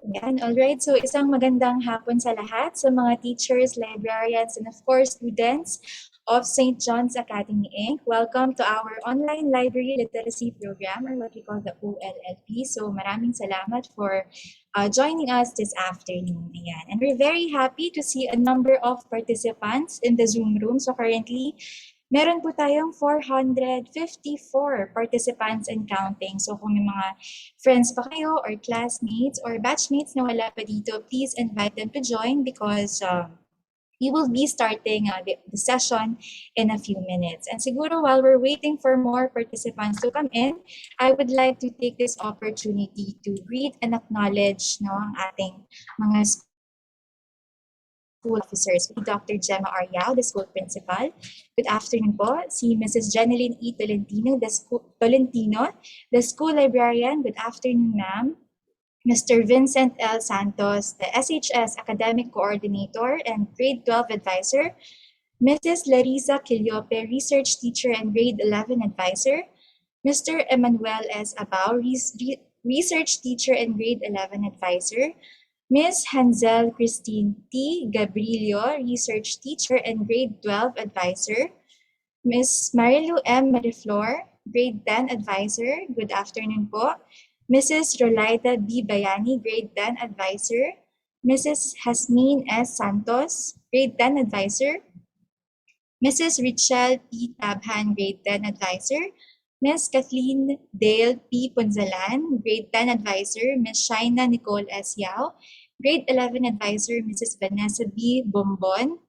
Yan, alright. So isang magandang hapon sa lahat, sa mga teachers, librarians, and of course, students of St. John's Academy, Inc. Welcome to our online library literacy program, or what we call the OLLP. So maraming salamat for joining us this afternoon. Ayan. And we're very happy to see a number of participants in the Zoom room. So currently, meron po tayong 454 participants and counting. So kung may mga friends pa kayo or classmates or batchmates na wala pa dito, please invite them to join because we will be starting the session in a few minutes. And siguro while we're waiting for more participants to come in, I would like to take this opportunity to greet and acknowledge ang ating mga school officers. Dr. Gemma Ariao, the school principal. Good afternoon po. Si Mrs. Jeneline E. Tolentino, the school librarian. Good afternoon, ma'am. Mr. Vincent L. Santos, the SHS Academic Coordinator and Grade 12 Advisor. Mrs. Larissa Quillope, Research Teacher and Grade 11 Advisor. Mr. Emmanuel S. Abao, Research Teacher and Grade 11 Advisor. Ms. Hansel Christine T. Gabrilio, Research Teacher and Grade 12 Advisor. Ms. Marilu M. Mariflor, Grade 10 Advisor. Good afternoon po. Mrs. Rolaida B. Bayani, Grade 10 Advisor. Mrs. Hasmin S. Santos, Grade 10 Advisor. Mrs. Richelle P. Tabhan, Grade 10 Advisor. Ms. Kathleen Dale P. Punzalan, Grade 10 Advisor. Ms. Shaina Nicole S. Yao, Grade 11 Advisor. Mrs. Vanessa B. Bombon,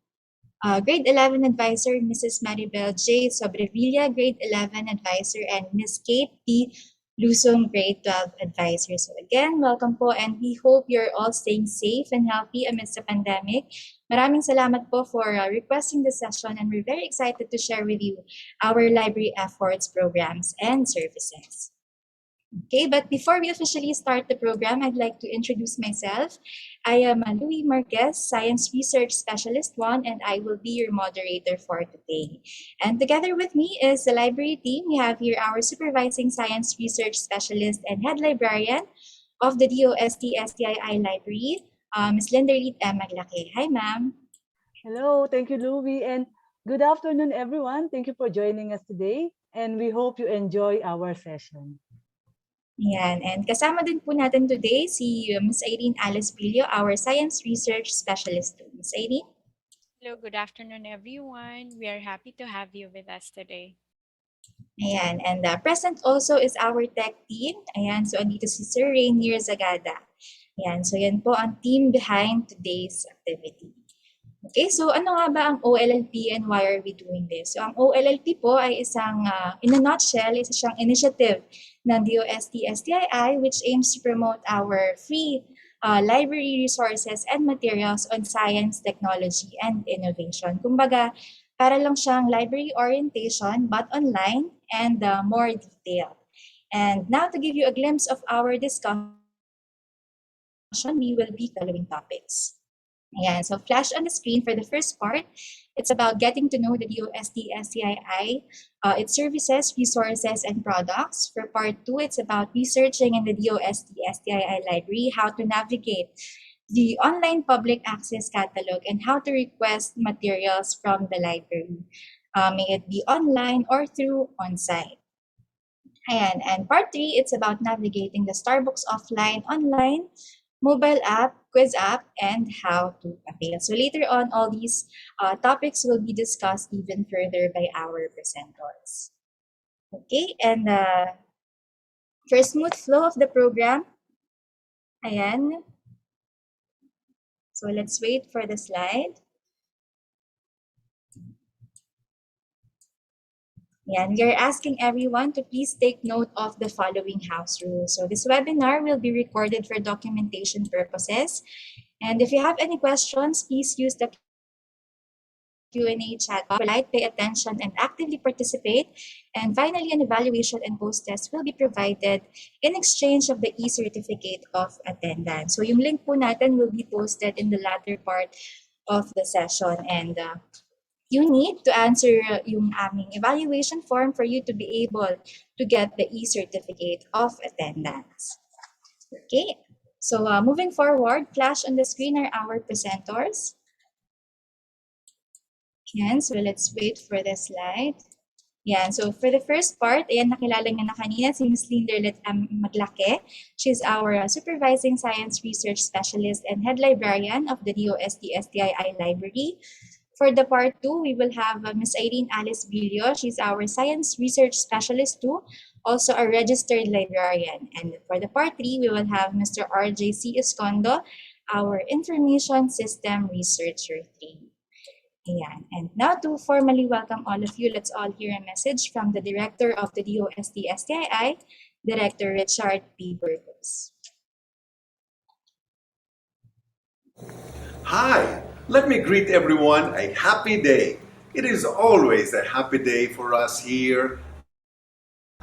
Grade 11 Advisor. Mrs. Maribel J. Sobrevilla, Grade 11 Advisor. And Ms. Kate P. Lusong, Grade 12 Advisor. So again, welcome po, and we hope you're all staying safe and healthy amidst the pandemic. Maraming salamat po for requesting this session, and we're very excited to share with you our library efforts, programs, and services. Okay, but before we officially start the program, I'd like to introduce myself. I am Louie Marquez, Science Research Specialist 1, and I will be your moderator for today. And together with me is the library team. We have here our Supervising Science Research Specialist and Head Librarian of the DOST-STII Library, Ms. Linderlit M. Maglake. Hi, ma'am. Hello, thank you, Louie, and good afternoon, everyone. Thank you for joining us today, and we hope you enjoy our session. Yan. And kasama din po natin today si Ms. Irene Alice Pilio, our Science Research Specialist. Ms. Irene? Hello, good afternoon, everyone. We are happy to have you with us today. Ayan. And present also is our tech team. Ayan. So, andito si Sir Rainier Zagada. Ayan. So, yan po ang team behind today's activity. Okay, so ano nga ba ang OLLP and why are we doing this? So ang OLLP po ay isang, in a nutshell, isa siyang initiative ng DOST-STII which aims to promote our free library resources and materials on science, technology, and innovation. Kumbaga, para lang siyang library orientation but online and more detailed. And now to give you a glimpse of our discussion, we will be following topics. Ayan, so flash on the screen for the first part. It's about getting to know the DOST-STII, its services, resources, and products. For part 2, it's about researching in the DOST-STII library, how to navigate the online public access catalog, and how to request materials from the library, may it be online or through on-site. Ayan, and part 3, it's about navigating the Starbucks offline, online, mobile app, quiz app, and how to avail. So later on, all these topics will be discussed even further by our presenters. Okay, and for a smooth flow of the program, ayan. So let's wait for the slide. Yan, we are asking everyone to please take note of the following house rules. So this webinar will be recorded for documentation purposes. And if you have any questions, please use the Q&A chat box. Pay attention and actively participate. And finally, an evaluation and post-test will be provided in exchange of the e-certificate of attendance. So yung link po natin will be posted in the latter part of the session. And you need to answer yung aming evaluation form for you to be able to get the e-certificate of attendance. Okay, So moving forward, flash on the screen are our presenters. Yan, so let's wait for the slide. Yan, so for the first part, ayan, nakilala niyo na kanina si Ms. Linderlet Maglake. She's our Supervising Science Research Specialist and Head Librarian of the DOST-STII Library. For the part 2, we will have Ms. Irene Alice Villo. She's our Science Research Specialist too, also a registered librarian. And for the part 3, we will have Mr. RJC Escondo, our Information System Researcher 3. Ayan. And now to formally welcome all of you, let's all hear a message from the Director of the DOST-STII, Director Richard P. Burgos. Hi, let me greet everyone a happy day. It is always a happy day for us here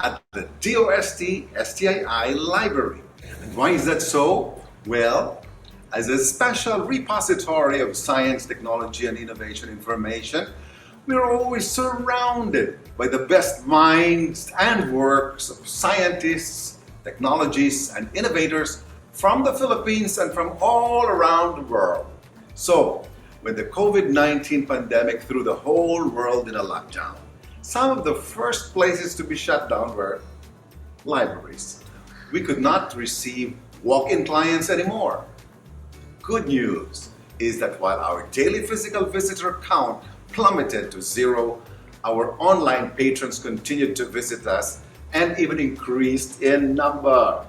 at the DOST-STII Library. And why is that so? Well, as a special repository of science, technology, and innovation information, we are always surrounded by the best minds and works of scientists, technologists, and innovators from the Philippines and from all around the world. So, when the COVID-19 pandemic threw the whole world in a lockdown, some of the first places to be shut down were libraries. We could not receive walk-in clients anymore. Good news is that while our daily physical visitor count plummeted to zero, our online patrons continued to visit us and even increased in number.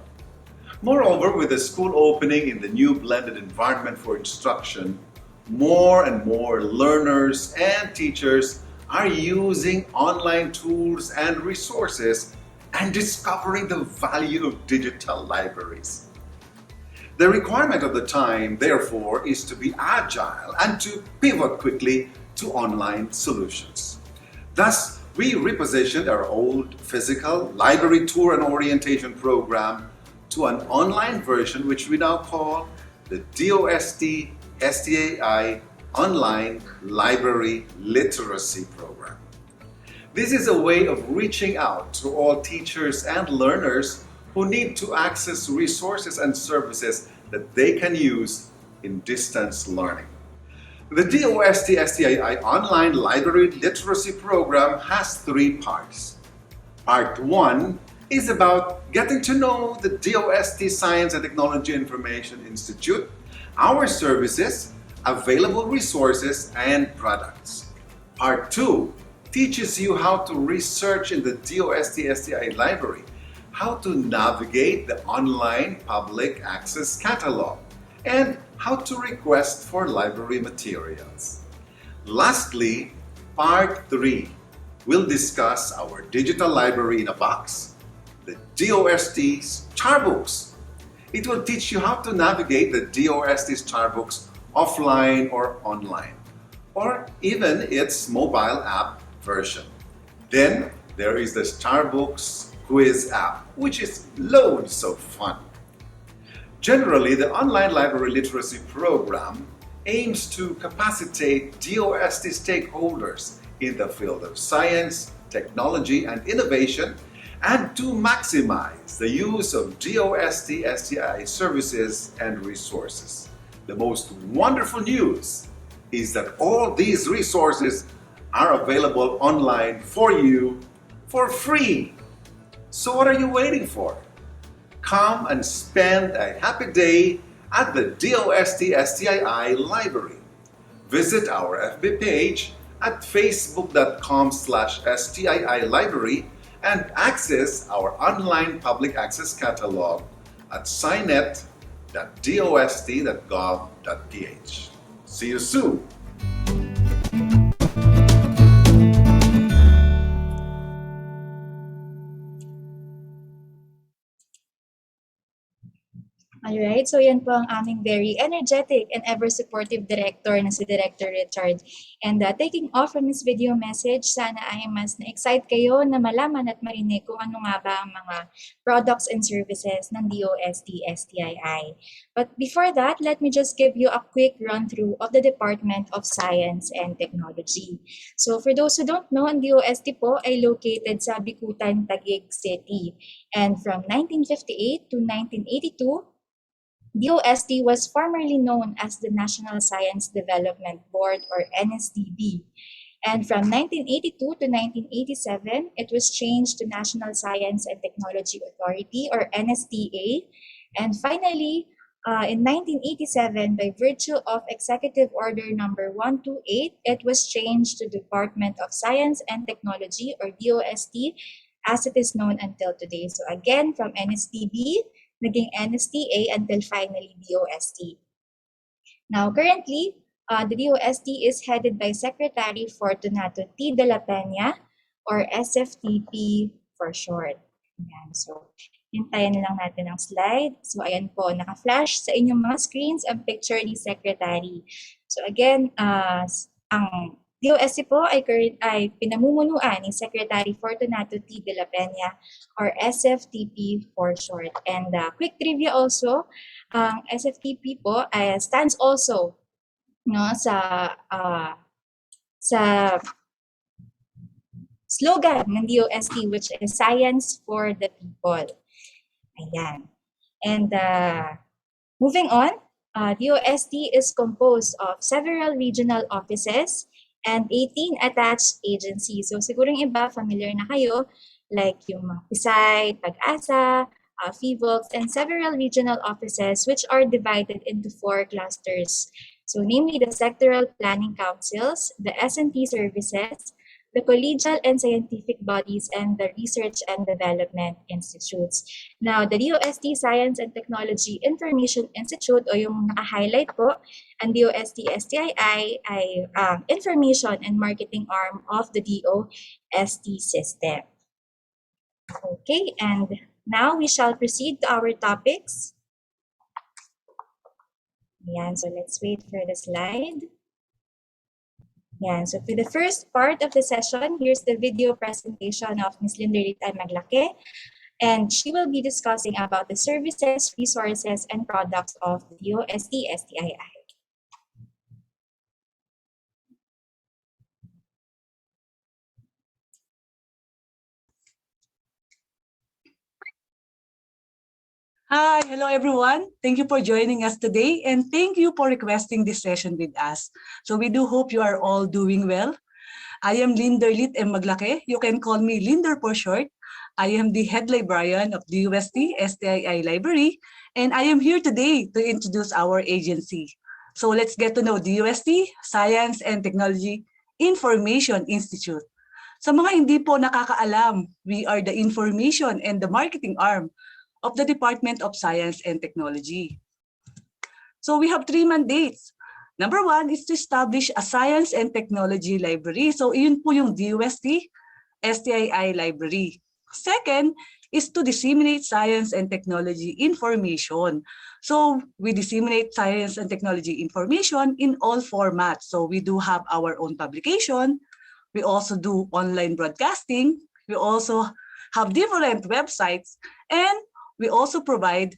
Moreover, with the school opening in the new blended environment for instruction, more and more learners and teachers are using online tools and resources and discovering the value of digital libraries. The requirement of the time, therefore, is to be agile and to pivot quickly to online solutions. Thus, we repositioned our old physical library tour and orientation program to an online version which we now call the DOST-STII Online Library Literacy Program. This is a way of reaching out to all teachers and learners who need to access resources and services that they can use in distance learning. The DOST-STII Online Library Literacy Program has 3 parts. Part 1 is about getting to know the DOST Science and Technology Information Institute, our services, available resources, and products. Part 2 teaches you how to research in the DOST-STI Library, how to navigate the online public access catalog, and how to request for library materials. Lastly, Part 3 will discuss our digital library in a box, the DOST's Charbooks. It will teach you how to navigate the DOST's Charbooks offline or online, or even its mobile app version. Then there is the Charbooks quiz app, which is loads of fun. Generally, the online library literacy program aims to capacitate DOST stakeholders in the field of science, technology, and innovation, and to maximize the use of DOST-STI services and resources. The most wonderful news is that all these resources are available online for you for free. So what are you waiting for? Come and spend a happy day at the DOST-STII Library. Visit our FB page at facebook.com/STII Library and access our online public access catalog at scinet.dost.gov.ph. See you soon! Alright, so yan po ang aming very energetic and ever-supportive director na si Director Richard. And taking off from this video message, sana ay mas na-excite kayo na malaman at marinig kung ano nga ba ang mga products and services ng DOST-STII. But before that, let me just give you a quick run-through of the Department of Science and Technology. So for those who don't know, ang DOST po ay located sa Bicutan, Taguig City. And from 1958 to 1982, DOST was formerly known as the National Science Development Board, or NSDB. And from 1982 to 1987, it was changed to National Science and Technology Authority, or NSTA. And finally, in 1987, by virtue of Executive Order number 128, it was changed to Department of Science and Technology, or DOST, as it is known until today. So again, from NSTB, naging NSTA until finally DOST. Now, currently, the DOST is headed by Secretary Fortunato T. de la Peña, or SFTP for short. Ayan. So, hintayin na lang natin ang slide. So, ayan po, naka-flash sa inyong mga screens ang picture ni Secretary. So, again, ang DOST po ay pinamumunuan ni Secretary Fortunato T. de la Peña, or SFTP for short. And quick trivia also, ang SFTP po stands also sa slogan ng DOST, which is Science for the People. Ayan. And moving on, DOST is composed of several regional offices and 18 attached agencies. So siguro yung iba, familiar na kayo, like yung PSI, Pag-asa, FIVOLCS, and several regional offices which are divided into 4 clusters. So namely the sectoral planning councils, the S&T services, the collegial and scientific bodies, and the research and development institutes. Now, the DOST Science and Technology Information Institute, o yung naka-highlight po, ang DOST-STII ay information and marketing arm of the DOST system. Okay, and now we shall proceed to our topics. Ayan, so let's wait for the slide. Yeah, so for the first part of the session, here's the video presentation of Ms. Linderlita Maglake, and she will be discussing about the services, resources, and products of the DOST-STII. Hi, hello everyone. Thank you for joining us today, and thank you for requesting this session with us. So we do hope you are all doing well. I am Linderlit M. Maglake. You can call me Linder for short. I am the head librarian of the DOST-STII Library, and I am here today to introduce our agency. So let's get to know DOST, Science and Technology Information Institute. Sa mga hindi po nakakaalam, we are the information and the marketing arm of the Department of Science and Technology. So we have 3 mandates. Number 1 is to establish a science and technology library. So iyon po yung DOST-STII library. Second is to disseminate science and technology information. So we disseminate science and technology information in all formats. So we do have our own publication. We also do online broadcasting. We also have different websites, and we also provide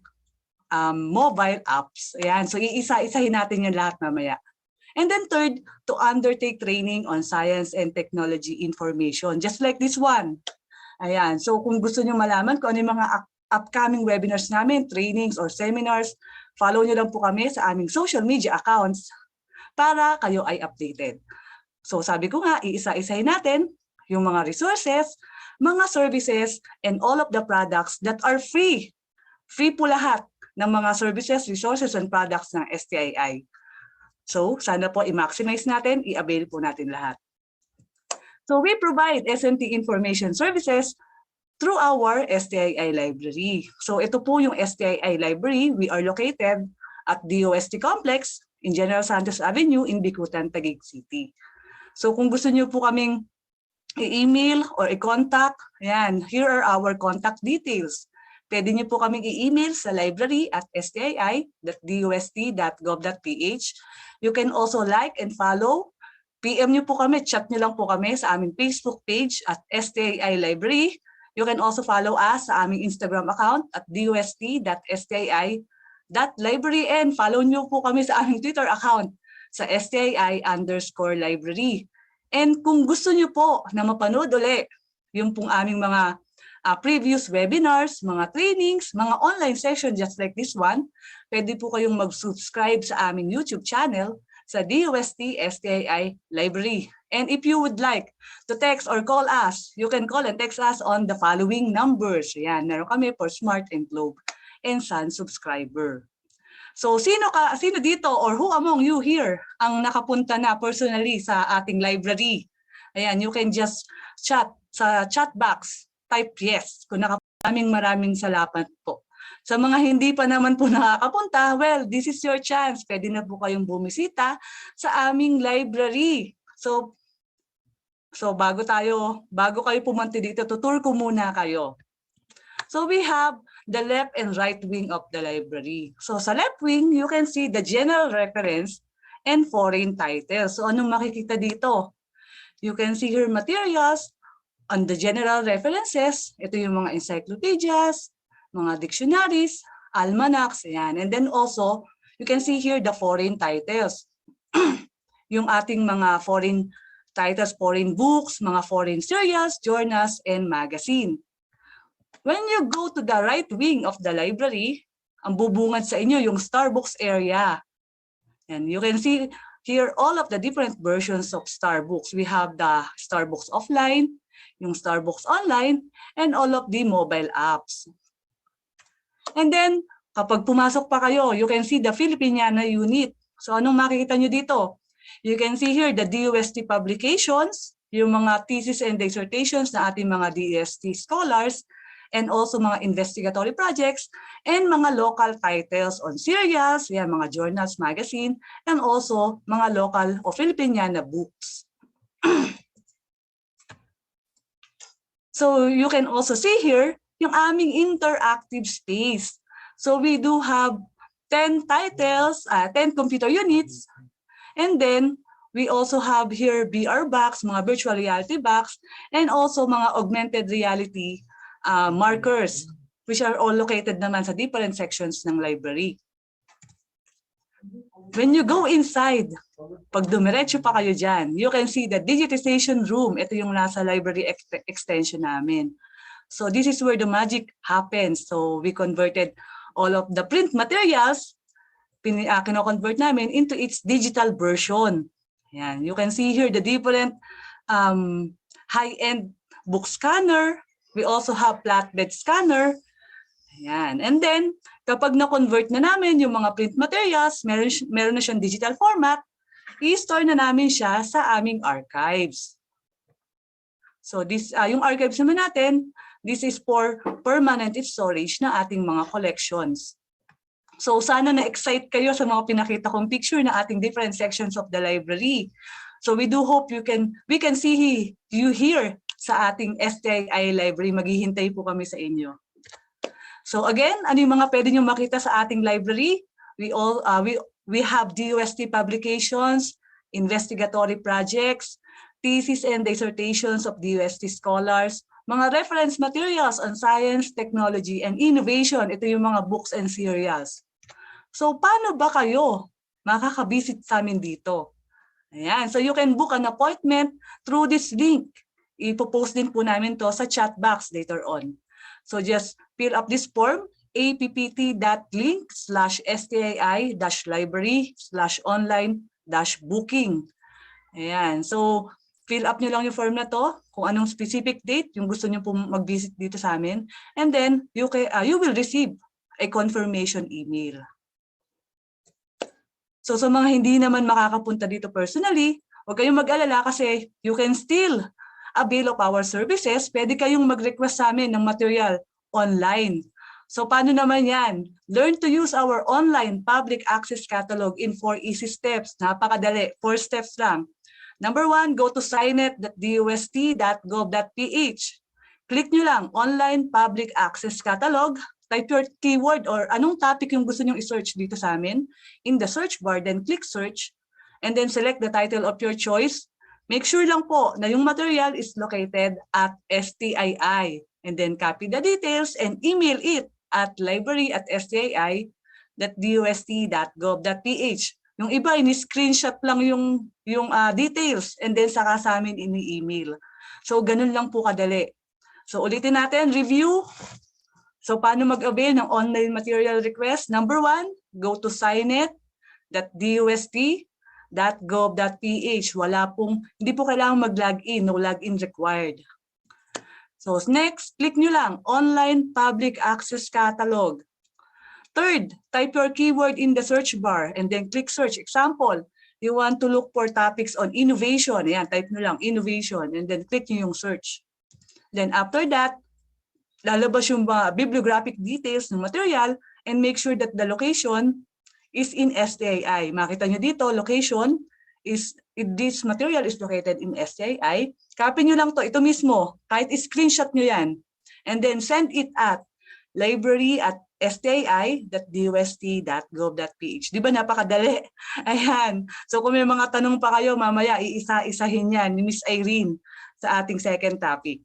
mobile apps. Ayan. So iisa-isahin natin yung lahat mamaya. And then third, to undertake training on science and technology information, just like this one. Ayan. So kung gusto nyo malaman kung ano yung mga upcoming webinars namin, trainings or seminars, follow nyo lang po kami sa aming social media accounts para kayo ay updated. So sabi ko nga, iisa-isahin natin yung mga resources, mga services, and all of the products that are free. Free po lahat ng mga services, resources, and products ng STII. So, sana po i-maximize natin, i-avail po natin lahat. So, we provide S&T information services through our STII library. So, ito po yung STII library. We are located at DOST Complex in General Santos Avenue in Bicutan, Taguig City. So, kung gusto niyo po kaming i-email or i-contact, ayan, here are our contact details. Pwede niyo po kaming i-email sa library at stii.dost.gov.ph. You can also like and follow. PM niyo po kami, chat niyo lang po kami sa aming Facebook page at STII Library. You can also follow us sa aming Instagram account at dost.stii.library, and follow niyo po kami sa aming Twitter account sa STI_library. And kung gusto niyo po na mapanood ulit yung pong aming mga previous webinars, mga trainings, mga online sessions just like this one, pwede po kayong mag-subscribe sa aming YouTube channel sa DOST-STII Library. And if you would like to text or call us, you can call and text us on the following numbers. Yan, meron kami for Smart and Globe and Sun subscriber. So sino dito or who among you here ang nakapunta na personally sa ating library? Ayan, you can just chat sa chat box, type yes. Kung maraming salamat po. Sa mga hindi pa naman po nakakapunta, well, this is your chance. Pwede na po kayong bumisita sa aming library. So bago kayo pumunta dito, tutur ko muna kayo. So we have the left and right wing of the library. So sa left wing, you can see the general reference and foreign titles. So anong makikita dito? You can see here materials on the general references. Ito yung mga encyclopedias, mga dictionaries, almanacs, yan. And then also, you can see here the foreign titles. Yung ating mga foreign titles, foreign books, mga foreign serials, journals, and magazine. When you go to the right wing of the library, ang bubungad sa inyo yung Starbooks area. And you can see here all of the different versions of Starbooks. We have the Starbooks offline, yung Starbooks online, and all of the mobile apps. And then, kapag pumasok pa kayo, you can see the Filipiniana unit. So anong makikita nyo dito? You can see here the DOST publications, yung mga thesis and dissertations na ating mga DOST scholars, and also mga investigatory projects, and mga local titles on serials, yan, mga journals, magazine, and also mga local o Filipiniana books. So you can also see here yung aming interactive space. So we do have 10 titles, 10 computer units, and then we also have here VR box, mga virtual reality box, and also mga augmented reality markers, which are all located naman sa different sections ng library. When you go inside, pag dumiretso pa kayo dyan, you can see the digitization room. Ito yung nasa library extension namin. So this is where the magic happens. So we converted all of the print materials, kino-convert namin into its digital version. Yan. You can see here the different high-end book scanner. We also have flatbed scanner. Ayan. And then, kapag na-convert na namin yung mga print materials, meron na siyang digital format, i-store na namin siya sa aming archives. So this, yung archives naman natin, this is for permanent storage na ating mga collections. So sana na-excite kayo sa mga pinakita kong picture na ating different sections of the library. So we do hope we can see you here sa ating STII library. Maghihintay po kami sa inyo. So again, ano yung mga pwede nyo makita sa ating library? We have DOST publications, investigatory projects, thesis and dissertations of DOST scholars, mga reference materials on science, technology, and innovation. Ito yung mga books and serials. So paano ba kayo makakabisit sa amin dito? Ayan. So you can book an appointment through this link. Ipopost din po namin to sa chat box later on. So just fill up this form, appt.link/stii-library/online-booking. Ayan. So fill up nyo lang yung form na to, kung anong specific date yung gusto nyo po mag-visit dito sa amin. And then you will receive a confirmation email. So sa mga hindi naman makakapunta dito personally, huwag kayong mag-alala kasi you can still avail of our services. Pwede kayong mag-request sa amin ng material online. So paano naman yan? Learn to use our online public access catalog in 4 easy steps. Napakadali. 4 steps lang. Number 1, go to signet.dost.gov.ph. Click nyo lang, online public access catalog. Type your keyword or anong topic yung gusto nyong i-search dito sa amin. In the search bar, then click search. And then select the title of your choice. Make sure lang po na yung material is located at STII. And then copy the details and email it at library@stii.dost.gov.ph. Yung iba, ini-screenshot lang yung details and then saka sa amin ini-email. So ganun lang po kadali. So ulitin natin, review. So paano mag-avail ng online material request? Number 1, go to signet.dost.gov.ph. Hindi po kailangan mag-login, no login required. So next, click nyo lang, Online Public Access Catalog. Third, type your keyword in the search bar and then click search. Example, you want to look for topics on innovation. Ayan, type nyo lang, innovation, and then click nyo yung search. Then after that, lalabas yung mga bibliographic details ng material and make sure that the location is in STII. Makita nyo dito, location is, this material is located in STII. Copy nyo lang to, ito mismo, kahit screenshot nyo yan. And then send it at library@stii.dost.gov.ph. Di ba napakadali? Ayan. So kung may mga tanong pa kayo, mamaya iisa-isahin yan ni Miss Irene sa ating second topic.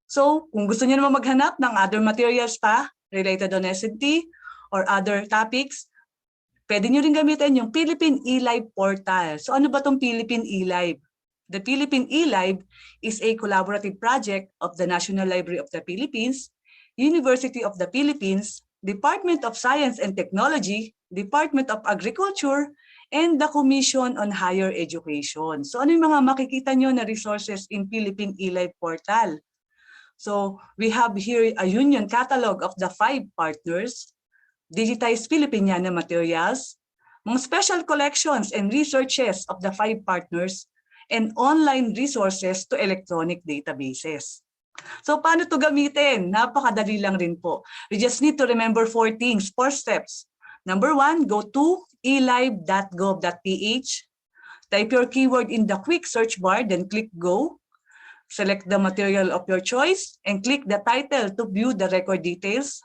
So kung gusto niyo naman maghanap ng other materials pa related on S&T or other topics, pwede nyo rin gamitin yung Philippine eLive portal. So ano ba itong Philippine eLive? The Philippine eLive is a collaborative project of the National Library of the Philippines, University of the Philippines, Department of Science and Technology, Department of Agriculture, and the Commission on Higher Education. So ano yung mga makikita nyo na resources in Philippine eLive portal? So we have here a union catalog of the 5 partners, digitized Filipiniana materials, mga special collections and researches of the 5 partners, and online resources to electronic databases. So paano to gamitin? Napakadali lang rin po. We just need to remember 4 things, 4 steps. Number 1, go to elive.gov.ph. Type your keyword in the quick search bar, then click go. Select the material of your choice and click the title to view the record details.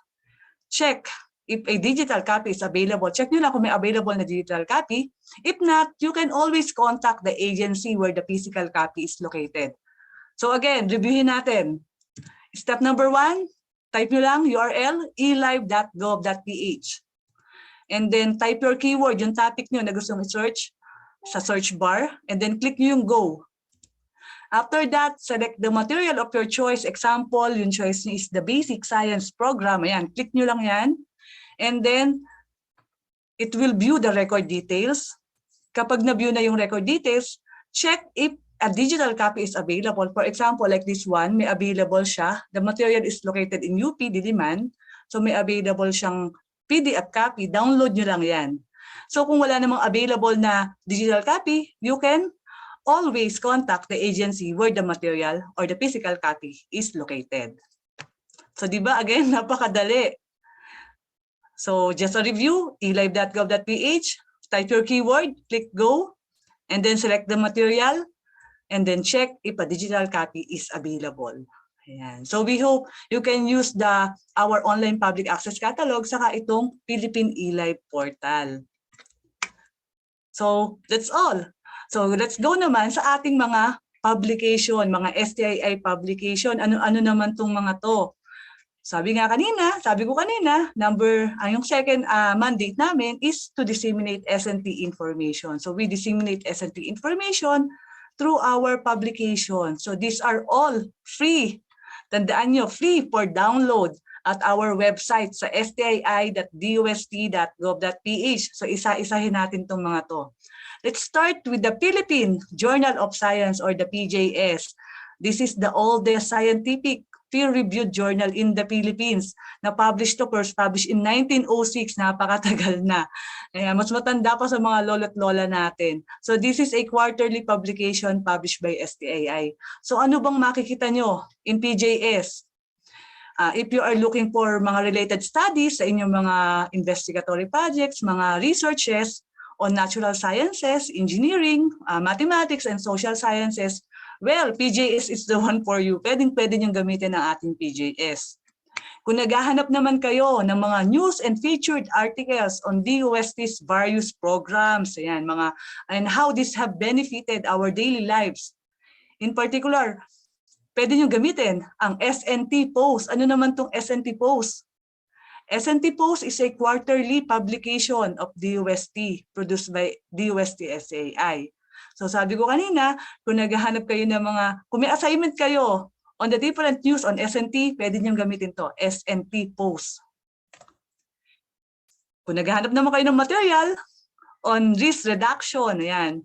Check if a digital copy is available. Check nyo lang kung may available na digital copy. If not, you can always contact the agency where the physical copy is located. So again, reviewin natin. Step number 1, type nyo lang URL elive.gov.ph. And then type your keyword, yung topic nyo na gusto mong search sa search bar. And then click nyo yung go. After that, select the material of your choice. Example, yung choice nyo is the basic science program. Ayan, click nyo lang yan. And then, it will view the record details. Kapag na-view na yung record details, check if a digital copy is available. For example, like this one, may available siya. The material is located in UP, Diliman. So may available siyang PDF copy. Download nyo lang yan. So kung wala namang available na digital copy, you can always contact the agency where the material or the physical copy is located. So di ba again, napakadali. So just a review, elive.gov.ph, type your keyword, click go, and then select the material, and then check if a digital copy is available. Ayan. So we hope you can use our online public access catalog saka itong Philippine eLive portal. So that's all. So let's go naman sa ating mga publication, mga STII publication. Ano naman tong mga to? Sabi ko kanina, yung second mandate namin is to disseminate S&T information. So we disseminate S&T information through our publication. So these are all free. Tandaan nyo, free for download at our website sa stii.dost.gov.ph. So isa-isahin natin tong mga to. Let's start with the Philippine Journal of Science or the PJS. This is the oldest scientific peer-reviewed journal in the Philippines. Na-published to, first published in 1906, napakatagal na. Mas matanda pa sa mga lolo't lola natin. So this is a quarterly publication published by STII. So ano bang makikita nyo in PJS? If you are looking for mga related studies sa inyong mga investigatory projects, mga researches, on natural sciences, engineering, mathematics, and social sciences, well, PJS is the one for you. Pwede niyong gamitin ang ating PJS. Kung naghahanap naman kayo ng mga news and featured articles on DOST's various programs, ayan, and how this have benefited our daily lives. In particular, pwede niyong gamitin ang S&T Post. Ano naman tong S&T Post? S&T Post is a quarterly publication of DOST produced by DOST-STII. So sabi ko kanina, kung naghahanap kayo ng kung may assignment kayo On the different news on SNT, pwede niyong gamitin to, SNT post. Kung naghahanap naman kayo ng material on risk reduction, ayan,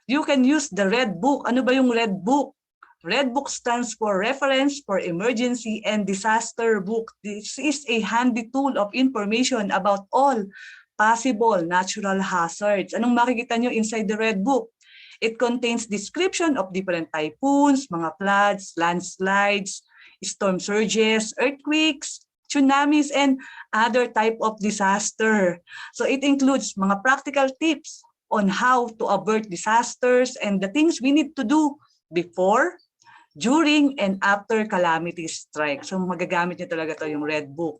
you can use the Red Book. Ano ba yung Red Book? Red Book stands for Reference for Emergency and Disaster Book. This is a handy tool of information about all possible natural hazards. Anong makikita nyo inside the Red Book? It contains description of different typhoons, mga floods, landslides, storm surges, earthquakes, tsunamis, and other type of disaster. So it includes mga practical tips on how to avert disasters and the things we need to do before, during, and after calamity strike. So magagamit niyo talaga to yung Red Book.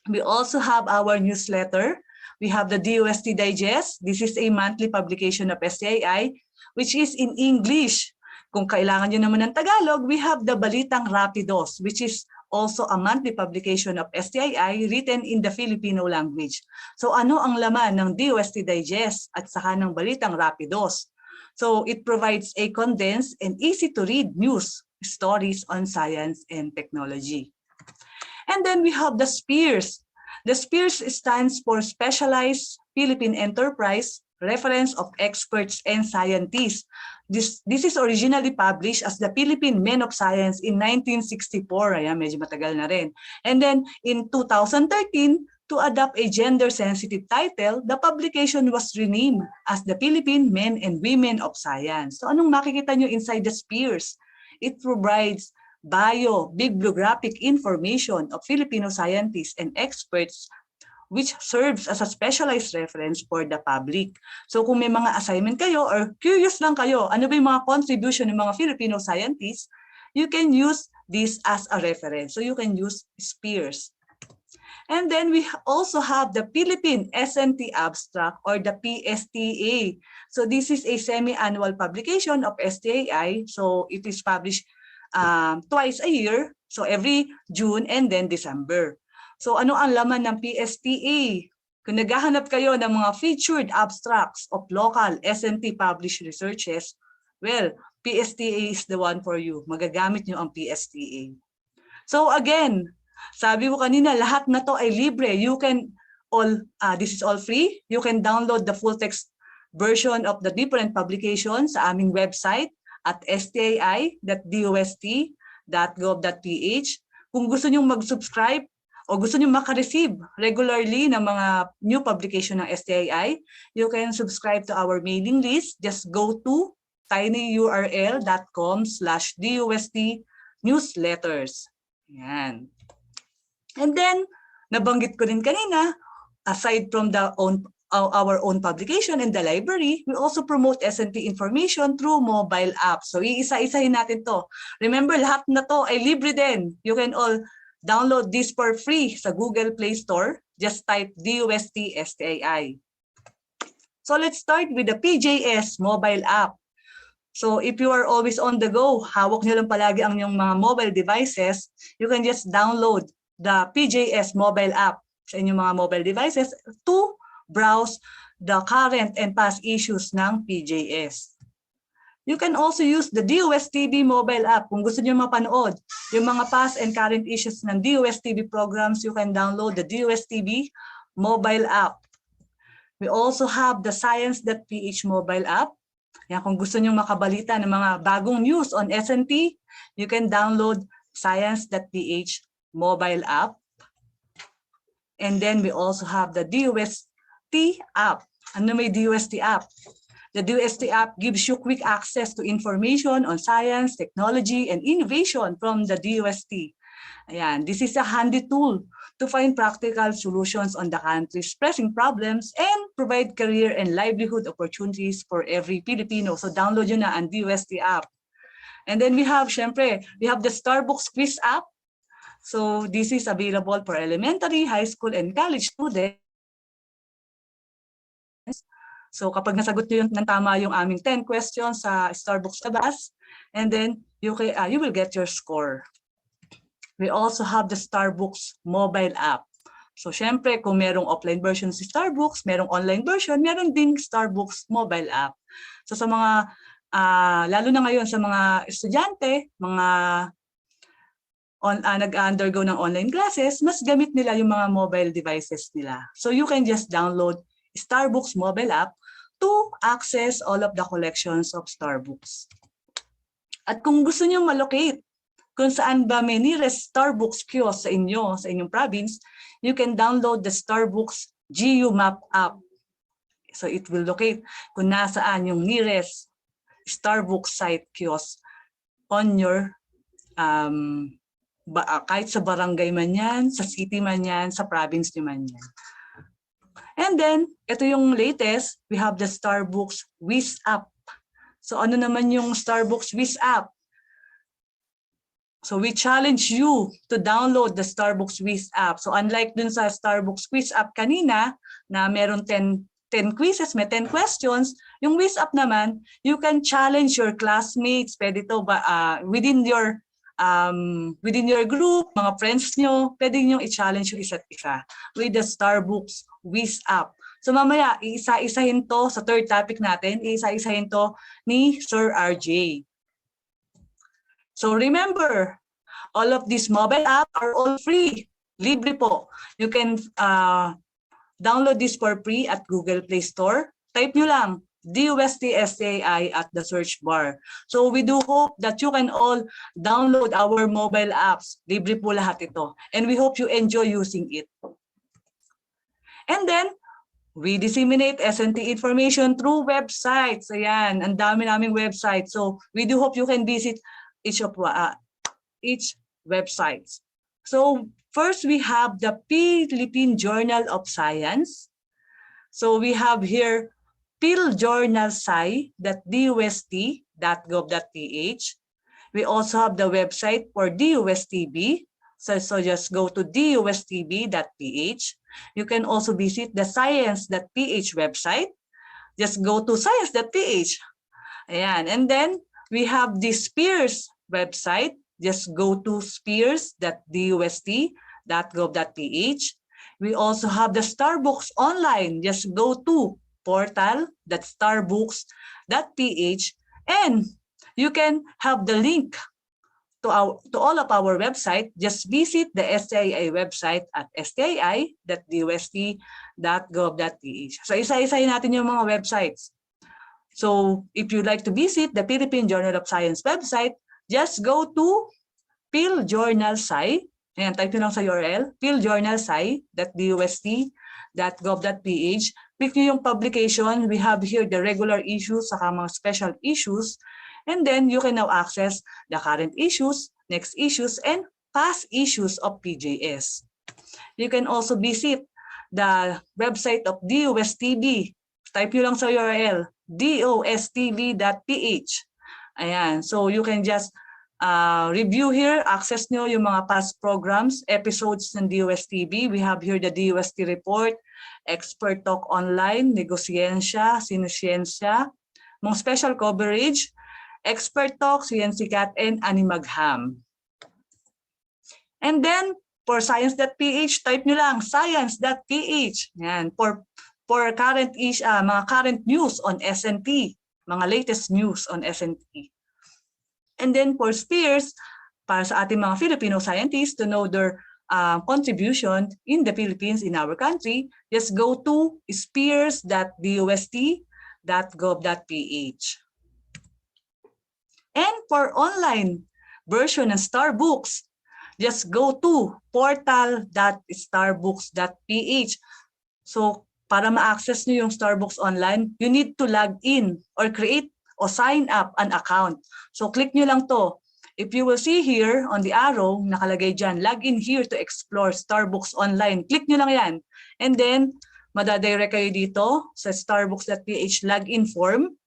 We also have our newsletter. We have the DOST Digest. This is a monthly publication of STII, which is in English. Kung kailangan nyo naman ng Tagalog, we have the Balitang Rapidos, which is also a monthly publication of STII written in the Filipino language. So ano ang laman ng DOST Digest at saka ng Balitang Rapidos? So it provides a condensed and easy to read news stories on science and technology. And then we have the SPEARS. The SPEARS stands for Specialized Philippine Enterprise, Reference of Experts and Scientists. This is originally published as the Philippine Men of Science in 1964. Ayan, medyo matagal na rin. And then in 2013, to adopt a gender-sensitive title, the publication was renamed as the Philippine Men and Women of Science. So anong makikita nyo inside the SPEARS? It provides bibliographic information of Filipino scientists and experts which serves as a specialized reference for the public. So kung may mga assignment kayo or curious lang kayo, ano ba yung mga contribution ng mga Filipino scientists, you can use this as a reference. So you can use SPEARS. And then we also have the Philippine SNT Abstract or the PSTA. So this is a semi-annual publication of STII. So it is published twice a year. So every June and then December. So ano ang laman ng PSTA? Kung naghahanap kayo ng mga featured abstracts of local SNT published researches, well, PSTA is the one for you. Magagamit nyo ang PSTA. So again, sabi ko kanina, lahat na to ay libre. You can this is all free. You can download the full text version of the different publications sa aming website at stii.dost.gov.ph. Kung gusto nyo mag-subscribe o gusto nyo makareceive regularly ng mga new publication ng STII, you can subscribe to our mailing list. Just go to tinyurl.com/dost-newsletters. Yan. And then, nabanggit ko rin kanina, aside from our own publication and the library, we also promote SNT information through mobile apps. So, iisa-isahin natin to. Remember, lahat na to ay libre din. You can all download this for free sa Google Play Store. Just type DOST-STII. So, let's start with the PJS mobile app. So, if you are always on the go, hawak nyo lang palagi ang inyong mga mobile devices, you can just download the PJS mobile app sa inyong mga mobile devices to browse the current and past issues ng PJS. You can also use the DOST-TV mobile app. Kung gusto niyo mapanood yung mga past and current issues ng DOST-TV programs, you can download the DOST-TV mobile app. We also have the Science.ph mobile app. Yan, kung gusto niyo makabalita ng mga bagong news on SNT, you can download Science.ph mobile app. And then we also have the DOST app. Ano may DOST app? The DOST app gives you quick access to information on science, technology, and innovation from the DOST. Ayan, this is a handy tool to find practical solutions on the country's pressing problems and provide career and livelihood opportunities for every Filipino. So download yun na ang DOST app. And then we have, syempre, we have the Starbucks quiz app. So this is available for elementary, high school, and college students. So kapag nasagot nyo ng tama yung aming 10 questions sa Starbucks tabas, and then you will get your score. We also have the Starbucks mobile app. So syempre, kung merong offline version si Starbucks, merong online version, meron ding Starbucks mobile app. So sa mga, lalo na ngayon sa mga estudyante, mga nag-undergo ng online classes, mas gamit nila yung mga mobile devices nila. So you can just download Starbooks mobile app to access all of the collections of Starbooks. At kung gusto niyo malocate kung saan ba may nearest Starbooks kiosk sa inyong province, you can download the Starbooks GU Map app. So it will locate kung nasaan yung nearest Starbooks site kiosk on your kahit sa barangay man yan, sa city man yan, sa province nyo man yan. And then, ito yung latest, we have the Starbooks Wiz app. So ano naman yung Starbooks Wiz app? So we challenge you to download the Starbooks Wiz app. So unlike dun sa Starbooks Quiz app kanina, na meron 10 quizzes, may 10 questions, yung Wiz app naman, you can challenge your classmates, pwede to within your group, mga friends nyo, pwede nyo i-challenge yung isa't isa with the Starbooks Wiz app. So mamaya, iisa-isahin to sa third topic natin, iisa-isahin to ni Sir RJ. So remember, all of these mobile apps are all free. Libre po. You can download this for free at Google Play Store. Type nyo lang DOST-STII at the search bar. So we do hope that you can all download our mobile apps. Libre po lahat ito. And we hope you enjoy using it. And then, we disseminate S&T information through websites. Ayan, ang dami naming websites. So we do hope you can visit each websites. So first, we have the Philippine Journal of Science. So we have here philjournalsci.dost.gov.ph. We also have the website for DOST-STII. So just go to dostb.ph. You can also visit the science.ph website. Just go to science.ph. Ayan. And then we have the SPEARS website. Just go to spears.dost.gov.ph. We also have the Starbooks online. Just go to portal.starbooks.ph, and you can have the link to all of our website. Just visit the STII website at stii.dost.gov.ph. So isa-isahin natin yung mga websites. So if you'd like to visit the Philippine Journal of Science website, just go to philjournalsci. Ayan, type nyo lang sa URL, philjournalsci.dost.gov.ph. Click nyo yung publication. We have here the regular issues, saka mga special issues. And then you can now access the current issues, next issues, and past issues of PJS. You can also visit the website of DOST-STII. Type nyo lang sa URL, dostb.ph. Ayan, so you can just review here, access nyo yung mga past programs, episodes ng DOST-STII. We have here the DOST report, expert talk online, negosiyensya, sinusyensya, mga special coverage, expert talk, CNCCAT, and animagham. And then, for science.ph, type nyo lang, science.ph. Yan, for current mga current news on S&T, mga latest news on S&T. And then for SPEARS, para sa ating mga Filipino scientists to know their contribution in the Philippines, in our country, just go to spears.dost.gov.ph. And for online version ng Starbooks, just go to portal.starbooks.ph. So para ma-access nyo yung Starbooks online, you need to log in or create o sign up an account. So click nyo lang to. If you will see here on the arrow, nakalagay dyan, log in here to explore Starbooks online. Click nyo lang yan. And then, madadirect kayo dito sa starbooks.ph login form.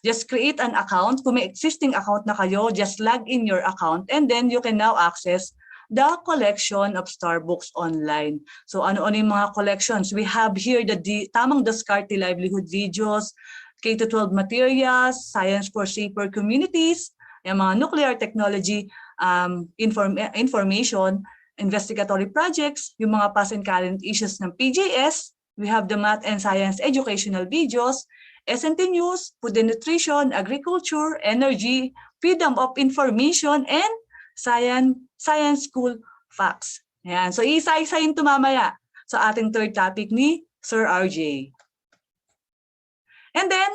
Just create an account. Kung may existing account na kayo, just log in your account and then you can now access the collection of Starbooks online. So ano-ano yung mga collections? We have here the tamang diskarte livelihood videos, K-12 materials, science for safer communities, yung mga nuclear technology information, investigatory projects, yung mga past and current issues ng PJS. We have the math and science educational videos, S&T news, food and nutrition, agriculture, energy, freedom of information, and Science School Facts. Ayan. So isa-isahin ito mamaya sa ating third topic ni Sir RJ. And then,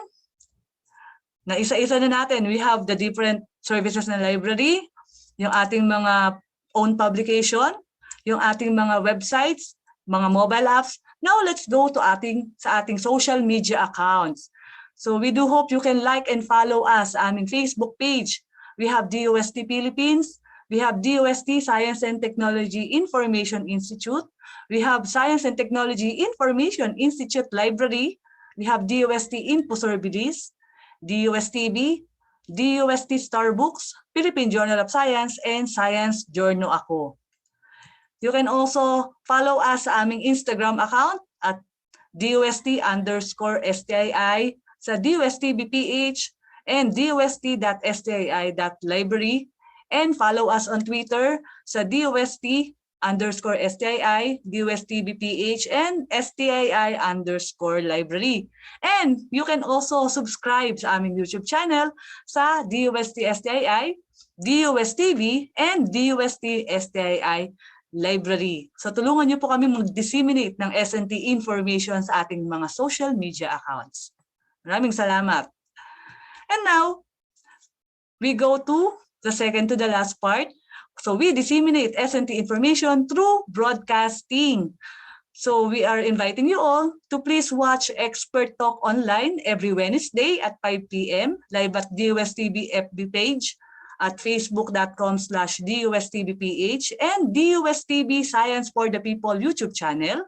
na isa-isa na natin, we have the different services ng library, yung ating mga own publication, yung ating mga websites, mga mobile apps. Now let's go to sa ating social media accounts. So we do hope you can like and follow us sa aming Facebook page. We have DOST Philippines, we have DOST Science and Technology Information Institute, we have Science and Technology Information Institute Library, we have DOST Infoservices, DOST-STII, DOST Starbooks, Philippine Journal of Science, and Science Journal Ako. You can also follow us sa aming Instagram account at DOST_STII, sa DOST-BPH, and DOST.STII.library, and follow us on Twitter sa DOST_STII, DOST-BPH, and STII_library. And you can also subscribe sa aming YouTube channel sa DOST-STII, DOST-TV, and DOST-STII Library. So tulungan niyo po kami mag-disseminate ng S&T information sa ating mga social media accounts. Maraming salamat. And now, we go to the second to the last part. So we disseminate S&T information through broadcasting. So we are inviting you all to please watch Expert Talk online every Wednesday at 5 p.m. live at DOSTV FB page at facebook.com/DOSTVPH and DOSTV Science for the People YouTube channel.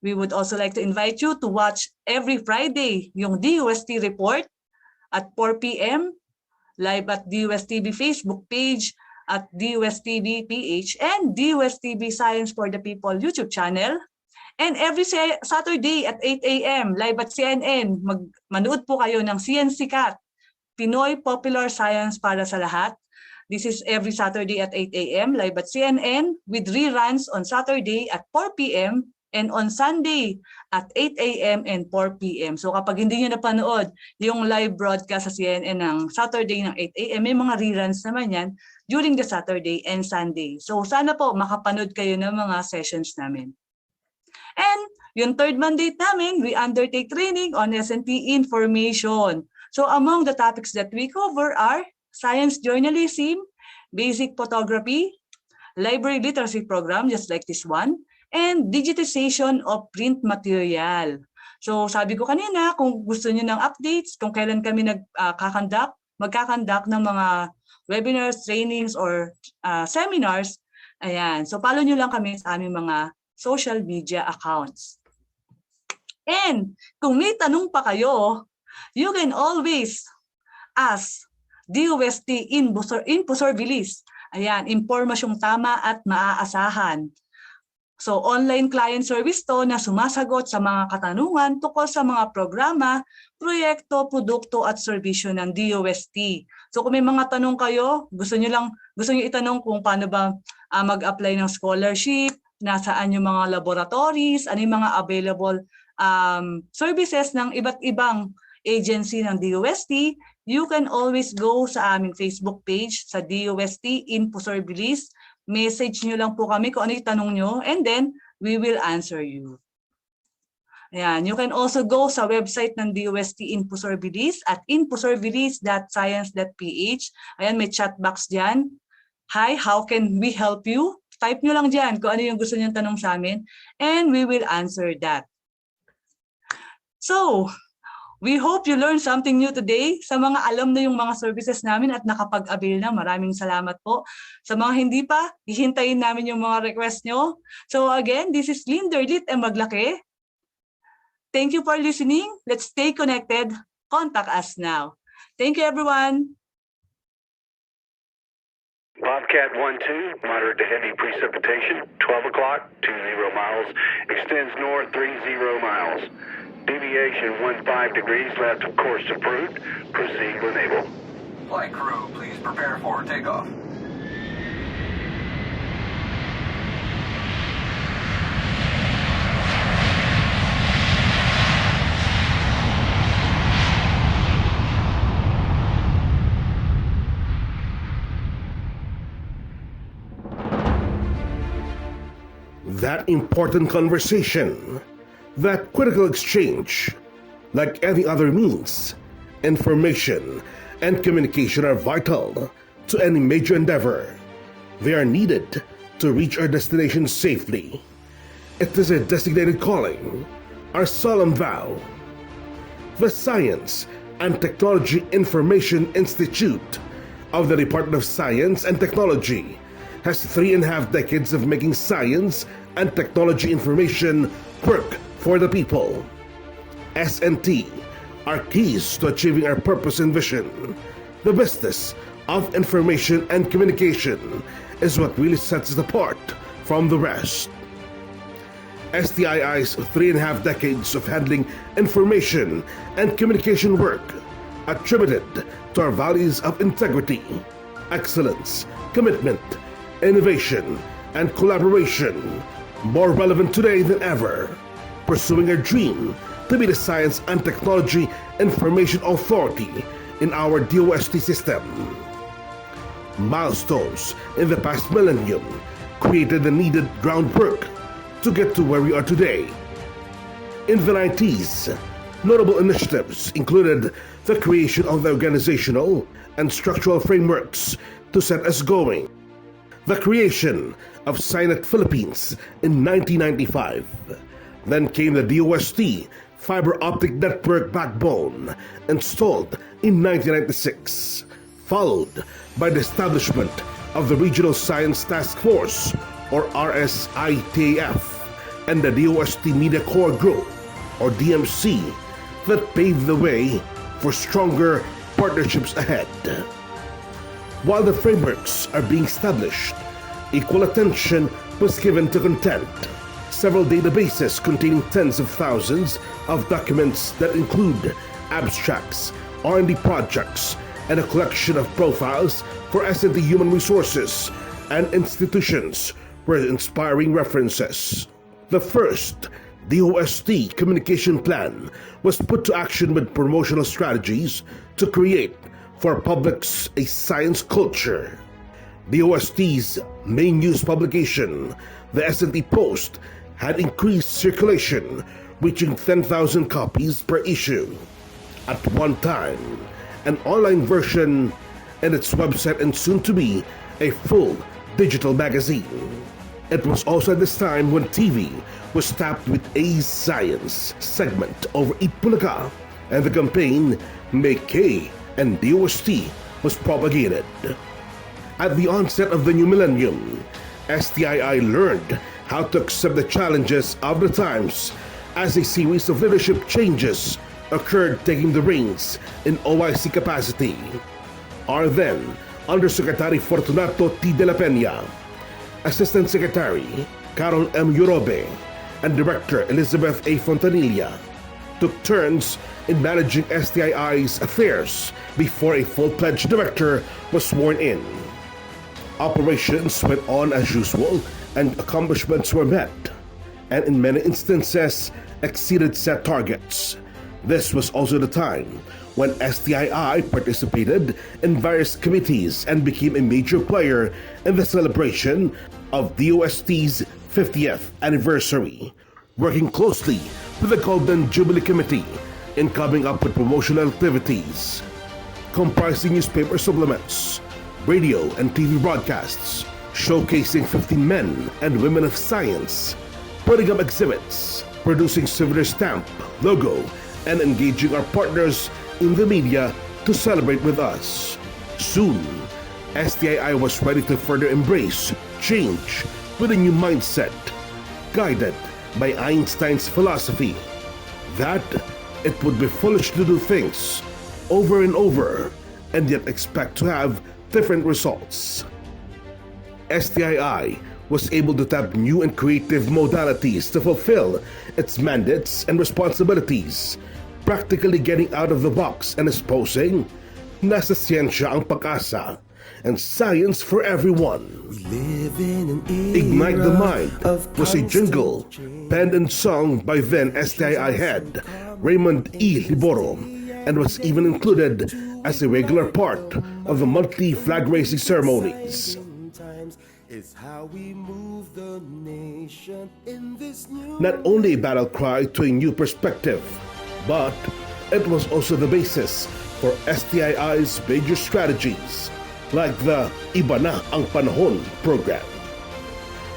We would also like to invite you to watch every Friday yung DOST report at 4 p.m. live at DOSTV Facebook page at DOSTV PH and DOSTV Science for the People YouTube channel. And every Saturday at 8 a.m. live at CNN, manood po kayo ng CNC Cat, Pinoy Popular Science para sa lahat. This is every Saturday at 8 a.m. live at CNN with reruns on Saturday at 4 p.m. and on Sunday at 8 a.m. and 4 p.m. So kapag hindi nyo napanood yung live broadcast sa CNN ng Saturday ng 8 a.m., may mga reruns naman yan during the Saturday and Sunday. So sana po makapanood kayo ng mga sessions namin. And yung third mandate namin, we undertake training on S&T information. So among the topics that we cover are science journalism, basic photography, library literacy program, just like this one, and digitization of print material. So sabi ko kanina, kung gusto niyo ng updates, kung kailan kami magkakandak ng mga webinars, trainings, or seminars, ayan. So follow niyo lang kami sa aming mga social media accounts. And kung may tanong pa kayo, you can always ask DOST Infoservices. Ayan, impormasyong tama at maaasahan. So online client service to na sumasagot sa mga katanungan tungkol sa mga programa, proyekto, produkto at serbisyo ng DOST. So kung may mga tanong kayo, gusto niyo itanong kung paano ba mag-apply ng scholarship, nasaan yung mga laboratories, ano yung mga available services ng iba't ibang agency ng DOST, you can always go sa aming Facebook page sa DOST Infoservices. Message nyo lang po kami kung ano yung tanong nyo and then we will answer you. Ayan, you can also go sa website ng DOST Infoservices at infoservices.science.ph. Ayan, may chat box dyan. Hi, how can we help you? Type nyo lang dyan kung ano yung gusto nyo tanong sa amin and we will answer that. So, we hope you learned something new today. Sa mga alam na yung mga services namin at nakapag-avail na, maraming salamat po. Sa mga hindi pa, hihintayin namin yung mga request nyo. So again, this is Linderlit and Maglaki. Thank you for listening. Let's stay connected. Contact us now. Thank you, everyone. Bobcat 1-2, moderate to heavy precipitation, 12 o'clock, 20 miles, extends north 30 miles. Deviation 15 degrees left of course approved. Proceed when able. Flight crew, please prepare for takeoff. That important conversation, that critical exchange, like any other means, information and communication are vital to any major endeavor. They are needed to reach our destination safely. It is a designated calling, our solemn vow. The Science and Technology Information Institute of the Department of Science and Technology has 3.5 decades of making science and technology information work for the people. S&T are keys to achieving our purpose and vision. The business of information and communication is what really sets us apart from the rest. STII's 3.5 decades of handling information and communication work attributed to our values of integrity, excellence, commitment, innovation, and collaboration, more relevant today than ever, pursuing our dream to be the Science and Technology Information Authority in our DOST system. Milestones in the past millennium created the needed groundwork to get to where we are today. In the 90s, notable initiatives included the creation of the organizational and structural frameworks to set us going, the creation of SciNet Philippines in 1995. Then came the DOST fiber optic network backbone installed in 1996, followed by the establishment of the Regional Science Task Force, or RSITAF, and the DOST Media Core Group, or DMC, that paved the way for stronger partnerships ahead. While the frameworks are being established, equal attention was given to content. Several databases containing tens of thousands of documents that include abstracts, R&D projects, and a collection of profiles for S&T human resources and institutions were inspiring references. The first DOST communication plan was put to action with promotional strategies to create for publics a science culture. DOST's main news publication, the S&T Post, had increased circulation, reaching 10,000 copies per issue. At one time, an online version and its website, and soon to be a full digital magazine. It was also at this time when TV was tapped with A's Science segment over Eat Bulaga, and the campaign Make K and DOST was propagated. At the onset of the new millennium, STII learned how to accept the challenges of the times as a series of leadership changes occurred, taking the reins in OIC capacity. Our then Undersecretary Fortunato T. de la Peña, Assistant Secretary Carol M. Urobe, and Director Elizabeth A. Fontanilla took turns in managing STII's affairs before a full-fledged director was sworn in. Operations went on as usual and accomplishments were met, and in many instances exceeded set targets. This was also the time when STII participated in various committees and became a major player in the celebration of DOST's 50th anniversary, working closely with the Golden Jubilee Committee in coming up with promotional activities, comprising newspaper supplements, radio and TV broadcasts, showcasing 15 men and women of science, putting up exhibits, producing souvenir stamp, logo, and engaging our partners in the media to celebrate with us. Soon, STII was ready to further embrace change with a new mindset, guided by Einstein's philosophy that it would be foolish to do things over and over and yet expect to have different results. STII was able to tap new and creative modalities to fulfill its mandates and responsibilities, practically getting out of the box and exposing nasa siyensya ang pag-asa and science for everyone. Ignite the Mind was a jingle penned and sung by then STII head Raymond E. Liboro, and was even included as a regular part of the monthly flag raising ceremonies. is how we move the nation in this new. Not only a battle cry to a new perspective, but it was also the basis for STII's major strategies, like the Iba na ang Panahon program.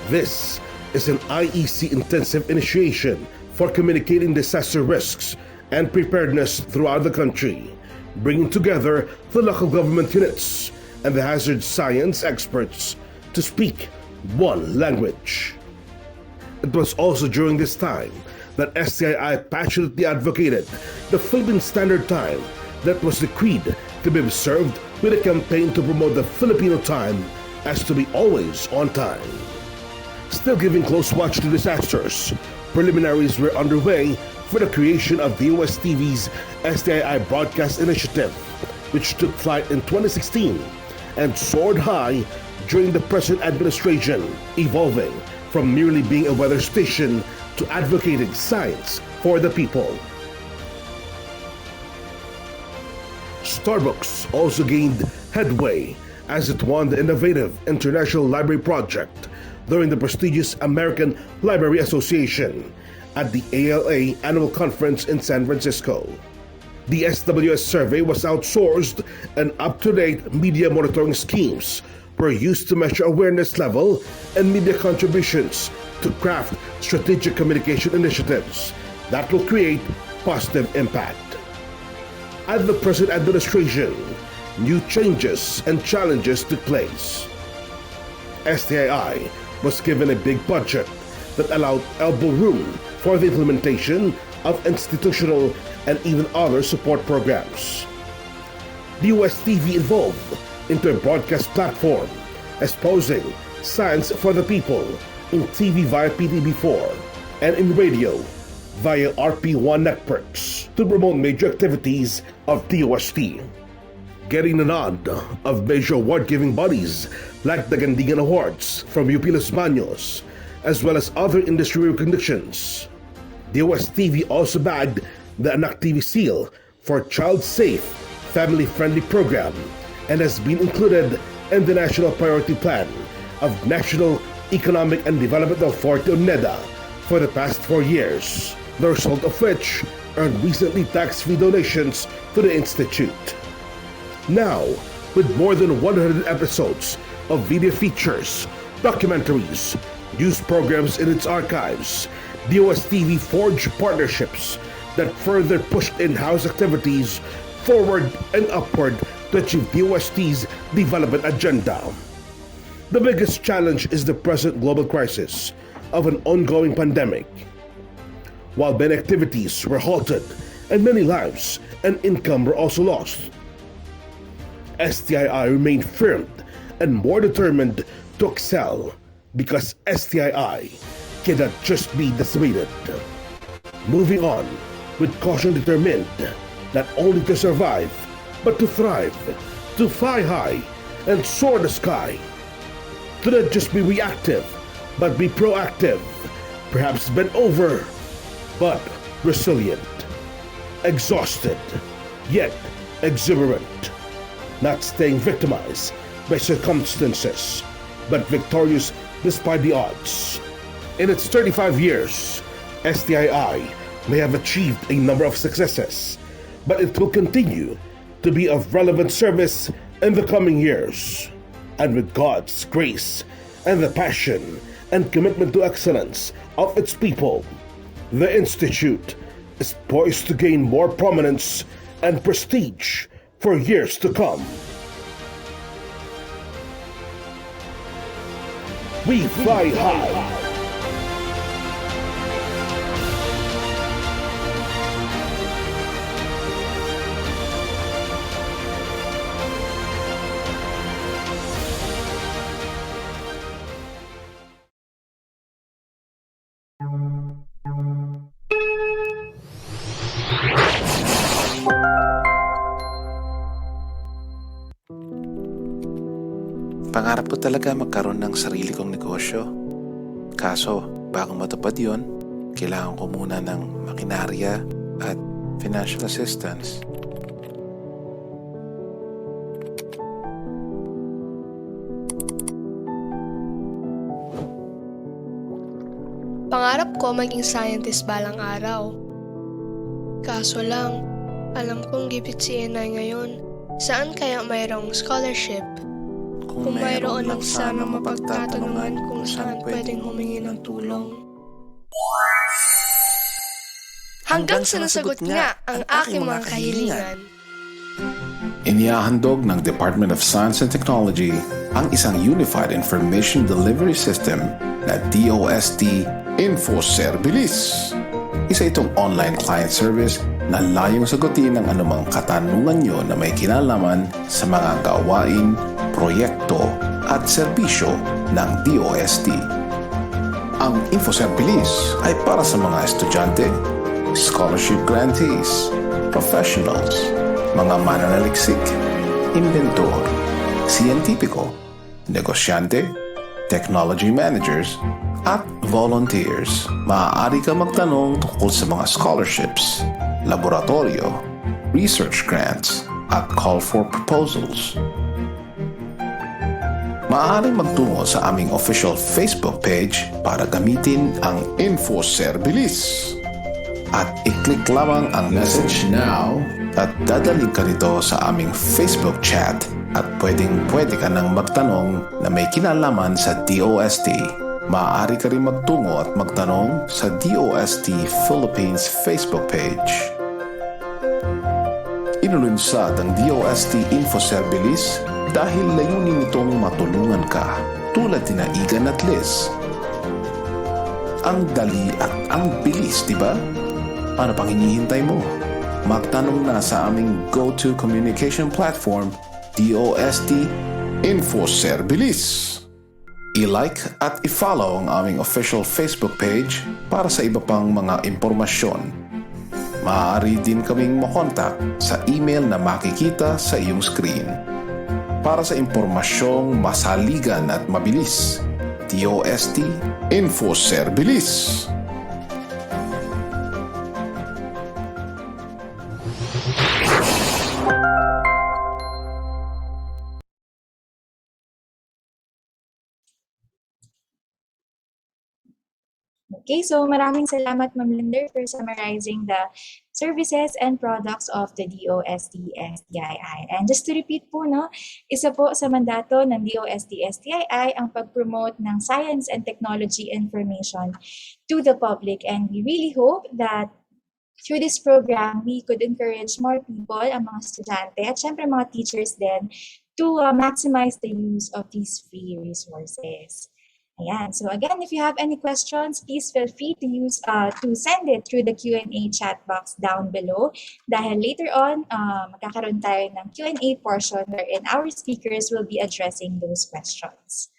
This is an IEC intensive initiation for communicating disaster risks and preparedness throughout the country, bringing together the local government units and the hazard science experts to speak one language. It was also during this time that STII passionately advocated the Philippine Standard Time that was decreed to be observed, with a campaign to promote the Filipino time as to be always on time. Still giving close watch to disasters, preliminaries were underway for the creation of DOST-STII's STII Broadcast Initiative, which took flight in 2016 and soared high during the present administration, evolving from merely being a weather station to advocating science for the people. Starbucks also gained headway as it won the innovative International Library Project during the prestigious American Library Association at the ALA Annual Conference in San Francisco. The SWS survey was outsourced, and up-to-date media monitoring schemes were used to measure awareness level and media contributions to craft strategic communication initiatives that will create positive impact. At the present administration, new changes and challenges took place. STII was given a big budget that allowed elbow room for the implementation of institutional and even other support programs. The USTV evolved into a broadcast platform, exposing science for the people in TV via PTB4 and in radio via RP1 networks to promote major activities of DOST. Getting the nod of major award-giving bodies like the Gandigan Awards from UP Los Baños, as well as other industry recognitions. DOST-TV also bagged the Anak TV seal for child-safe, family-friendly program and has been included in the National Priority Plan of National Economic and Development Authority or NEDA for the past 4 years, the result of which earned recently tax-free donations to the Institute. Now, with more than 100 episodes of video features, documentaries, news programs in its archives, DOST-TV forged partnerships that further pushed in-house activities forward and upward to achieve DOST's development agenda. The biggest challenge is the present global crisis of an ongoing pandemic. While many activities were halted and many lives and income were also lost, STII remained firm and more determined to excel because STII cannot just be decimated. Moving on with caution, determined not only to survive but to thrive, to fly high and soar the sky, to not just be reactive but be proactive, perhaps bent over but resilient, exhausted yet exuberant, not staying victimized by circumstances but victorious despite the odds. In its 35 years, STII may have achieved a number of successes, but it will continue to be of relevant service in the coming years. And with God's grace and the passion and commitment to excellence of its people, the Institute is poised to gain more prominence and prestige for years to come. We fly high. Pangarap ko talaga magkaroon ng sarili kong negosyo. Kaso, bago matupad yun, kailangan ko muna ng makinarya at financial assistance. Pangarap ko maging scientist balang araw. Kaso lang, alam kong gipit si Inay ngayon. Saan kaya mayroong scholarship? Kung mayroon lang sana mapagtatanungan kung saan pwedeng humingi ng tulong. Hanggang sa nasagot nga ang aking mga kahilingan. Inihahandog ng Department of Science and Technology ang isang Unified Information Delivery System na DOST-InfoService. Isa itong online client service na layong sagutin ang anumang katanungan nyo na may kinalaman sa mga gawain, proyekto at serbisyo ng DOST. Ang InfoService ay para sa mga estudyante, scholarship grantees, professionals, mga mananaliksik, inventor, siyentipiko, negosyante, technology managers, at volunteers. Maaari ka magtanong tungkol sa mga scholarships, laboratorio, research grants, at call for proposals. Maaaring magtungo sa aming official Facebook page para gamitin ang InfoService. At i-click lamang ang message now at dadaling ka nito sa aming Facebook chat at pwede ka nang magtanong na may kinalaman sa DOST. Maaari ka rin magtungo at magtanong sa DOST Philippines Facebook page. Inulunsad ang DOST InfoService dahil layunin nitong matulungan ka tulad ni Igan at Liz. Ang dali at ang bilis, di ba? Ano pang hinihintay mo? Magtanong na sa aming go-to communication platform, DOST InfoService. I-like at i-follow ang aming official Facebook page para sa iba pang mga impormasyon. Maaari din kaming makontak sa email na makikita sa iyong screen. Para sa impormasyong masaligan at mabilis, DOST InfoService. Okay, so maraming salamat, Ma'am Linder, for summarizing the services and products of the DOST-STII. And just to repeat po, no, isa po sa mandato ng DOST-STII ang pag-promote ng science and technology information to the public. And we really hope that through this program, we could encourage more people, ang mga estudyante, at syempre mga teachers din, to maximize the use of these free resources. Ayan. So again, if you have any questions, please feel free to send it through the Q&A chat box down below. Dahil later on, magkakaroon tayo ng Q&A portion wherein our speakers will be addressing those questions.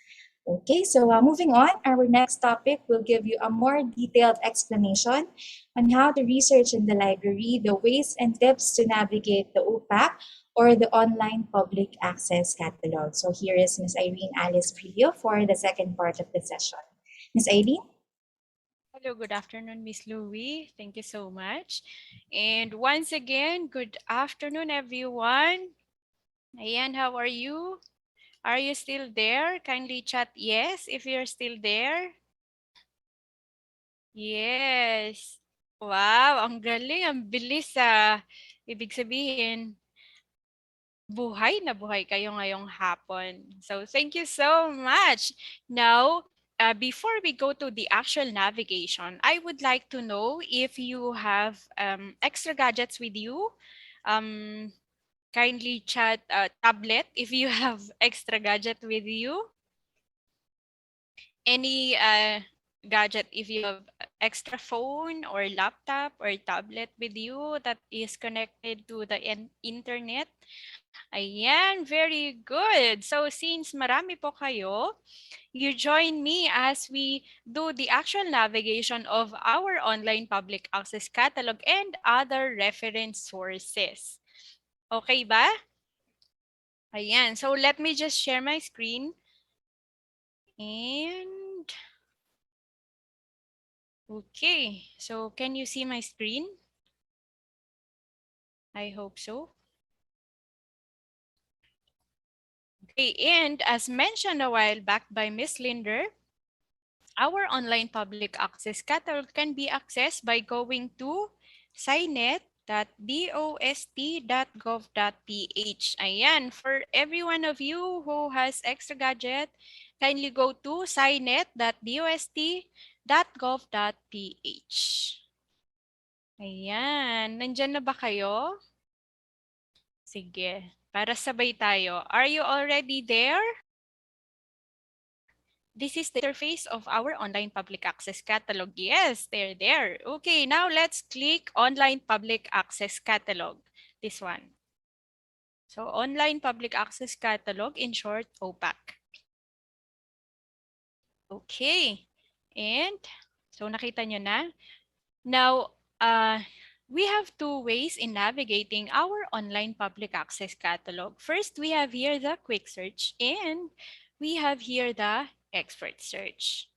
Okay, so moving on, our next topic will give you a more detailed explanation on how to research in the library, the ways and tips to navigate the OPAC, or the online public access catalog. So here is Ms. Irene Alice Prillo for the second part of the session. Ms. Irene? Hello, good afternoon, Miss Louie. Thank you so much. And once again, good afternoon, everyone. Ayan, how are you? Are you still there? Kindly chat yes if you're still there. Yes. Wow, ang galing, ang bilis Ibig sabihin, buhay na buhay kayo ngayong hapon. So thank you so much. Now, before we go to the actual navigation, I would like to know if you have extra gadgets with you. Kindly chat tablet if you have extra gadget with you. Any gadget if you have extra phone or laptop or tablet with you that is connected to the internet. Ayan, very good. So since marami po kayo, you join me as we do the actual navigation of our online public access catalog and other reference sources. Okay ba? Ayan, so let me just share my screen. And okay, so can you see my screen? I hope so. Okay, and as mentioned a while back by Miss Linder, our online public access catalog can be accessed by going to scinet.dost.gov.ph. Ayan, for every one of you who has extra gadget, kindly go to scinet.dost.gov.ph. Ayan, nandyan na ba kayo? Sige, para sabay tayo. Are you already there? This is the interface of our online public access catalog. Yes, they're there. Okay, now let's click online public access catalog. This one. So online public access catalog, in short, OPAC. Okay, and so nakita nyo na. Now, we have two ways in navigating our online public access catalog. First, we have here the quick search, and we have here the expert search.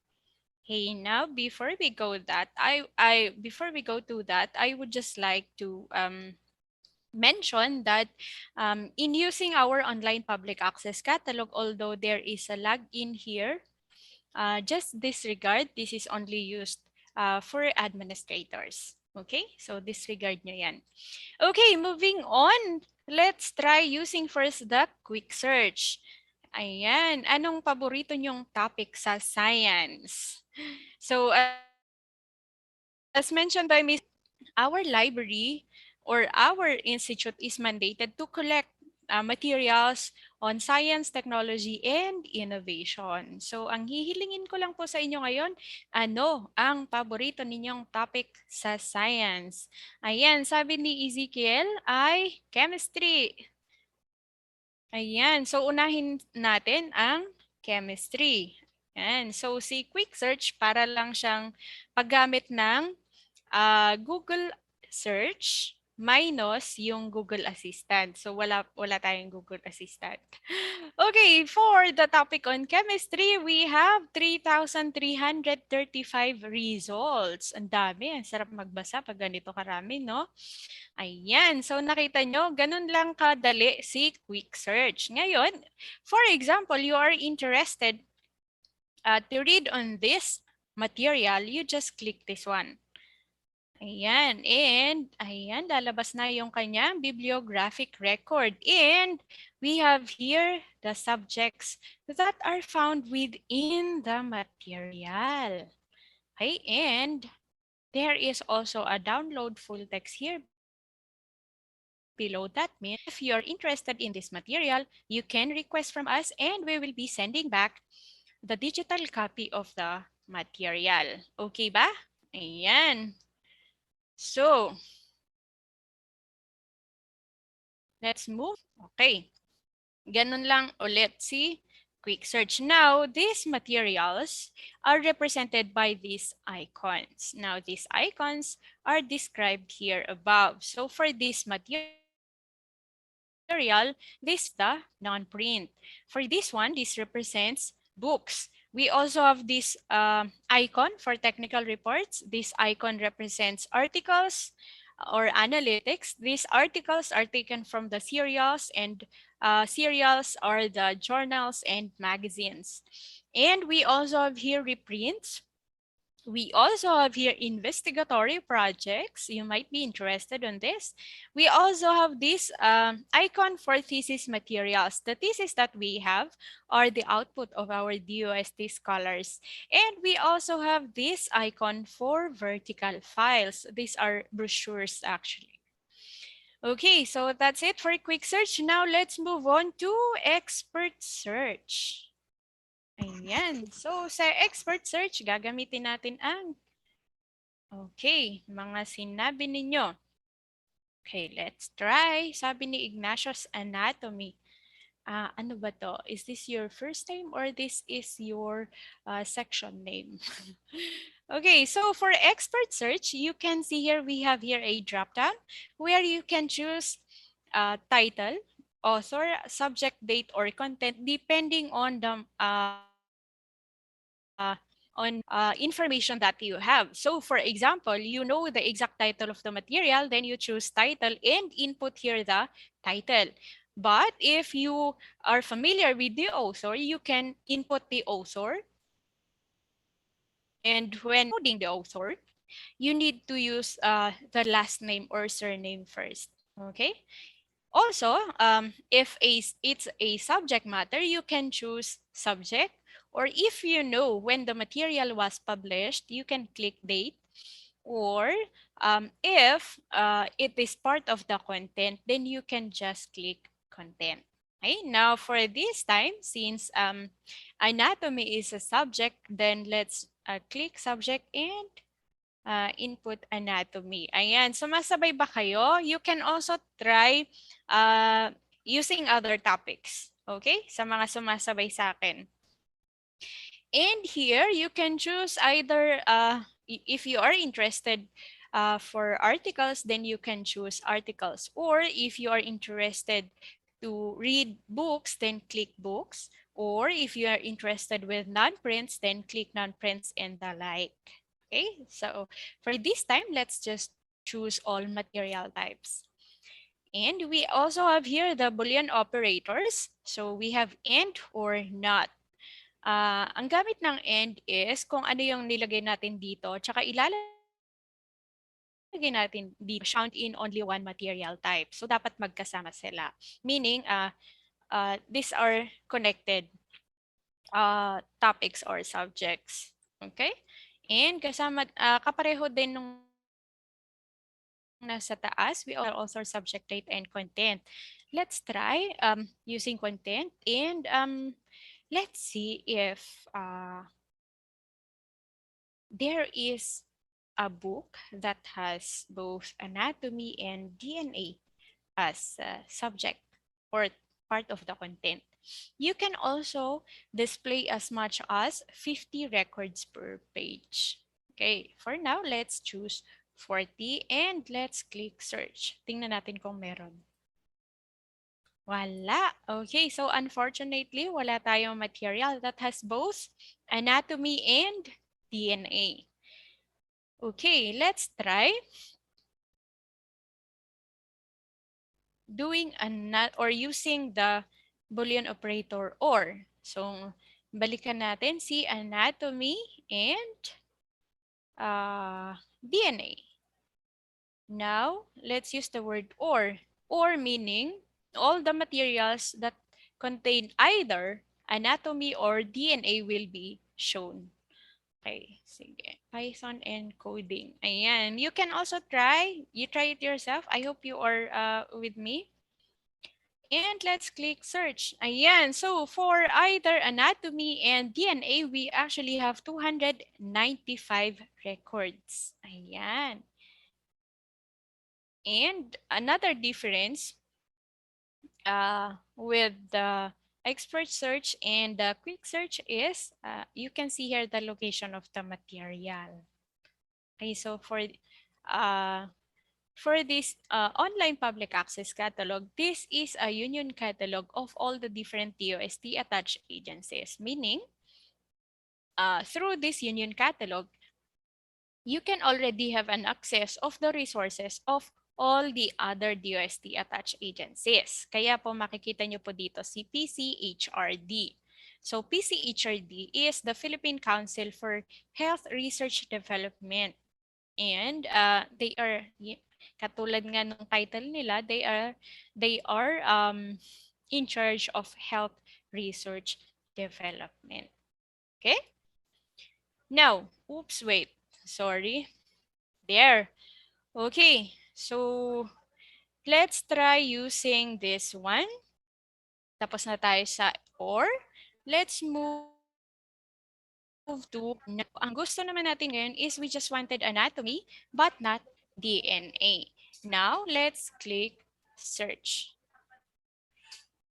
Hey, now before we go to that, I would just like to mention that in using our online public access catalog, although there is a login here, just disregard. This is only used for administrators. Okay, so disregard nyo yan. Okay, moving on. Let's try using first the quick search. Ayan, anong paborito nyong topic sa science? So, as mentioned by Ms. our library or our institute is mandated to collect materials on science, technology, and innovation. So, ang hihilingin ko lang po sa inyo ngayon, ano ang paborito ninyong topic sa science? Ayan, sabi ni Ezekiel ay chemistry. Ayan, so unahin natin ang chemistry. Ayan, so si quick search para lang siyang paggamit ng Google search minus yung Google Assistant. So wala tayong Google Assistant. Okay, for the topic on chemistry, we have 3,335 results. Ang dami, ang sarap magbasa pag ganito karami, no? Ayan, so nakita nyo, ganun lang kadali si quick search. Ngayon, for example, you are interested to read on this material, you just click this one. Ayan, and ayan, lalabas na yung kanyang bibliographic record. And we have here the subjects that are found within the material. Okay, and there is also a download full text here below. That means if you're interested in this material, you can request from us and we will be sending back the digital copy of the material. Okay ba? Ayan. So, let's move. Okay. Ganun lang ulit si quick search. Now, these materials are represented by these icons. Now, these icons are described here above. So, for this material, this is the non-print. For this one, this represents books. We also have this icon for technical reports. This icon represents articles or analytics. These articles are taken from the serials, and serials are the journals and magazines. And we also have here reprints. We also have here investigatory projects. You might be interested in this. We also have this icon for thesis materials. The thesis that we have are the output of our DOST scholars. And we also have this icon for vertical files. These are brochures actually. Okay, so that's it for quick search. Now let's move on to expert search. Ayan. So, sa expert search, gagamitin natin ang mga sinabi ninyo. Okay, let's try. Sabi ni Ignatius Anatomy. Ano ba to? Is this your first name or this is your section name? Okay, so for expert search, you can see here, we have here a drop-down where you can choose title, author, subject, date, or content depending on the information that you have. So for example, you know the exact title of the material, then you choose title and input here the title. But if you are familiar with the author, you can input the author And when including the author, you need to use the last name or surname first. Okay. Also, if it's a subject matter, you can choose subject, or if you know when the material was published, you can click date. Or if it is part of the content, then you can just click content. Okay, now for this time, since anatomy is a subject, then let's click subject and input anatomy. Ayan, sumasabay ba kayo? You can also try using other topics. Okay, sa mga sumasabay sa akin. And here, you can choose either, if you are interested for articles, then you can choose articles. Or if you are interested to read books, then click books. Or if you are interested with non-prints, then click non-prints and the like. Okay, so for this time, let's just choose all material types. And we also have here the Boolean operators. So we have and or not. Ang gamit ng and is kung ano yung nilagay natin dito, tsaka ilalagay natin dito, found in only one material type. So dapat magkasama sila. Meaning, these are connected topics or subjects. Okay? And kasama, kapareho din nung nasa taas, we are author, subject, date, and content. Let's try using content, and let's see if there is a book that has both anatomy and DNA as subject or part of the content. You can also display as much as 50 records per page. Okay, for now, let's choose 40 and let's click search. Tingnan natin kung meron. Wala. Okay, so unfortunately, wala tayong material that has both anatomy and DNA. Okay, let's try doing or using the Boolean operator or. So, balikan natin si anatomy and DNA. Now, let's use the word or. Or meaning all the materials that contain either anatomy or DNA will be shown. Okay, sige. Python and coding. Ayan. You can also try. You try it yourself. I hope you are with me. And let's click search. Ayan. So for either anatomy and DNA, we actually have 295 records. Ayan. And another difference with the expert search and the quick search is you can see here the location of the material. Okay, so for this online public access catalog, this is a union catalog of all the different DOST attached agencies, meaning through this union catalog, you can already have an access of the resources of all the other DOST attached agencies. Kaya po makikita nyo po dito si PCHRD. So PCHRD is the Philippine Council for Health Research Development. And they are, katulad nga ng title nila, they are in charge of health research development. Okay? Now, oops, wait. Sorry. There. Okay. So, let's try using this one. Tapos na tayo sa or. Let's move to, ang gusto naman natin ngayon is we just wanted anatomy but not DNA. Now, let's click search.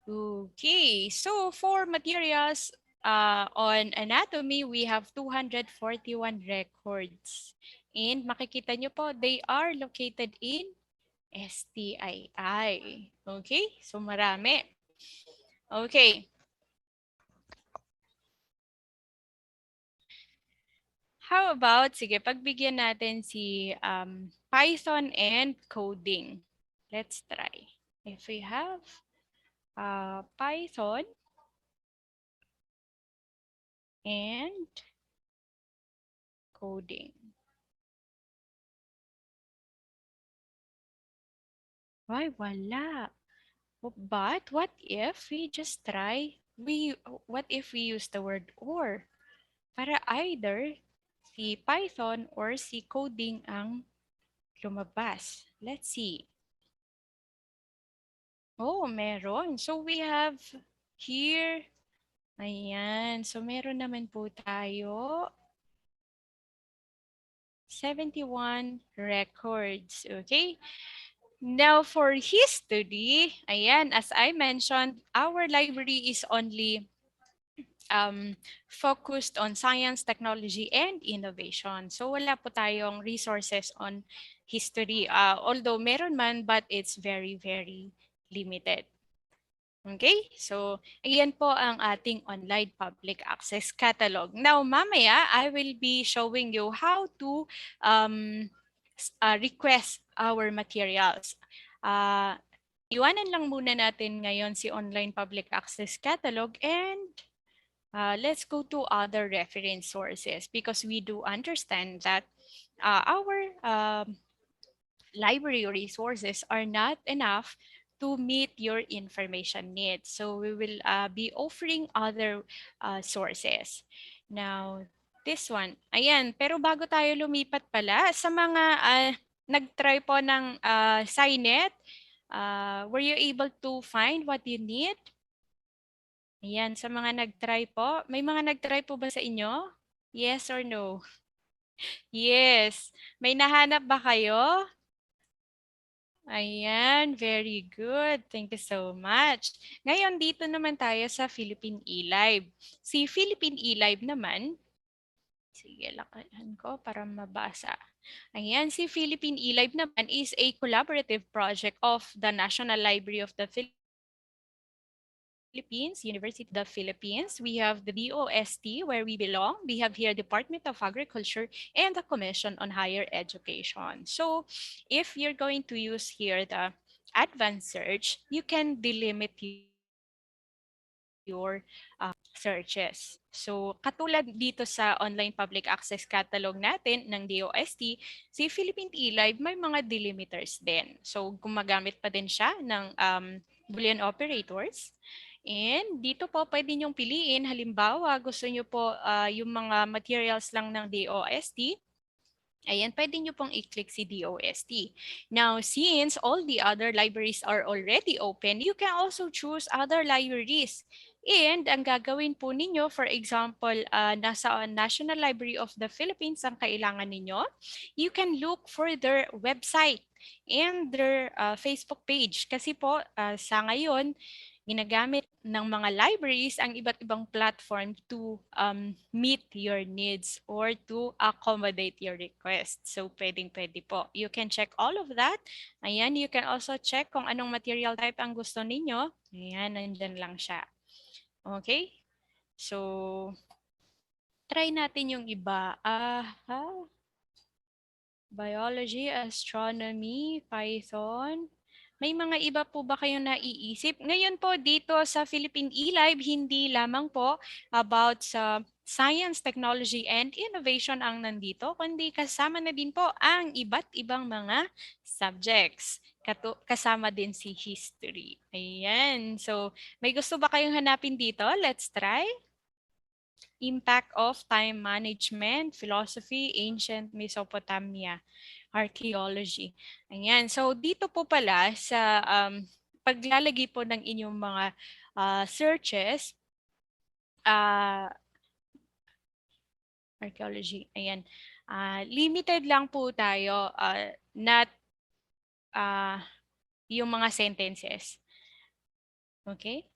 Okay, so for materials on anatomy, we have 241 records. And makikita nyo po, they are located in STII. Okay, so marami. Okay. How about, sige, pagbigyan natin si Python and coding. Let's try. If we have Python and coding. Why wala? But what if we just try, what if we use the word or? Para either si Python or si coding ang lumabas. Let's see. Oh, meron. So we have here, ayan. So meron naman po tayo 71 records. Okay? Now for history, ayan, as I mentioned, our library is only focused on science, technology, and innovation. So wala po tayong resources on history. Although meron man, but it's very, very limited. Okay, so ayan po ang ating online public access catalog. Now, mamaya, I will be showing you how to request our materials. Iwanan lang muna natin ngayon si online public access catalog and let's go to other reference sources because we do understand that our library resources are not enough to meet your information needs. So we will be offering other sources. Now, this one. Ayan, pero bago tayo lumipat pala, sa mga nag-try po ng SciNet, were you able to find what you need? Ayan, sa mga nag-try po. May mga nag-try po ba sa inyo? Yes or no? Yes. May nahanap ba kayo? Ayan, very good. Thank you so much. Ngayon, dito naman tayo sa Philippine eLive. Si Philippine eLive naman, sige, lakahan ko para mabasa. Ayan, si Philippine eLive naman is a collaborative project of the National Library of the Philippines, University of the Philippines. We have the DOST where we belong. We have here Department of Agriculture and the Commission on Higher Education. So if you're going to use here the advanced search, you can delimit your searches. So katulad dito sa online public access catalog natin ng DOST, si Philippine eLive may mga delimiters din. So gumagamit pa din siya ng Boolean operators. And dito po pwede niyong piliin, halimbawa gusto niyo po yung mga materials lang ng DOST, ayan, pwede nyo pong i-click si DOST. Now, since all the other libraries are already open, you can also choose other libraries. And ang gagawin po ninyo, for example, nasa National Library of the Philippines ang kailangan ninyo, you can look for their website and their Facebook page. Kasi po, sa ngayon, ginagamit ng mga libraries ang iba't ibang platform to meet your needs or to accommodate your request. So, pwedeng-pwede po. You can check all of that. Ayan, you can also check kung anong material type ang gusto ninyo. Ayan, nandyan lang siya. Okay? So, try natin yung iba. Biology, astronomy, Python. May mga iba po ba kayong naiisip? Ngayon po dito sa Philippine eLive, hindi lamang po about sa science, technology, and innovation ang nandito, kundi kasama na din po ang iba't ibang mga subjects. Kasama din si history. Ayan. So, may gusto ba kayong hanapin dito? Let's try. Impact of time management, philosophy, ancient Mesopotamia, archaeology. Ayan. So, dito po pala sa paglalagay po ng inyong mga searches, archaeology, ayan. Limited lang po tayo, not yung mga sentences. Okay?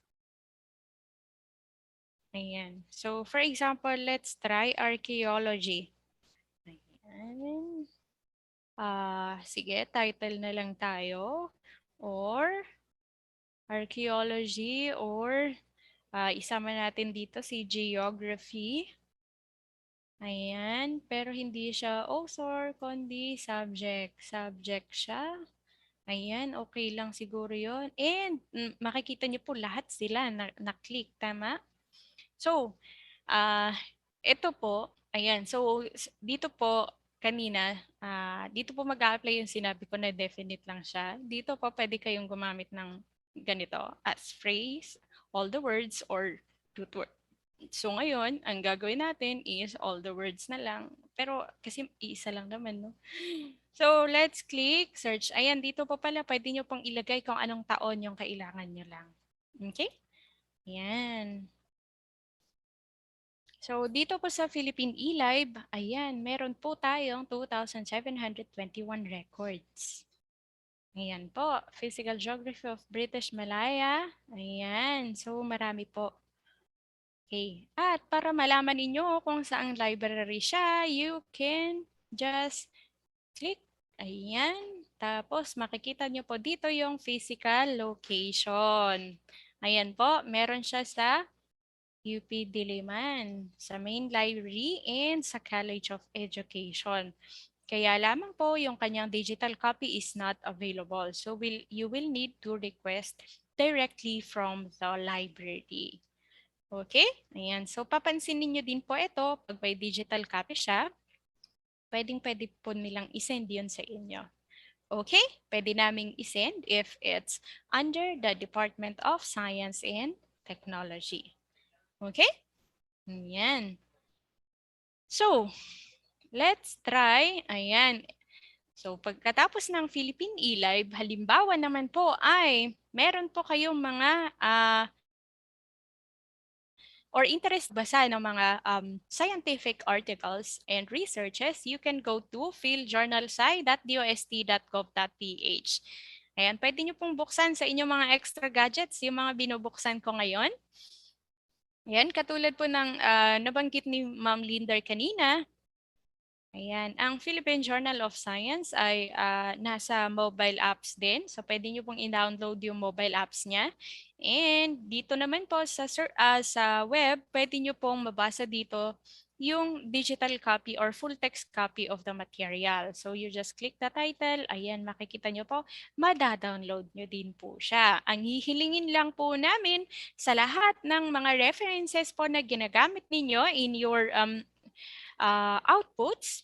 Ayan. So, for example, let's try archaeology. Ayan. Sige, title na lang tayo. Or archaeology or isama natin dito si geography. Ayan. Pero hindi siya author, kundi subject. Subject siya. Ayan, okay lang siguro yon. And makikita niyo po lahat sila na-click, tama? So, ito po, Ayan, so dito po kanina, dito po mag-a-apply yung sinabi ko na definite lang siya. Dito po pwede kayong gumamit ng ganito as phrase, all the words, or root word. So ngayon, ang gagawin natin is all the words na lang. Pero kasi isa lang naman, no? So let's click search. Ayan, dito po pala pwede nyo pong ilagay kung anong taon yung kailangan nyo lang. Okay? Ayan. So dito po sa Philippine eLive, ayan, meron po tayong 2,721 records. Ayan po, Physical Geography of British Malaya. Ayan, so marami po. Okay, at para malaman ninyo kung saang library siya, you can just click. Ayan, tapos makikita nyo po dito yung physical location. Ayan po, meron siya sa UP Diliman, sa main library and sa College of Education. Kaya lamang po yung kanyang digital copy is not available. So you will need to request directly from the library. Okay? Ayan. So papansinin nyo din po ito, pag may digital copy siya, pwede po nilang isend yun sa inyo. Okay? Pwede naming isend if it's under the Department of Science and Technology. Okay? Ayan. So, let's try. Ayan. So, pagkatapos ng Philippine eLive, halimbawa naman po ay meron po kayong mga or interest basa ng mga scientific articles and researches, you can go to fieldjournalsci.dost.gov.ph. Ayan, pwede nyo pong buksan sa inyong mga extra gadgets, yung mga binubuksan ko ngayon. Ayan, katulad po ng nabanggit ni Ma'am Linder kanina. Ayan, ang Philippine Journal of Science ay nasa mobile apps din. So, pwede nyo pong i-download yung mobile apps niya. And dito naman po sa web, pwede nyo pong mabasa dito yung digital copy or full text copy of the material. So, you just click the title. Ayan, makikita nyo po, mada-download nyo din po siya. Ang hihilingin lang po namin sa lahat ng mga references po na ginagamit ninyo in your outputs,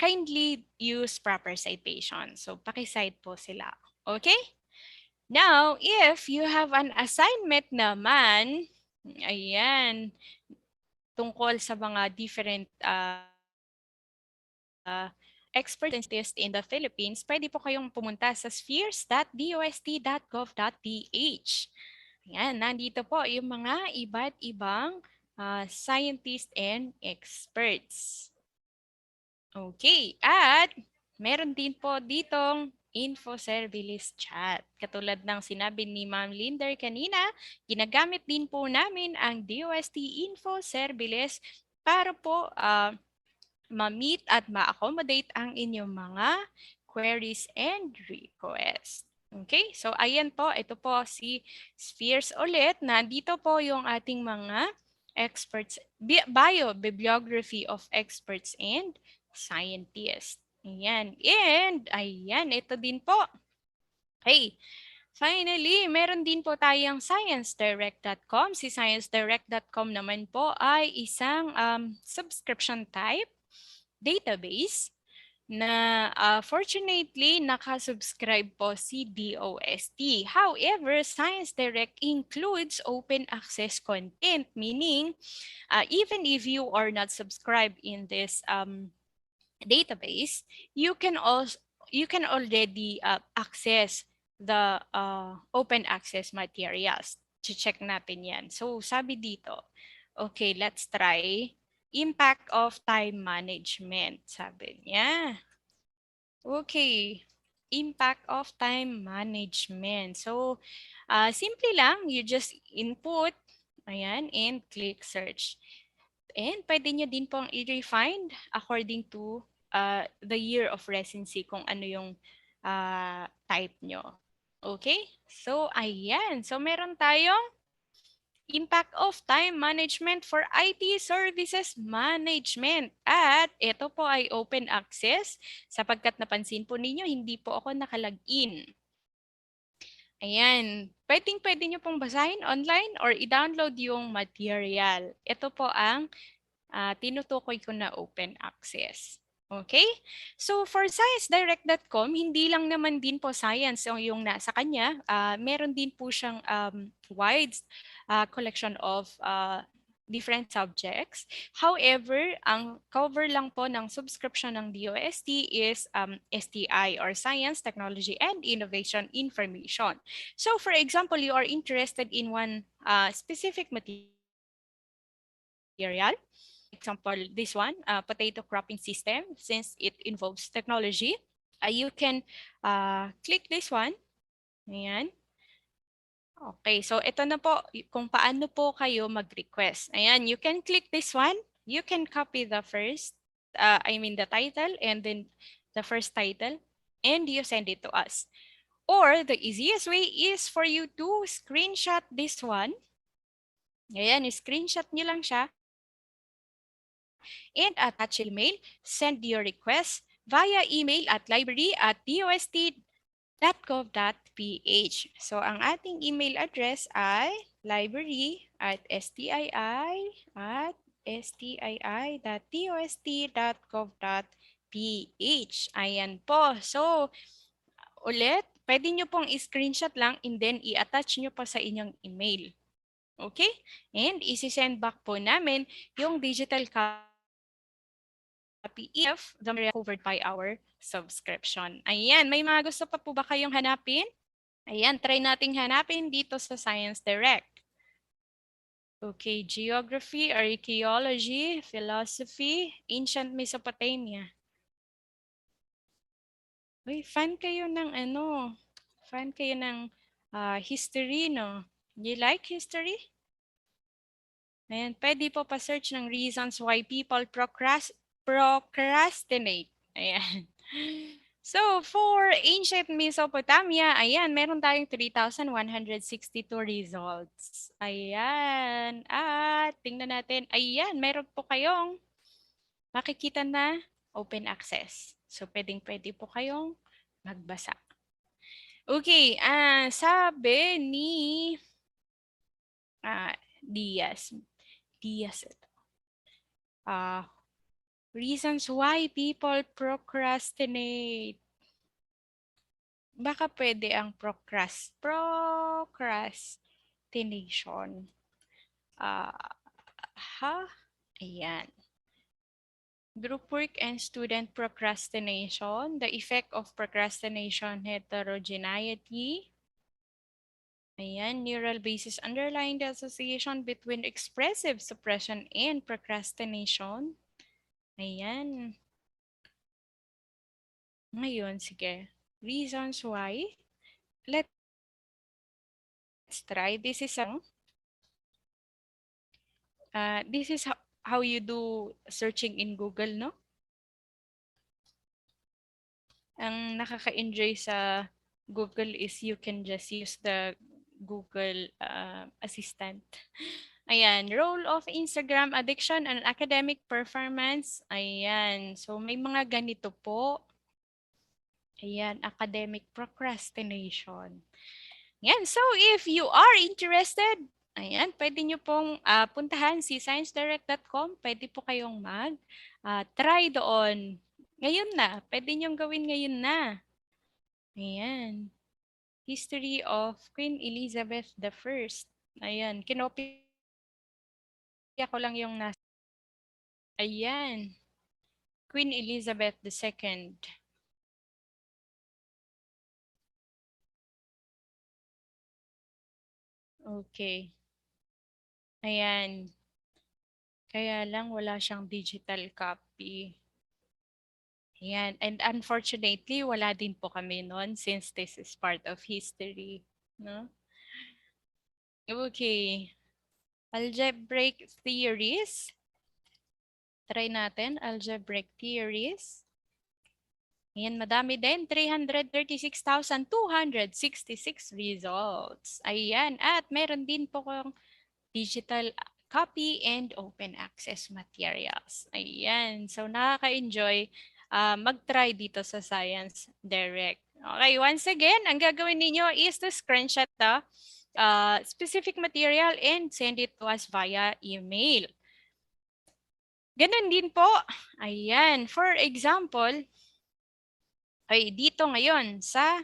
kindly use proper citation. So, paki-cite po sila. Okay? Now, if you have an assignment naman, ayan, tungkol sa mga different expert scientists in the Philippines, pwede po kayong pumunta sa spheres.dost.gov.ph. Ayan, nandito po yung mga iba't ibang scientists and experts. Okay, at meron din po ditong info service chat. Katulad ng sinabi ni Ma'am Linder kanina, ginagamit din po namin ang DOST Info Service para po ma-meet at ma-accommodate ang inyong mga queries and requests. Okay, so ayan po, ito po si Spheres ulit. Nandito po yung ating mga experts, bibliography of experts and scientists. Ayan. And, ayan, ito din po. Okay. Finally, meron din po tayong sciencedirect.com. Si sciencedirect.com naman po ay isang subscription type database na fortunately nakasubscribe po si DOST. However, Science Direct includes open access content, meaning even if you are not subscribed in this database, you can already access the open access materials. Check natin yan. So sabi dito, okay, let's try impact of time management. Sabi niya. Okay, impact of time management. So simple lang, you just input, ayan, and click search. And pwede nyo din pong i-refine according to the year of residency kung ano yung type nyo. Okay? So, ayan. So, meron tayong impact of time management for IT services management. At ito po ay open access sapagkat napansin po ninyo, hindi po ako nakalagin. Ayan. Pwede nyo pong basahin online or i-download yung material. Ito po ang tinutukoy ko na open access. Okay? So for sciencedirect.com, hindi lang naman din po science yung nasa kanya. Meron din po siyang wide collection of different subjects. However, ang cover lang po ng subscription ng DOST is STI or Science, Technology, and Innovation Information. So for example, you are interested in one specific material. Example, this one, potato cropping system, since it involves technology. You can click this one. Ayan. Okay, so ito na po kung paano po kayo mag-request. Ayan, you can click this one. You can copy the first, the title and then the first title and you send it to us. Or the easiest way is for you to screenshot this one. Ayan, screenshot nyo lang siya. And attach email, send your request via email at library@dost.gov.ph. So, ang ating email address ay library@stii.dost.gov.ph. Ayan po. So, ulit, pwede nyo pong i-screenshot lang and then i-attach nyo pa sa inyong email. Okay? And isi-send back po namin yung digital copy if the material covered by our subscription. Ayan, may mga gusto pa po ba kayong hanapin? Ayan, try nating hanapin dito sa Science Direct. Okay, geography, archaeology, philosophy, ancient Mesopotamia. Uy, fan kayo ng history, no? You like history? Ayan, pwede po pa-search ng reasons why people procrastinate. Ayan. So, for ancient Mesopotamia, ayan, meron tayong 3,162 results. Ayan. At tingnan natin, ayan, meron po kayong makikita na open access. So, pwedeng-pwede po kayong magbasa. Okay, sabi ni Diaz ito. Reasons why people procrastinate. Baka pwede ang procrastination. Ayan. Group work and student procrastination. The effect of procrastination heterogeneity. Ayan, neural basis underlying the association between expressive suppression and procrastination. Ayan. Ngayon, sige. Reasons why. Let's try. This is how you do searching in Google, no? Ang nakaka-enjoy sa Google is you can just use the Google Assistant. Ayan, role of Instagram addiction and academic performance. Ayan, so may mga ganito po. Ayan, academic procrastination. Ayan, so if you are interested, ayan, pwede nyo pong puntahan si sciencedirect.com. Pwede po kayong try doon. Ngayon na, pwede nyong gawin ngayon na. Ayan. History of Queen Elizabeth I. Ayan, kinopya ko lang yung nasa. Ayan. Queen Elizabeth II. Okay. Ayan. Kaya lang wala siyang digital copy. Ayan. And unfortunately, wala din po kami noon since this is part of history. No? Okay. Algebraic theories. Try natin. Algebraic theories. Ayan, madami din. 336,266 results. Ayan. At meron din po kong digital copy and open access materials. Ayan. So, nakaka-enjoy mag-try dito sa Science Direct. Okay, once again, ang gagawin ninyo is to screenshot the specific material and send it to us via email. Ganun din po. Ayan. For example, ay dito ngayon sa,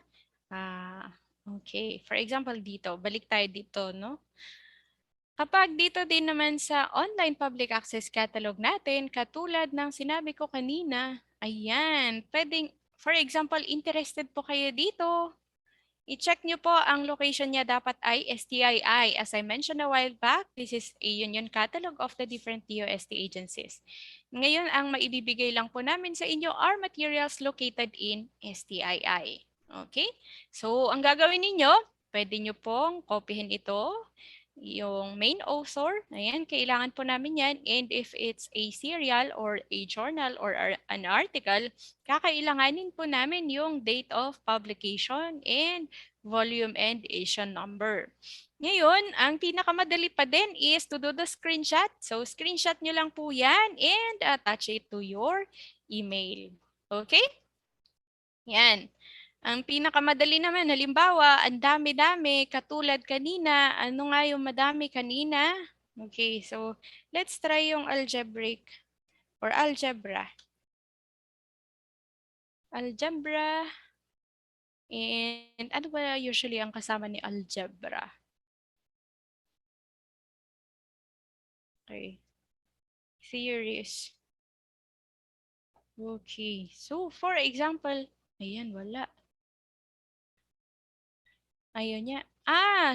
okay. For example dito, balik tayo dito, no? Kapag dito din naman sa online public access catalog natin, katulad ng sinabi ko kanina, ayan, pwedeng, for example, interested po kayo dito, i-check nyo po ang location niya dapat ay STII. As I mentioned a while back, this is a union catalog of the different DOST agencies. Ngayon, ang maibibigay lang po namin sa inyo are materials located in STII. Okay? So, ang gagawin ninyo, pwede nyo pong kopyahin ito, yung main author, ayan, kailangan po namin yan. And if it's a serial or a journal or an article, kakailanganin po namin yung date of publication and volume and issue number. Ngayon, ang pinakamadali pa din is to do the screenshot. So, screenshot nyo lang po yan and attach it to your email. Okay? Yan. Ang pinakamadali naman, halimbawa, ang dami-dami, katulad kanina. Ano nga yung madami kanina? Okay, so let's try yung algebraic or algebra. Algebra. And ano ba usually ang kasama ni algebra? Okay. Theories. Okay. So, for example, ayan, wala. Ayun niya.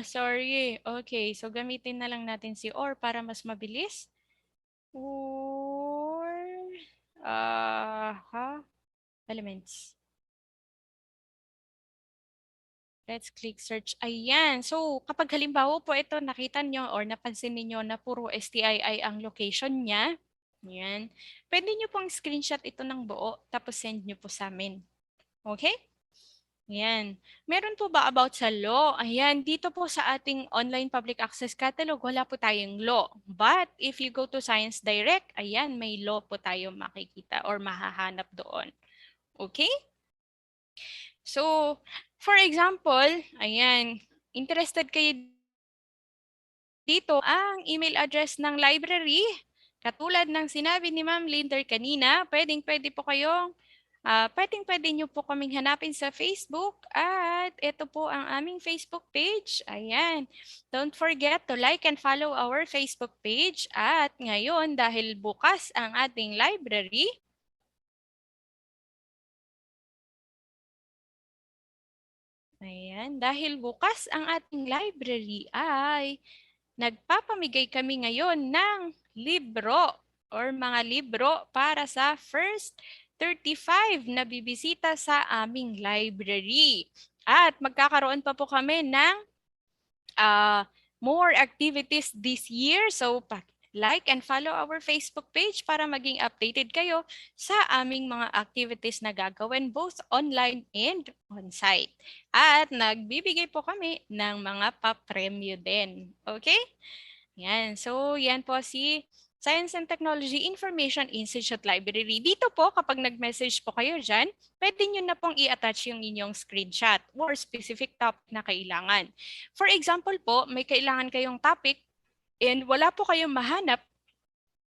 Sorry. Okay, so gamitin na lang natin si OR para mas mabilis. Or, elements. Let's click search. Ayan. So, kapag halimbawa po ito, nakita nyo or napansin niyo na puro STII ang location niya, ayan, pwede nyo pong screenshot ito ng buo, tapos send nyo po sa amin. Okay? Ayan. Meron po ba about sa law? Ayan, dito po sa ating online public access catalog, wala po tayong law. But if you go to Science Direct, ayan, may law po tayo makikita or mahahanap doon. Okay? So, for example, ayan, interested kayo dito ang email address ng library. Katulad ng sinabi ni Ma'am Linder kanina, pwede po kayong pwede nyo po kaming hanapin sa Facebook at ito po ang aming Facebook page. Ayan. Don't forget to like and follow our Facebook page. At ngayon, dahil bukas ang ating library, ayan, dahil bukas ang ating library ay nagpapamigay kami ngayon ng libro or mga libro para sa first 35 na bibisita sa aming library. At magkakaroon pa po kami ng more activities this year. So, like and follow our Facebook page para maging updated kayo sa aming mga activities na gagawin both online and on-site. At nagbibigay po kami ng mga papremyo din. Okay? Yan. So, yan po si Science and Technology Information Institute Library. Dito po, kapag nag-message po kayo dyan, pwede nyo na pong i-attach yung inyong screenshot or specific topic na kailangan. For example po, may kailangan kayong topic and wala po kayong mahanap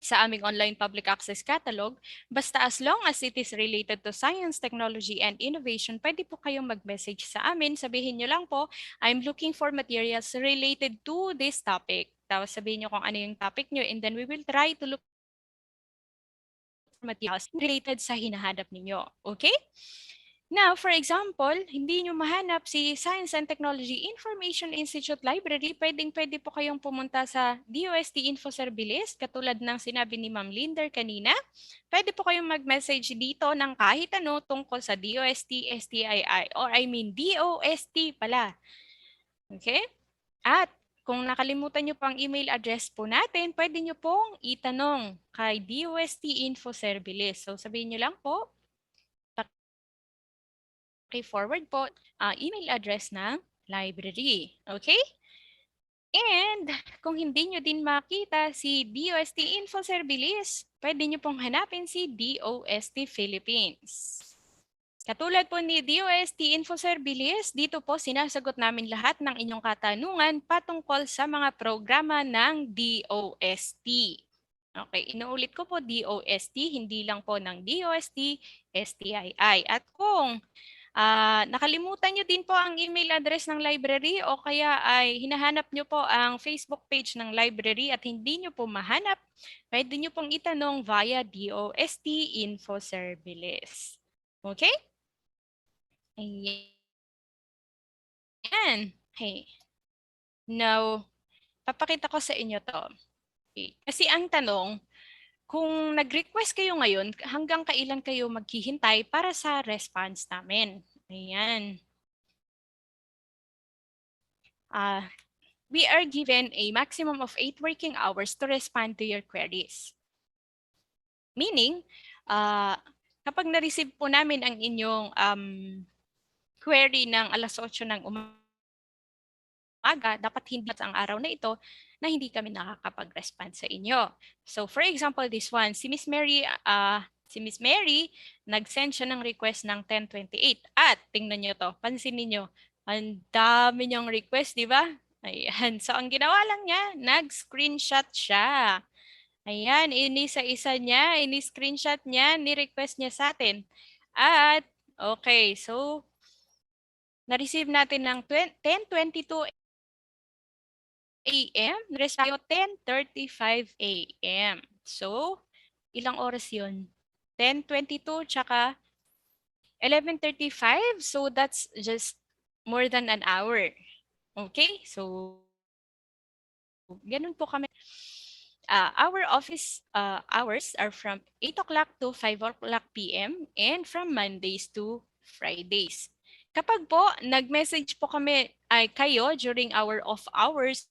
sa aming online public access catalog, basta as long as it is related to science, technology, and innovation, pwede po kayong mag-message sa amin. Sabihin nyo lang po, I'm looking for materials related to this topic. Tapos sabihin nyo kung ano yung topic nyo and then we will try to look for materials related sa hinahanap ninyo. Okay? Now, for example, hindi nyo mahanap si Science and Technology Information Institute Library, pwede po kayong pumunta sa DOST Info Service, katulad ng sinabi ni Ma'am Linder kanina. Pwede po kayong mag-message dito ng kahit ano tungkol sa DOST-STII or I mean DOST pala. Okay? At kung nakalimutan nyo po ang email address po natin, pwede nyo pong itanong kay DOST Info Service. So sabihin nyo lang po, forward po email address ng library. Okay? And kung hindi nyo din makita si DOST Info Service, pwede nyo pong hanapin si DOST Philippines. Katulad po ni DOST Info Service, dito po sinasagot namin lahat ng inyong katanungan patungkol sa mga programa ng DOST. Okay, inuulit ko po DOST, hindi lang po ng DOST-STII. At kung nakalimutan nyo din po ang email address ng library o kaya ay hinahanap nyo po ang Facebook page ng library at hindi nyo po mahanap, pwede nyo pong itanong via DOST Info Service. Okay? Ayan. Okay. Now, papakita ko sa inyo to. Okay. Kasi ang tanong, kung nag-request kayo ngayon, hanggang kailan kayo maghihintay para sa response namin? Ayan. We are given a maximum of 8 working hours to respond to your queries. Meaning, kapag na-receive po namin ang inyong query ng alas 8 ng umaga, dapat hindi ang araw na ito na hindi kami nakakapag-respond sa inyo. So for example, this one, si Miss Mary, nag-send siya ng request ng 10:28 at tingnan niyo to, pansinin niyo, ang dami niyang request, di ba? Ayan. So ang ginawa lang niya, nag-screenshot siya. Ayan, inisa-isa niya, ini-screenshot niya, ni-request niya sa atin. At okay, so na-receive natin ng 10:22 a.m. Rest tayo 10:35 a.m. So, ilang oras yun? 10:22 tsaka 11:35. So, that's just more than an hour. Okay? So, ganun po kami. Our office hours are from 8 o'clock to 5 o'clock p.m. and from Mondays to Fridays. Kapag po nag-message po kami kayo during our off hours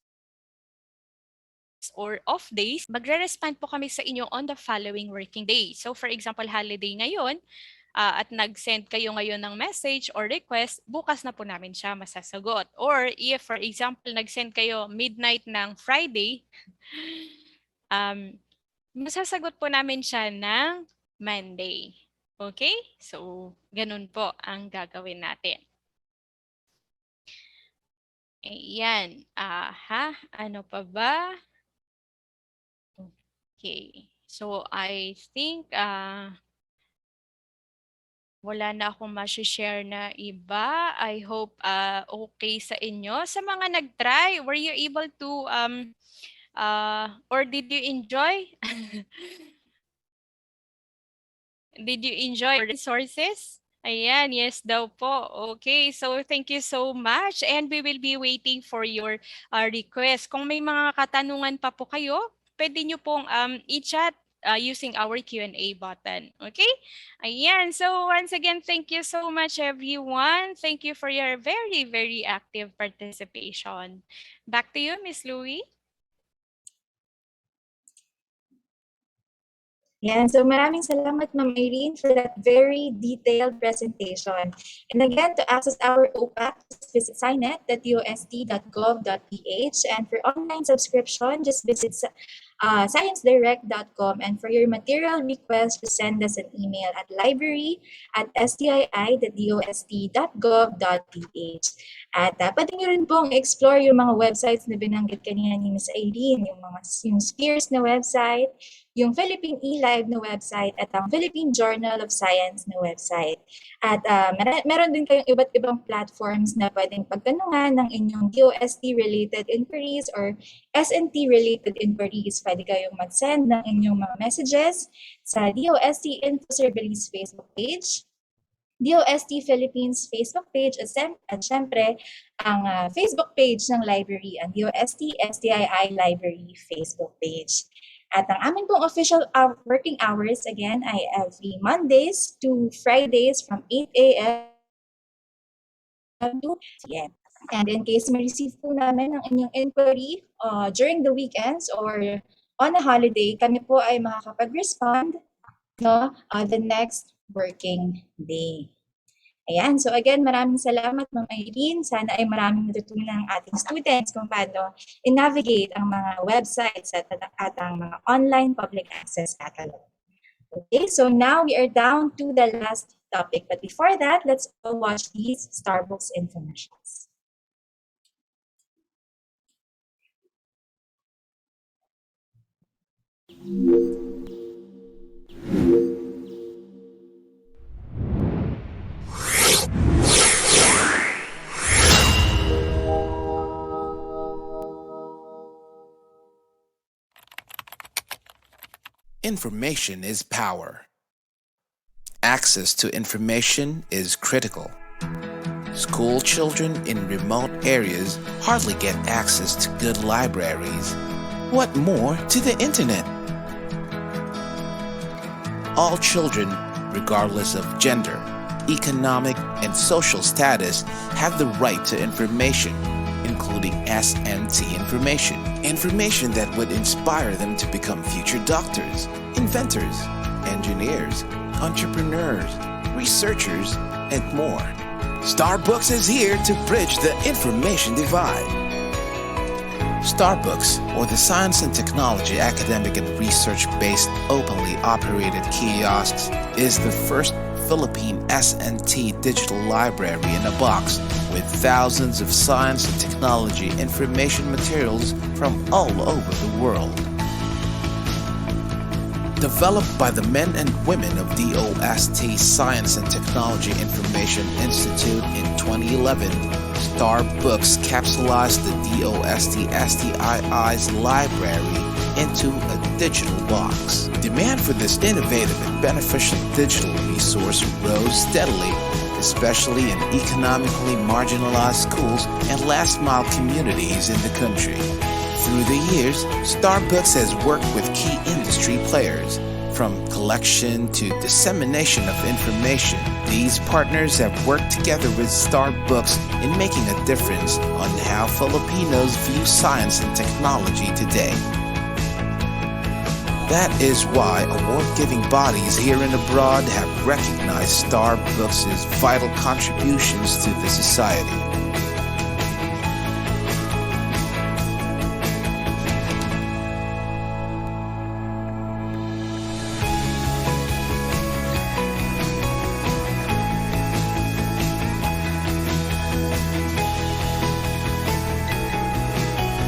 or off days, magre-respond po kami sa inyo on the following working day. So for example, holiday ngayon, at nag-send kayo ngayon ng message or request, bukas na po namin siya masasagot. Or if for example, nag-send kayo midnight ng Friday, masasagot po namin siya ng Monday. Okay? So, ganun po ang gagawin natin. Ayan. Ano pa ba? Okay. So, I think wala na akong ma-share na iba. I hope okay sa inyo. Sa mga nag-try, were you able to or did you enjoy? Did you enjoy resources? Ayan, yes daw po. Okay, so thank you so much and we will be waiting for your request. Kung may mga katanungan pa po kayo, pwede nyo pong i-chat using our Q&A button. Okay? Ayan, so once again, thank you so much everyone. Thank you for your very, very active participation. Back to you, Miss Louie. Yan. So maraming salamat, Ma'am Irene, for that very detailed presentation. And again, to access our OPAC, just visit signet.dost.gov.ph. And for online subscription, just visit sciencedirect.com. And for your material request, just send us an email at library@stii.dost.gov.ph. At pwede nyo rin pong explore yung mga websites na binanggit kanina ni Ms. Irene, yung SPEARS na website, yung Philippine eLive na website at ang Philippine Journal of Science na website. At meron din kayong iba't ibang platforms na pwedeng pagtanungan ng inyong DOST-related inquiries or SNT-related inquiries. Pwede kayong mag-send ng inyong mga messages sa DOST Info Service Facebook page, DOST Philippines Facebook page at syempre ang Facebook page ng library, ang DOST-STII Library Facebook page. At ang aming pong official working hours, again, ay every Mondays to Fridays from 8 a.m. to 2 p.m. And in case ma-receive po namin ang inyong inquiry during the weekends or on a holiday, kami po ay makakapag-respond the next working day. Ayan, so again, maraming salamat, Ma'am Irene. Sana ay maraming natutunan ng ating students kung paano i-navigate ang mga websites at ang mga online public access catalog. Okay, so now we are down to the last topic. But before that, let's all watch these Starbucks infomercials. Information is power. Access to information is critical. School children in remote areas hardly get access to good libraries. What more to the internet? All children, regardless of gender, economic, and social status, have the right to information, including SNT information. Information that would inspire them to become future doctors, inventors, engineers, entrepreneurs, researchers, and more. Starbooks is here to bridge the information divide. Starbooks, or the Science and Technology Academic and Research-based openly operated kiosks, is the first Philippine SNT digital library in a box with thousands of science and technology information materials from all over the world. Developed by the men and women of DOST Science and Technology Information Institute in 2011, Starbooks capsulized the DOST-STII's library into a digital box. Demand for this innovative and beneficial digital resource rose steadily, especially in economically marginalized schools and last-mile communities in the country. Through the years, Starbooks has worked with key industry players, from collection to dissemination of information. These partners have worked together with Starbooks in making a difference on how Filipinos view science and technology today. That is why award-giving bodies here and abroad have recognized Starbooks' vital contributions to the society.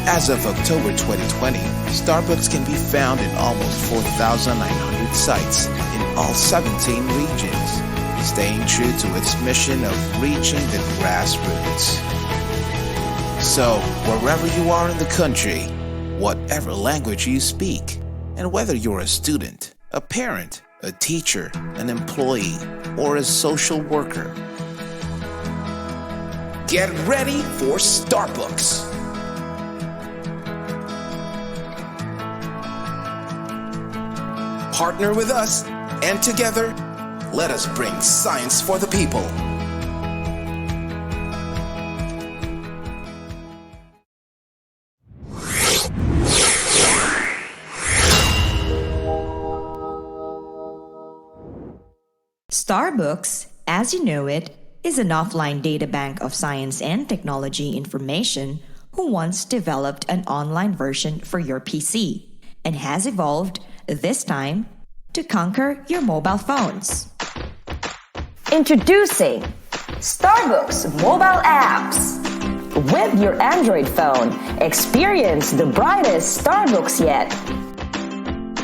As of October 2020, Starbooks can be found in almost 4,900 sites in all 17 regions, staying true to its mission of reaching the grassroots. So, wherever you are in the country, whatever language you speak, and whether you're a student, a parent, a teacher, an employee, or a social worker, get ready for Starbooks! Partner with us, and together, let us bring science for the people. Starbooks, as you know it, is an offline databank of science and technology information who once developed an online version for your PC and has evolved this time to conquer your mobile phones. Introducing Starbooks mobile apps. With your Android phone, experience the brightest Starbooks yet.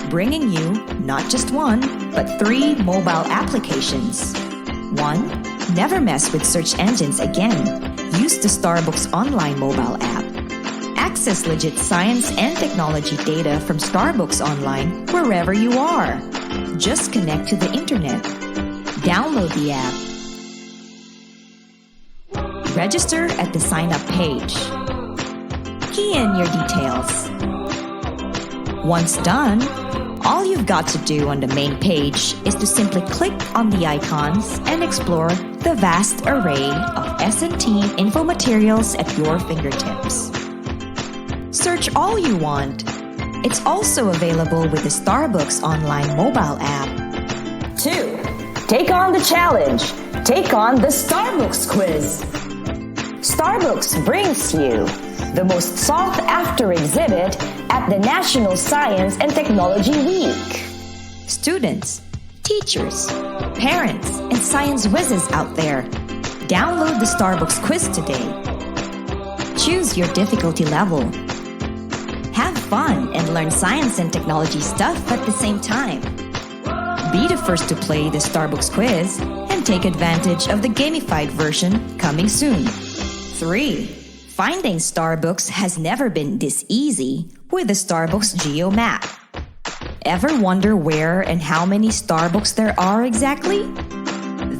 Bringing you not just one, but 3 mobile applications. 1. Never mess with search engines again. Use the Starbooks online mobile app. Access legit science and technology data from Starbooks Online wherever you are. Just connect to the internet. Download the app. Register at the sign-up page. Key in your details. Once done, all you've got to do on the main page is to simply click on the icons and explore the vast array of S&T info materials at your fingertips. Search all you want. It's also available with the Starbooks online mobile app. 2. Take on the challenge. Take on the Starbooks quiz. Starbooks brings you the most sought-after exhibit at the National Science and Technology Week. Students, teachers, parents, and science whizzes out there, download the Starbooks quiz today. Choose your difficulty level. Have fun and learn science and technology stuff at the same time. Be the first to play the Starbucks quiz and take advantage of the gamified version coming soon. 3. Finding Starbucks has never been this easy with the Starbucks Geo Map. Ever wonder where and how many Starbucks there are exactly?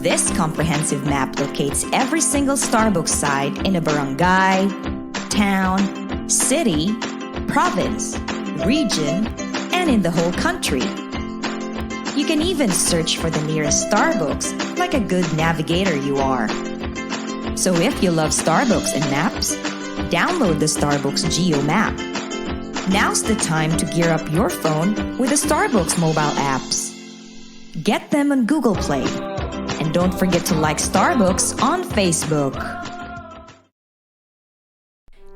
This comprehensive map locates every single Starbucks site in a barangay, town, city, province, region, and in the whole country. You can even search for the nearest Starbucks like a good navigator you are. So if you love Starbucks and maps, download the Starbucks Geo Map. Now's the time to gear up your phone with the Starbucks mobile apps. Get them on Google Play. And don't forget to like Starbucks on Facebook.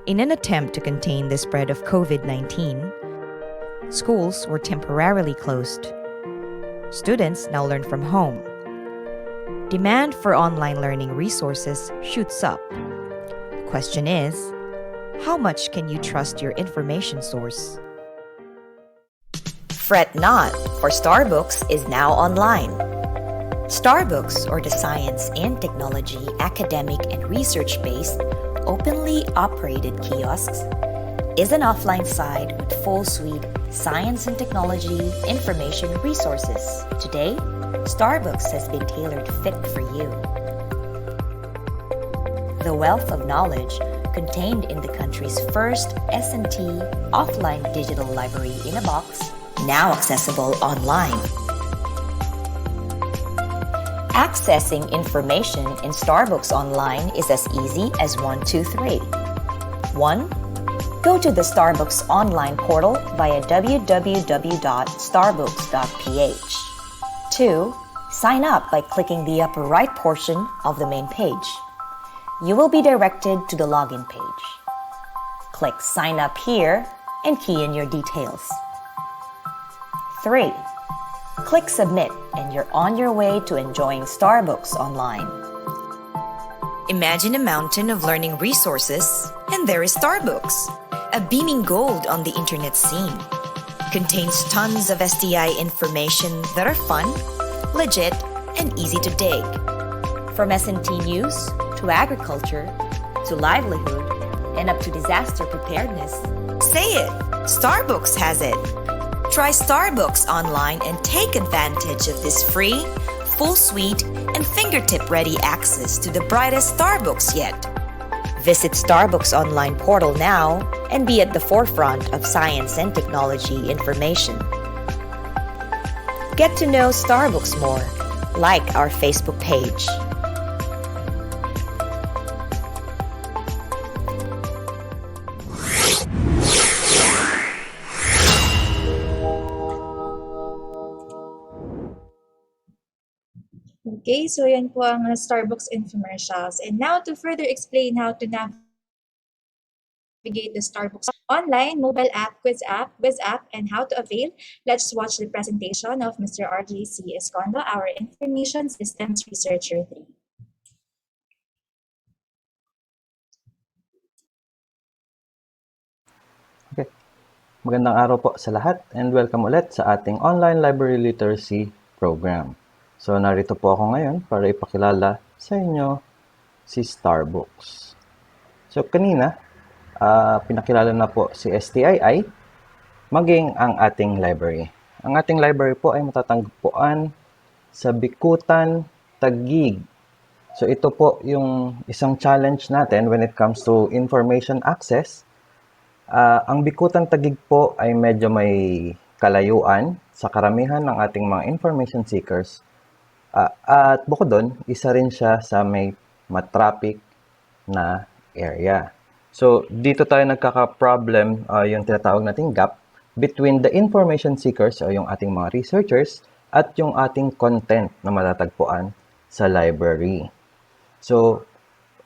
In an attempt to contain the spread of COVID-19, schools were temporarily closed. Students now learn from home. Demand for online learning resources shoots up. The question is, how much can you trust your information source? Fret not, for Starbucks is now online. Starbucks, or the science and technology, academic and research-based, openly operated kiosks, is an offline site with full suite science and technology information resources. Today, Starbucks has been tailored fit for you. The wealth of knowledge contained in the country's first S&T offline digital library in a box, now accessible online. Accessing information in Starbucks Online is as easy as 1, 2, 3. 1. Go to the Starbucks Online portal via www.starbucks.ph. 2. Sign up by clicking the upper right portion of the main page. You will be directed to the login page. Click Sign Up here and key in your details. 3. Click Submit and you're on your way to enjoying Starbucks Online. Imagine a mountain of learning resources, and there is Starbucks, a beaming gold on the internet scene. Contains tons of STI information that are fun, legit, and easy to dig. From S&T news, to agriculture, to livelihood, and up to disaster preparedness. Say it! Starbucks has it! Try Starbucks Online and take advantage of this free, full suite, and fingertip-ready access to the brightest Starbucks yet. Visit Starbucks Online portal now and be at the forefront of science and technology information. Get to know Starbucks more. Like our Facebook page. Okay, so yan po ang Starbucks infomercials. And now to further explain how to navigate the Starbucks online, mobile app, quiz app, and how to avail, let's watch the presentation of Mr. RJC Escondo, our Information Systems Researcher 3. Okay. Magandang araw po sa lahat and welcome ulit sa ating online library literacy program. So narito po ako ngayon para ipakilala sa inyo si Starbucks. So kanina, pinakilala na po si STII, maging ang ating library. Ang ating library po ay matatagpuan sa Bikutan, Taguig. So ito po yung isang challenge natin when it comes to information access. Ang Bikutan, Taguig po ay medyo may kalayuan sa karamihan ng ating mga information seekers. At bukod doon, isa rin siya sa may matraffic na area. So, dito tayo nagkaka-problem yung tinatawag nating gap between the information seekers o yung ating mga researchers at yung ating content na matatagpuan sa library. So,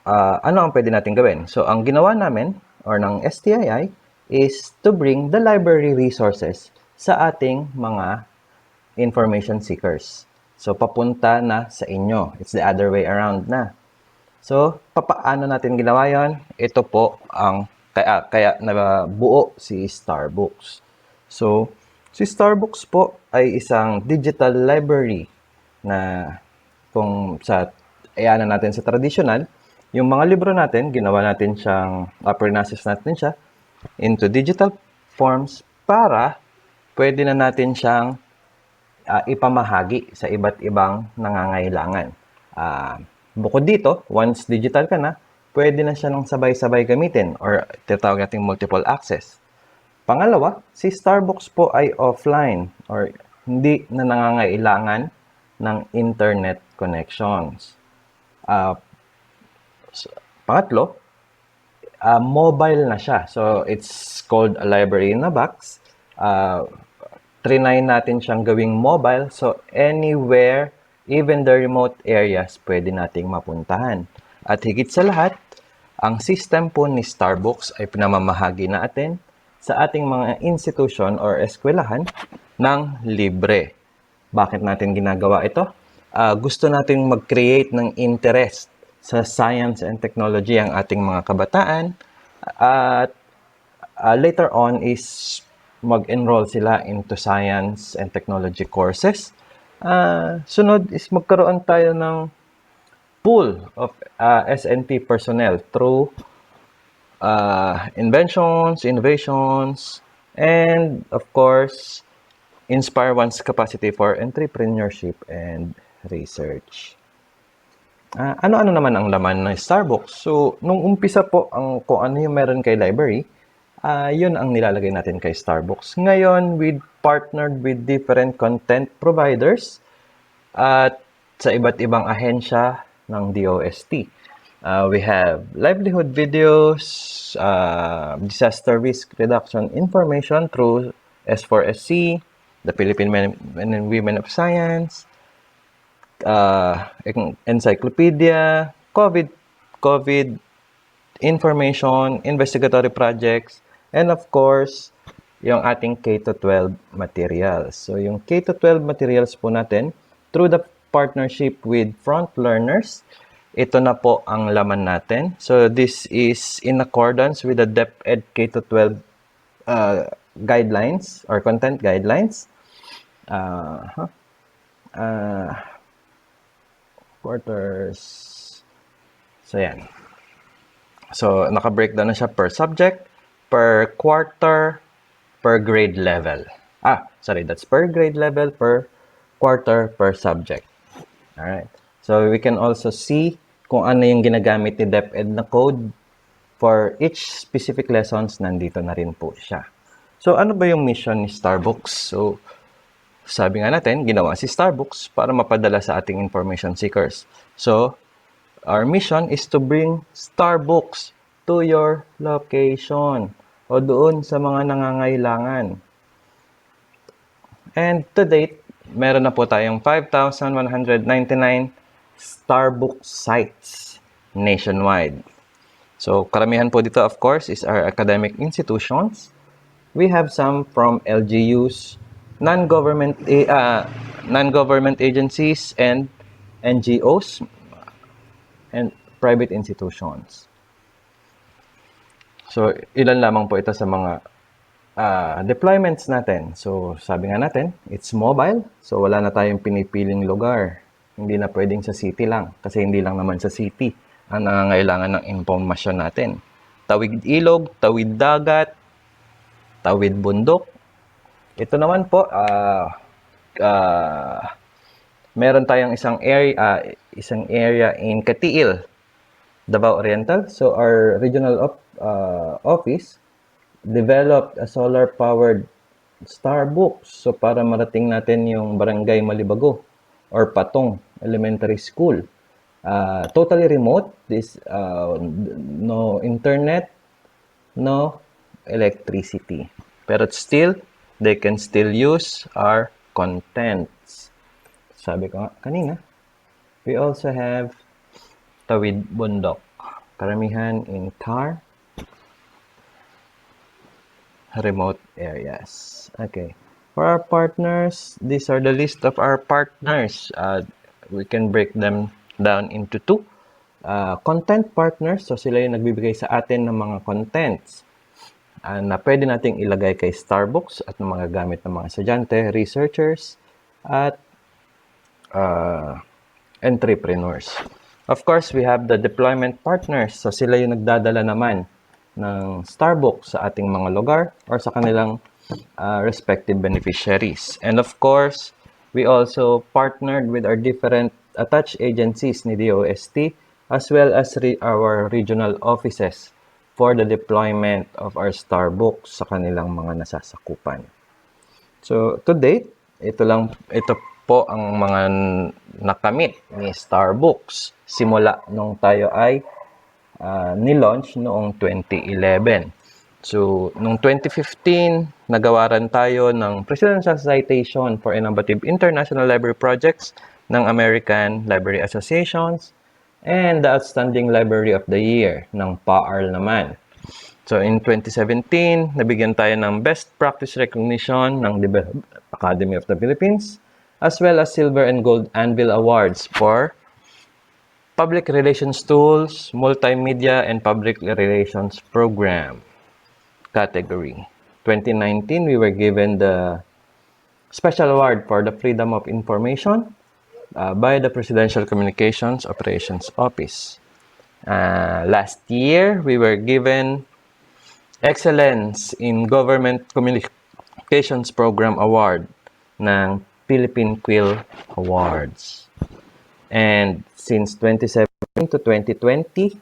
ano ang pwede natin gawin? So, ang ginawa namin or ng STII is to bring the library resources sa ating mga information seekers. So, papunta na sa inyo. It's the other way around na. So, paano natin ginawa yon? Ito po ang kaya nabuo si Starbucks. So, si Starbucks po ay isang digital library na kung sa natin sa traditional, yung mga libro natin, ginawa natin siyang, process natin siya into digital forms para pwede na natin siyang ipamahagi sa iba't ibang nangangailangan. Bukod dito, once digital ka na, pwede na siya ng sabay-sabay gamitin or tinatawag nating multiple access. Pangalawa, si Starbucks po ay offline or hindi na nangangailangan ng internet connections. Pangatlo, mobile na siya. So, it's called a library in a box. Trinay natin siyang gawing mobile. So, anywhere, even the remote areas, pwede nating mapuntahan. At higit sa lahat, ang system po ni Starbucks ay pinamamahagi natin sa ating mga institution or eskwelahan ng libre. Bakit natin ginagawa ito? Gusto natin mag-create ng interest sa science and technology ang ating mga kabataan at later on is mag-enroll sila into science and technology courses. Sunod is magkaroon tayo ng pool of SNT personnel through inventions, innovations, and of course, inspire one's capacity for entrepreneurship and research. Ano-ano naman ang laman ng Starbucks? So, nung umpisa po, kung ano yung meron kay library, yun ang nilalagay natin kay Starbucks. Ngayon, we partnered with different content providers at sa iba't ibang ahensya ng DOST. We have livelihood videos, disaster risk reduction information through S4SC, the Philippine Men and Women of Science, encyclopedia, COVID information, investigatory projects, and of course, yung ating K-12 materials. So, yung K-12 materials po natin, through the partnership with Front Learners, ito na po ang laman natin. So, this is in accordance with the DepEd K-12 guidelines or content guidelines. Quarters. So, yan. So, naka-breakdown na siya per subject, per quarter, per grade level. That's per grade level, per quarter, per subject. Alright. So, we can also see kung ano yung ginagamit ni DepEd na code for each specific lessons. Nandito na rin po siya. So, ano ba yung mission ni Starbucks? So, sabi nga natin, ginawa si Starbucks para mapadala sa ating information seekers. So, our mission is to bring Starbucks to your location o doon sa mga nangangailangan. And to date, meron na po tayong 5,199 Starbucks sites nationwide. So, karamihan po dito, of course, is our academic institutions. We have some from LGUs, non-government agencies, and NGOs, and private institutions. So, ilan lamang po ito sa mga deployments natin. So, sabi nga natin, it's mobile. So, wala na tayong pinipiling lugar. Hindi na pwedeng sa city lang. Kasi hindi lang naman sa city ang nangangailangan ng impormasyon natin. Tawid ilog, tawid dagat, tawid bundok. Ito naman po, meron tayong isang area in Katiil, Davao Oriental. So, our regional office developed a solar-powered Starbucks. So, para marating natin yung barangay Malibago or Patong Elementary School. Totally remote. No internet, no electricity. Pero still, they can still use our contents. Sabi ko nga kanina, we also have tawid bundok. Karamihan in car, remote areas. Okay. For our partners, these are the list of our partners. We can break them down into two. Content partners, so sila yung nagbibigay sa atin ng mga contents. na pwede nating ilagay kay Starbucks at ng mga gamit ng mga estudyante, researchers, at entrepreneurs. Of course, we have the deployment partners. So sila yung nagdadala naman ng Starbucks sa ating mga lugar or sa kanilang respective beneficiaries. And of course, we also partnered with our different attached agencies ni DOST as well as our regional offices for the deployment of our Starbucks sa kanilang mga nasasakupan. So, to date, ito po ang mga nakamit ni Starbucks simula nung tayo ay nilaunch noong 2011. So, noong 2015, nagawaran tayo ng Presidential Citation for Innovative International Library Projects ng American Library Associations and the Outstanding Library of the Year ng PAARL naman. So, in 2017, nabigyan tayo ng Best Practice Recognition ng Development Academy of the Philippines as well as Silver and Gold Anvil Awards for Public Relations Tools, Multimedia, and Public Relations Program category. 2019, we were given the Special Award for the Freedom of Information by the Presidential Communications Operations Office. Last year, we were given Excellence in Government Communications Program Award ng Philippine Quill Awards. And since 2017 to 2020,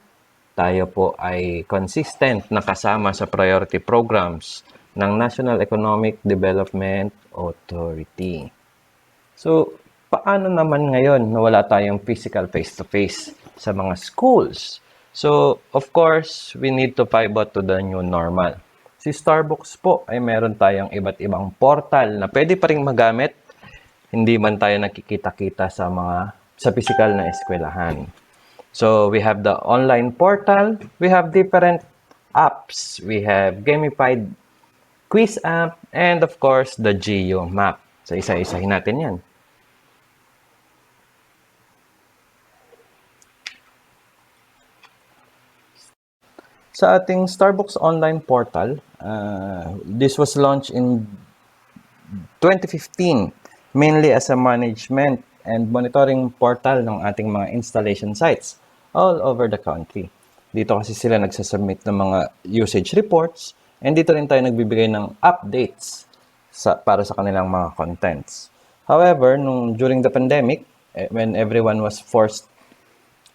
tayo po ay consistent na kasama sa priority programs ng National Economic Development Authority. So, paano naman ngayon na wala tayong physical face-to-face sa mga schools? So, of course, we need to pivot to the new normal. Si Starbucks po ay meron tayong iba't ibang portal na pwede pa rin magamit, hindi man tayo nakikita-kita sa physical na eskwelahan. So, we have the online portal, we have different apps, we have gamified quiz app, and of course, the Geo map. So, isa-isahin natin yan. Sa ating Starbucks online portal, this was launched in 2015, mainly as a management and monitoring portal ng ating mga installation sites all over the country. Dito kasi sila nagsasubmit ng mga usage reports and dito rin tayo nagbibigay ng updates para sa kanilang mga contents. However, during the pandemic, when everyone was forced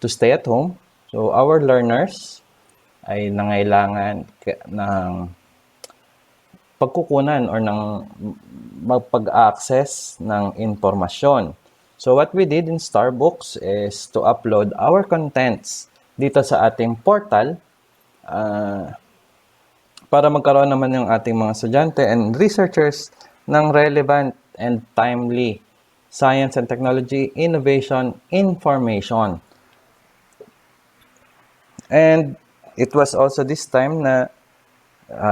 to stay at home, so our learners ay nangailangan ng pagkukunan or ng magpag-access ng informasyon. So what we did in Starbucks is to upload our contents dito sa ating portal para magkaroon naman yung ating mga estudyante and researchers ng relevant and timely science and technology innovation information. And it was also this time na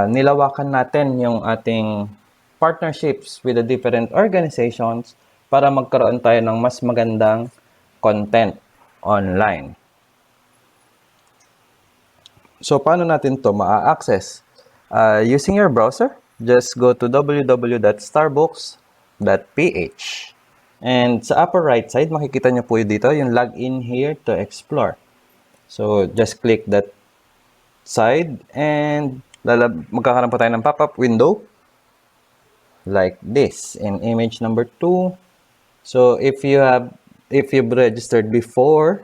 nilawakan natin yung ating partnerships with the different organizations para magkaroon tayo ng mas magandang content online. So, paano natin to ma-access? Using your browser, just go to www.starbucks.ph. And sa upper right side, makikita nyo po dito yung login here to explore. So, just click that side and magkakaroon po tayo ng pop-up window like this in image number 2. So if you've registered before,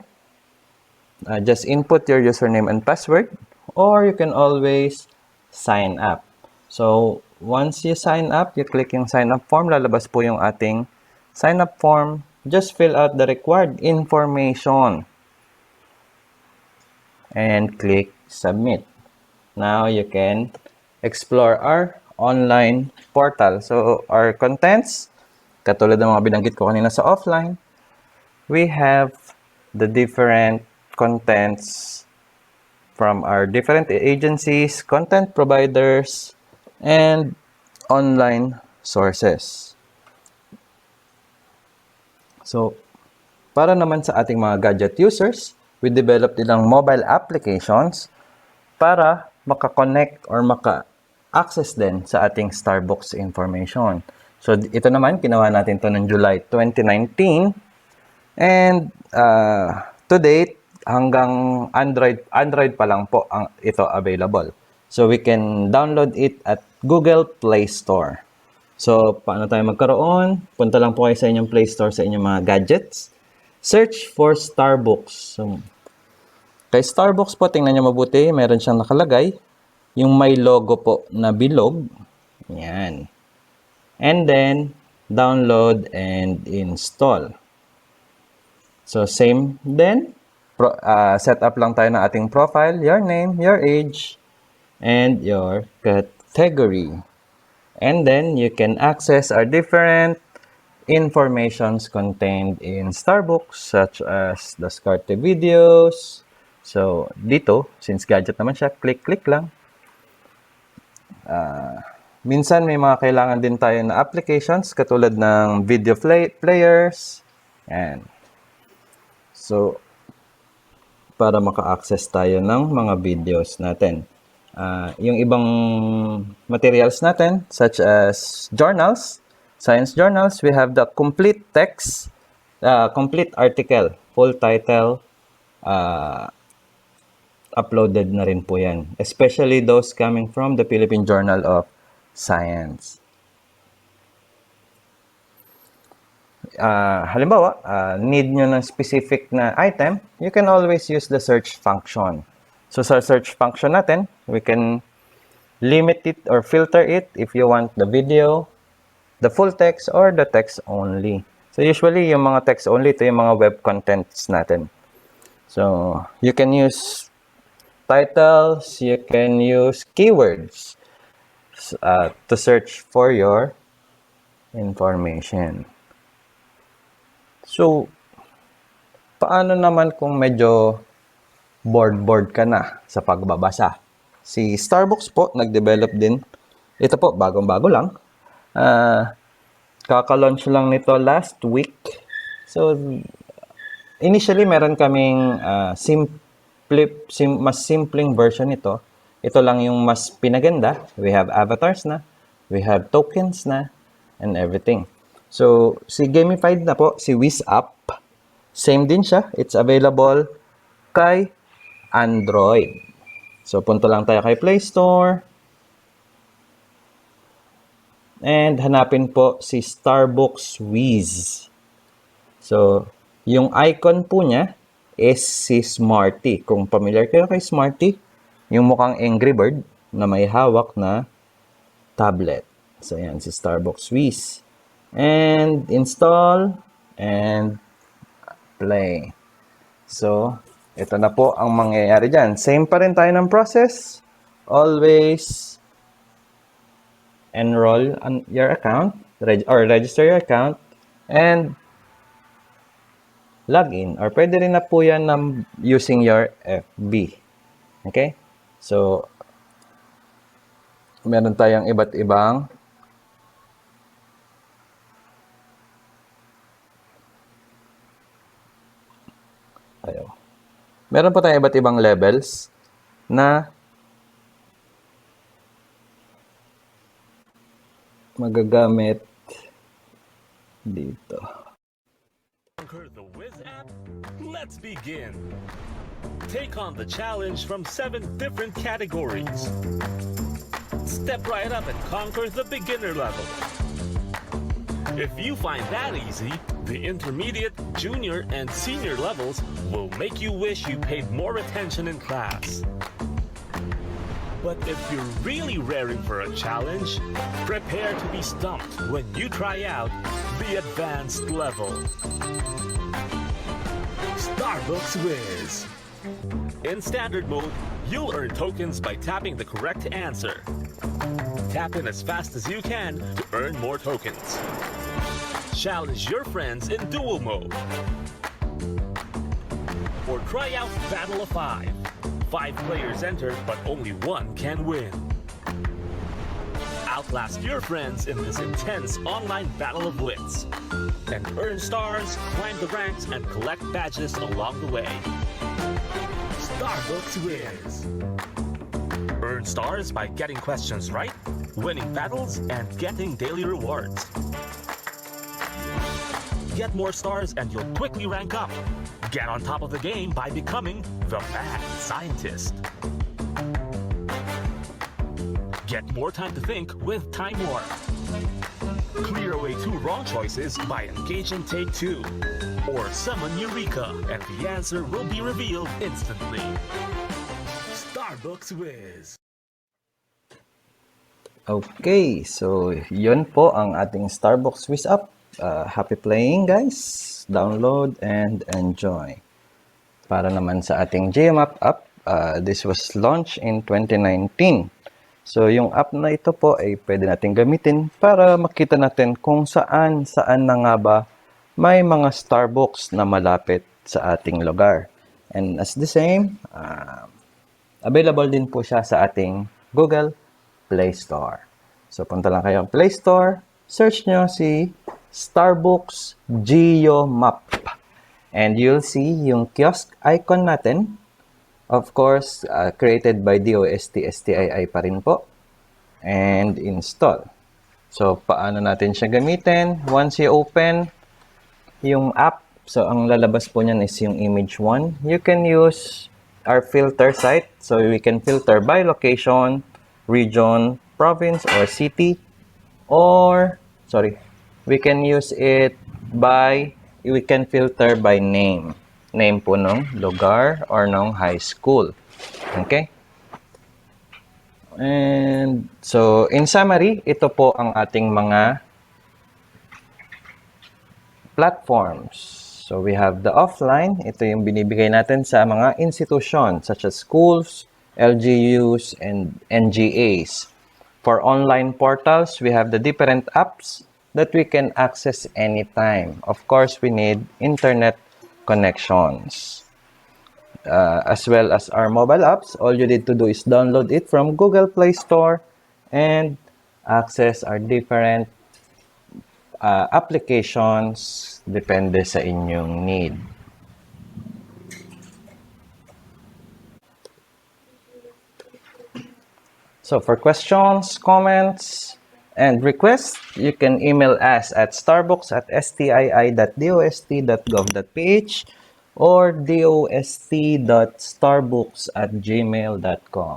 just input your username and password, or you can always sign up. So once you sign up, you click yung sign up form, lalabas po yung ating sign up form. Just fill out the required information and click submit. Now you can explore our online portal. So our contents, katulad ng mga binanggit ko kanina sa offline, we have the different contents from our different agencies, content providers, and online sources. So, para naman sa ating mga gadget users, we developed ilang mobile applications para maka-connect or access din sa ating Starbucks information. So, ito naman, ginawa natin to noong July 2019. And to date, hanggang Android pa lang po ito available. So, we can download it at Google Play Store. So, paano tayo magkaroon? Punta lang po kayo sa inyong Play Store, sa inyong mga gadgets. Search for Starbucks. So, kay Starbucks po, tingnan nyo mabuti, meron siyang nakalagay. Yung may logo po na bilog. Yan. And then, download and install. So, same then. Set up lang tayo ng ating profile, your name, your age, and your category. And then, you can access our different informations contained in Starbucks, such as the discarded videos. So, dito, since gadget naman siya, click lang. Minsan may mga kailangan din tayo na applications katulad ng video players. And so, para maka-access tayo ng mga videos natin. Yung ibang materials natin, such as journals, science journals, we have the complete text, complete article, full title, uploaded na rin po yan. Especially those coming from the Philippine Journal of Science. Halimbawa, need nyo ng specific na item, you can always use the search function. So sa search function natin, we can limit it or filter it if you want the video, the full text, or the text only. So usually, yung mga text only, ito yung mga web contents natin. So you can use titles, you can use keywords to search for your information. So, paano naman kung medyo bored ka na sa pagbabasa? Si Starbucks po, nag-develop din. Ito po, bagong-bago lang. Kaka-launch lang nito last week. So, initially, meron kaming mas simpleng version nito. Ito lang yung mas pinaganda. We have avatars na, we have tokens na, and everything. So, si gamified na po, si Wiz App, same din siya. It's available kay Android. So, punta lang tayo kay Play Store. And hanapin po si Starbucks Wiz. So, yung icon po niya is si Smarty. Kung familiar kayo kay Smarty, yung mukhang Angry Bird na may hawak na tablet. So, yan, si Starbucks Wiz. And install and play. So, ito na po ang mangyayari dyan. Same pa rin tayo ng process. Always enroll on your account or register your account and login. Or pwede rin na po yan using your FB. Okay? So, meron tayong iba't ibang meron po tayong iba't ibang levels na magagamit dito. Conquer the Wiz app? Let's begin. Take on the challenge from 7 different categories. Step right up and conquer the beginner level. If you find that easy, the intermediate, junior, and senior levels will make you wish you paid more attention in class. But if you're really raring for a challenge, prepare to be stumped when you try out the advanced level. Starbucks Wiz. In standard mode, you'll earn tokens by tapping the correct answer. Tap in as fast as you can to earn more tokens. Challenge your friends in duel mode. Or try out Battle of 5. 5 players enter, but only 1 can win. Outlast your friends in this intense online battle of wits. And earn stars, climb the ranks, and collect badges along the way. Starbucks Wiz. Earn stars by getting questions right, winning battles, and getting daily rewards. Get more stars and you'll quickly rank up. Get on top of the game by becoming the Mad Scientist. Get more time to think with Time Warp. Clear away 2 wrong choices by engaging Take 2. Or summon Eureka, and the answer will be revealed instantly. Starbucks Whiz. Okay, so yun po ang ating Starbucks Quiz app. Happy playing guys! Download and enjoy. Para naman sa ating GMAP app, this was launched in 2019. So yung app na ito po ay pwede natin gamitin para makita natin kung saan na nga ba may mga Starbucks na malapit sa ating lugar. And as the same, available din po siya sa ating Google Play Store. So, punta lang kayo ang Play Store, search nyo si Starbucks Geo Map. And you'll see yung kiosk icon natin. Of course, created by DOST-STII pa rin po. And install. So, paano natin siya gamitin? Once you open yung app, so ang lalabas po niyan is yung image 1. You can use our filter site. So, we can filter by location, region, province, or city. Or, we can use it by, we can filter by name. Name po ng lugar or ng high school. Okay? And, so, in summary, ito po ang ating mga platforms. So, we have the offline. Ito yung binibigay natin sa mga institution such as schools, LGUs, and NGAs. For online portals, we have the different apps that we can access anytime. Of course, we need internet connections. As well as our mobile apps, all you need to do is download it from Google Play Store and access our different applications depende sa inyong need. So for questions, comments, and requests, you can email us at starbucks@stii.dost.gov.ph or dost.starbooks@gmail.com.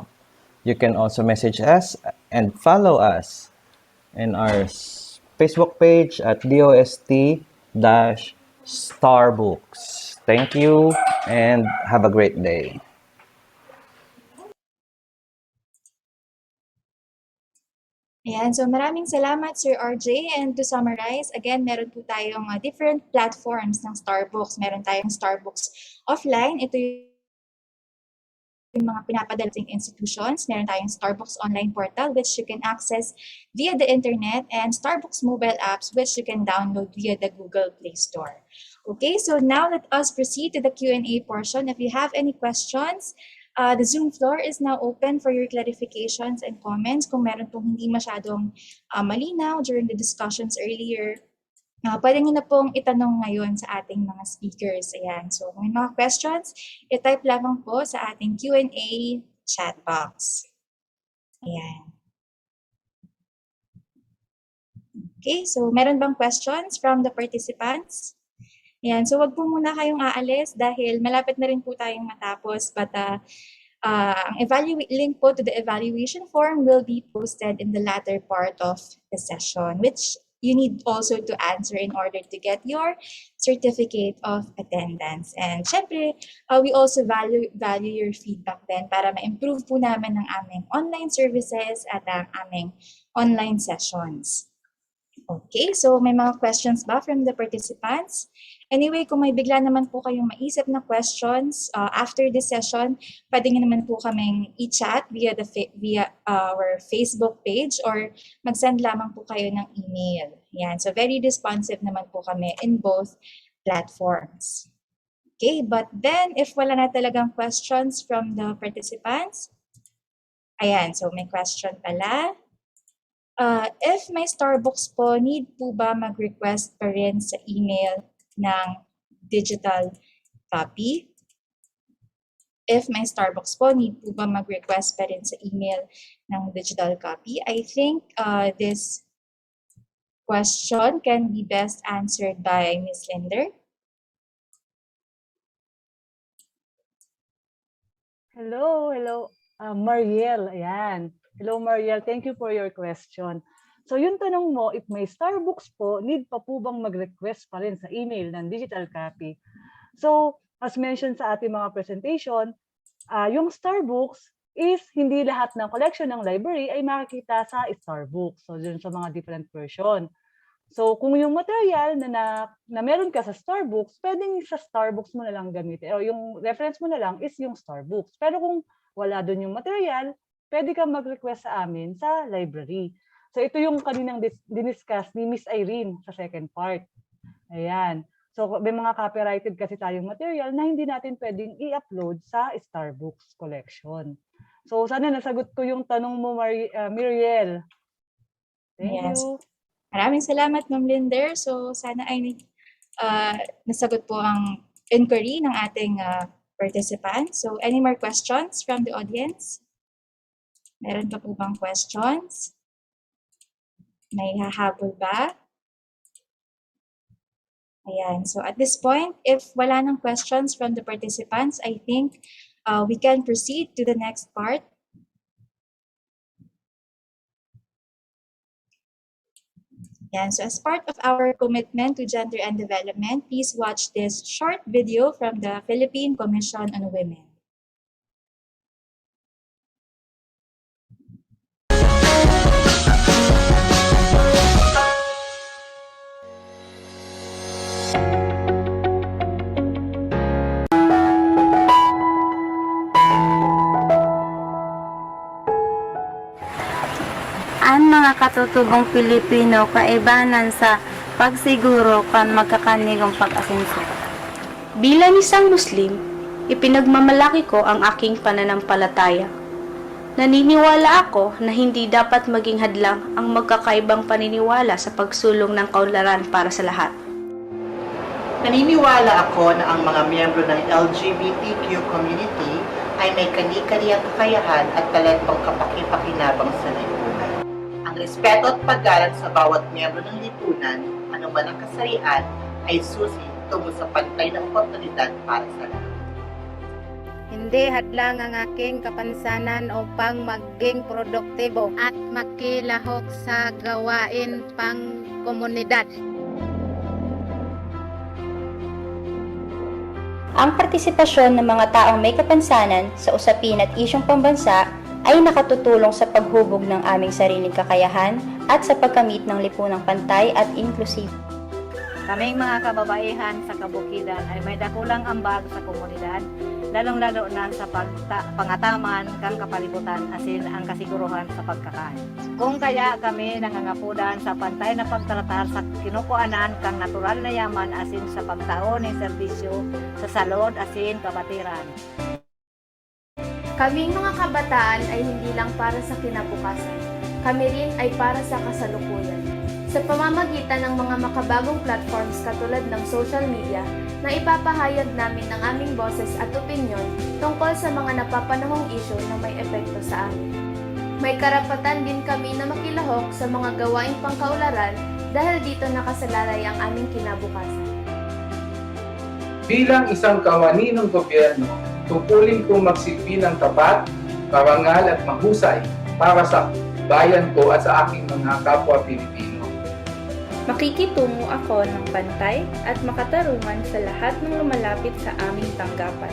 You can also message us and follow us in our Facebook page at DOST-Starbooks. Thank you and have a great day. Ayan, so maraming salamat Sir RJ, and to summarize, again, meron po tayong different platforms ng Starbucks. Meron tayong Starbucks offline, ito yung mga pinapadalating institutions. Meron tayong Starbucks online portal which you can access via the internet, and Starbucks mobile apps which you can download via the Google Play Store. Okay, so now let us proceed to the Q&A portion. If you have any questions, the Zoom floor is now open for your clarifications and comments. Kung meron pong hindi masyadong malinaw during the discussions earlier, pwede nyo na pong itanong ngayon sa ating mga speakers. Ayan. So, kung may mga questions, i-type lamang po sa ating Q&A chat box. Ayan. Okay, so meron bang questions from the participants? Ayan, so wag po muna kayong aalis dahil malapit na rin po tayong matapos. But ang link po to the evaluation form will be posted in the latter part of the session, which you need also to answer in order to get your certificate of attendance. And syempre, we also value your feedback din para ma-improve po namin ang aming online services at ang aming online sessions. Okay, so may mga questions ba from the participants? Anyway, kung may bigla naman po kayong maisip na questions after this session, pwede nyo naman po kaming i-chat via our Facebook page or mag-send lamang po kayo ng email. Yan, so very responsive naman po kami in both platforms. Okay, but then if wala na talagang questions from the participants, ayan, so may question pala. If may Starbucks po, need po ba mag-request pa rin sa email ng digital copy? if may Starbucks po, need po ba mag-request pa rin sa email ng digital copy? I think this question can be best answered by Ms. Linder. Hello. Mariel, ayan. Hello, Mariel. Thank you for your question. So yung tanong mo, if may Starbucks po, need pa po bang mag-request pa rin sa email ng digital copy? So, as mentioned sa ating mga presentation, yung Starbucks is hindi lahat ng collection ng library ay makikita sa Starbucks. So, dun sa mga different version. So, kung yung material na meron ka sa Starbucks, pwedeng sa Starbucks mo na lang gamitin. O yung reference mo na lang is yung Starbucks. Pero kung wala dun yung material, pwede kang mag-request sa amin sa library. So, ito yung kaninang diniscuss ni Miss Irene sa second part. Ayan. So, may mga copyrighted kasi tayong material na hindi natin pwedeng i-upload sa Starbucks collection. So, sana nasagot ko yung tanong mo, Miriel. Thank you. Maraming salamat, Ma'am Linder. So, sana ay nasagot po ang inquiry ng ating participants. So, any more questions from the audience? Meron pa po bang questions? May hahabol ba? Ayan. So, at this point, if wala nang questions from the participants, I think we can proceed to the next part. Yan. So as part of our commitment to gender and development, please watch this short video from the Philippine Commission on Women. Ang mga katutubong Pilipino kaibanan sa pagsiguro kan magkakanigong pag-asenso. Bilang isang Muslim, ipinagmamalaki ko ang aking pananampalataya. Naniniwala ako na hindi dapat maging hadlang ang magkakaibang paniniwala sa pagsulong ng kaunlaran para sa lahat. Naniniwala ako na ang mga miyembro ng LGBTQ community ay may kani-kaniyang kakayahan at talentong kapaki-pakinabang sa lipunan. Ang respeto at paggalang sa bawat miyembro ng lipunan, anuman ang kasarian, ay susi tungo sa pantay na oportunidad para sa lahat. Hindi hadlang ang aking kapansanan upang maging produktibo at makilahok sa gawain pang komunidad. Ang partisipasyon ng mga taong may kapansanan sa usapin at isyong pambansa ay nakatutulong sa paghubog ng aming sariling kakayahan at sa pagkamit ng lipunang pantay at inklusibo. Kaming mga kababaihan sa kabukidan ay may dakulang ambag sa komunidad, lalong-lalo na sa pangataman kang kapalibutan asin ang kasiguruhan sa pagkakain. Kung kaya kami nangangapudan sa pantay na pagtratar sa kinukuanan kang natural na yaman asin sa pagtaon ng serbisyo sa salud asin kabatiran. Kaming mga kabataan ay hindi lang para sa kinabukasan. Kami rin ay para sa kasalukuyan. Sa pamamagitan ng mga makabagong platforms katulad ng social media, na ipapahayag namin ang aming boses at opinyon tungkol sa mga napapanahong isyu na may epekto sa amin. May karapatan din kami na makilahok sa mga gawaing pangkaularan dahil dito nakasalalay ang aming kinabukasan. Bilang isang kawani ng gobyerno, tungkulin kong magsilbi ng tapat, parangal at mahusay para sa bayan ko at sa aking mga kapwa Pilipino. Makikitungo ako ng pantay at makatarungan sa lahat ng lumalapit sa aming tanggapan.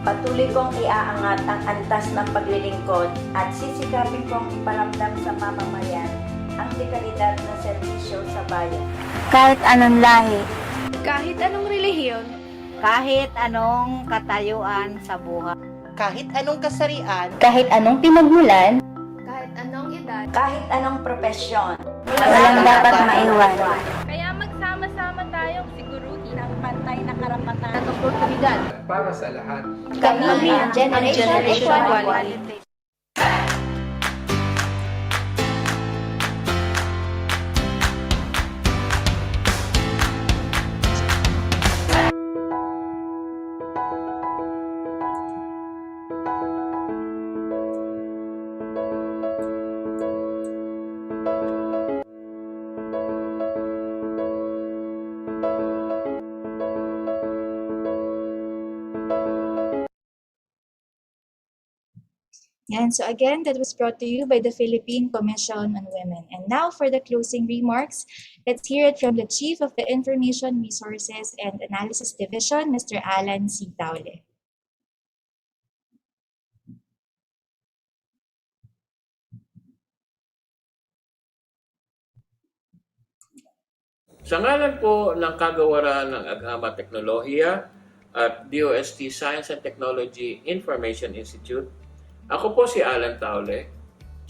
Patuloy kong iaangat ang antas ng paglilingkod at sisikapin kong iparamdam sa mamamayan ang dekalidad ng serbisyo sa bayan. Kahit anong lahi, kahit anong relihiyon, kahit anong katayuan sa buhay, kahit anong kasarian, kahit anong pinagmulan, kahit anong edad, kahit anong profesyon, walang dapat maiwan. Kaya magsama-sama tayong siguruhin ang pantay na karapatan at oportunidad para sa lahat. Kami ang Generation Equality. And so again, that was brought to you by the Philippine Commission on Women. And now for the closing remarks, let's hear it from the Chief of the Information Resources and Analysis Division, Mr. Alan C. Taule. Sa ngalan po ng kagawaran ng Agama Teknolohiya at DOST Science and Technology Information Institute, ako po si Alan Taule,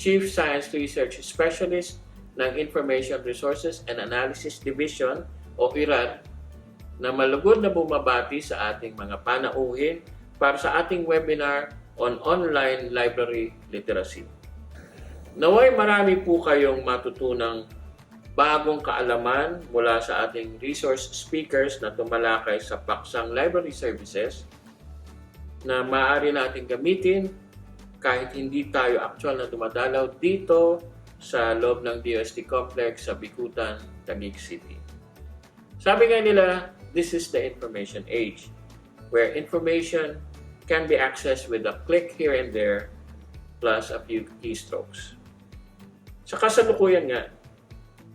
Chief Science Research Specialist ng Information Resources and Analysis Division o IRAD, na malugod na bumabati sa ating mga panauhin para sa ating webinar on online library literacy. Naway marami po kayong matutunang bagong kaalaman mula sa ating resource speakers na tumalakay sa paksang library services na maaari natin gamitin kahit hindi tayo actual na dumadalaw dito sa loob ng DOST Complex sa Bicutan, Taguig City. Sabi nga nila, this is the information age, where information can be accessed with a click here and there plus a few keystrokes. Sa kasalukuyan nga,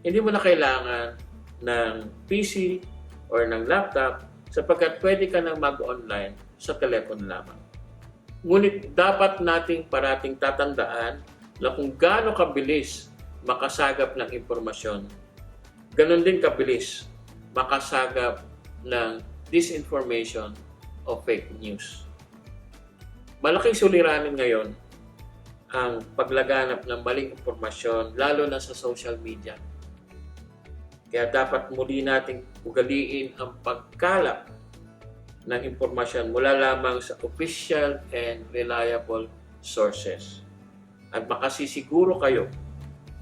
hindi mo na kailangan ng PC or ng laptop sapagkat pwede ka nang mag-online sa telepono lamang. Ngunit dapat nating parating tatandaan na kung gaano kabilis makasagap ng impormasyon, ganon din kabilis makasagap ng disinformation o fake news. Malaking suliranin ngayon ang paglaganap ng maling impormasyon, lalo na sa social media. Kaya dapat muli nating ugaliin ang pagkalap ng impormasyon mula lamang sa official and reliable sources. At makasisiguro kayo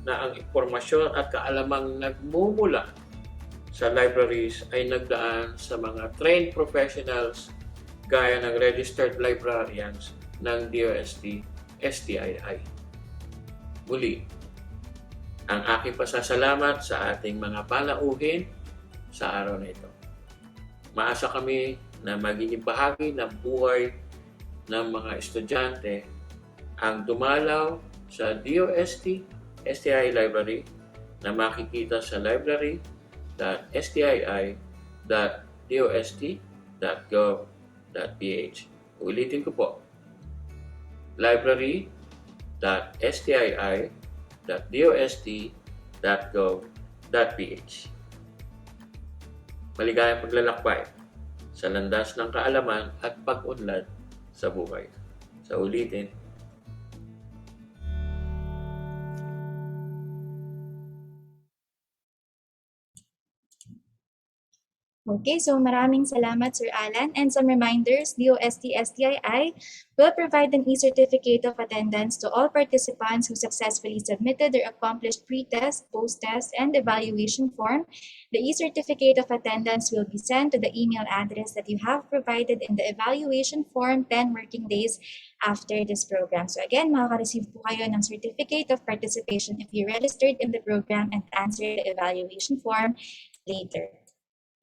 na ang impormasyon at kaalamang nagmumula sa libraries ay nagdaan sa mga trained professionals gaya ng registered librarians ng DOST-STII. Muli, ang aking pasasalamat sa ating mga panauhin sa araw na ito. Maasa kami na magiging bahagi ng buhay ng mga estudyante ang dumalaw sa DOST-STII Library na makikita sa library.stii.dost.gov.ph. Ulitin ko po, library.stii.dost.gov.ph. Maligayang paglalakbay sa landas ng kaalaman at pag-unlad sa buhay. Sa ulitin, Okay, so maraming salamat, Sir Alan. And some reminders, DOST-STII will provide an e-certificate of attendance to all participants who successfully submitted their accomplished pre-test, post-test, and evaluation form. The e-certificate of attendance will be sent to the email address that you have provided in the evaluation form 10 working days after this program. So again, makaka-receive po kayo ng certificate of participation if you registered in the program and answered the evaluation form later.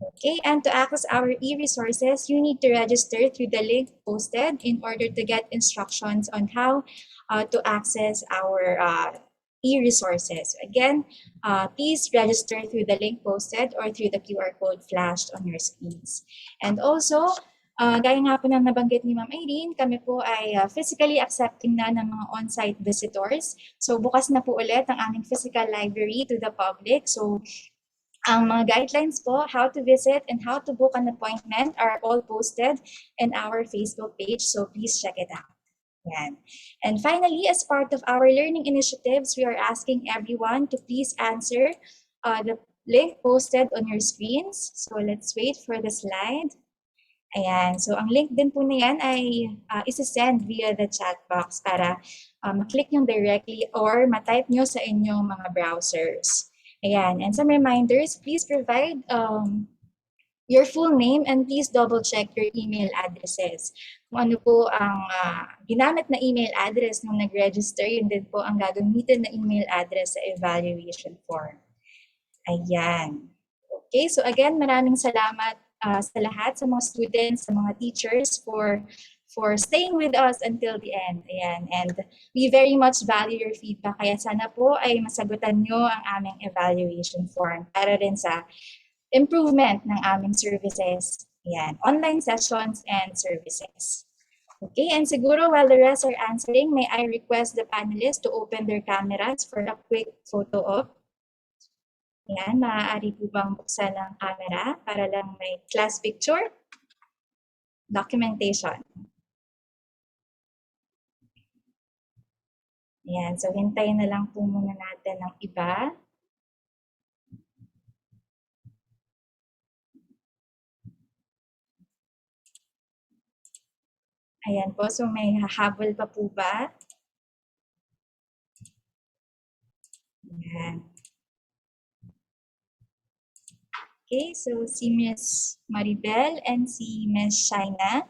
Okay, and to access our e-resources, you need to register through the link posted in order to get instructions on how to access our e-resources. Again, please register through the link posted or through the QR code flashed on your screens. And also, gaya nga po ng nabanggit ni Ma'am Irene, kami po ay physically accepting na ng mga on-site visitors. So bukas na po ulit ang aming physical library to the public. So ang mga guidelines po, how to visit and how to book an appointment are all posted in our Facebook page. So please check it out. Yan. And finally, as part of our learning initiatives, we are asking everyone to please answer the link posted on your screens. So let's wait for the slide. Ayan. So ang link din po na yan ay isi-send via the chat box para maklik nyo directly or matype nyo sa inyong mga browsers. Ayan, and some reminders, please provide your full name and please double check your email addresses. Kung ano po ang ginamit na email address nung nag-register, yun din po ang gagamitin na email address sa evaluation form. Ayan. Okay, so again, maraming salamat sa lahat, sa mga students, sa mga teachers for staying with us until the end. Ayan. And we very much value your feedback. Kaya sana po ay masagutan nyo ang aming evaluation form para rin sa improvement ng aming services. Ayan. Online sessions and services. Okay, and siguro while the rest are answering, may I request the panelists to open their cameras for a quick photo op. Ayan, maaari po bang buksan ang camera para lang may class picture? Documentation. Ayan, so hintayin na lang po muna natin ang iba. Ayan po, so may hahabol pa po ba? Ayan. Okay, so si Miss Maribel and si Miss Shaina.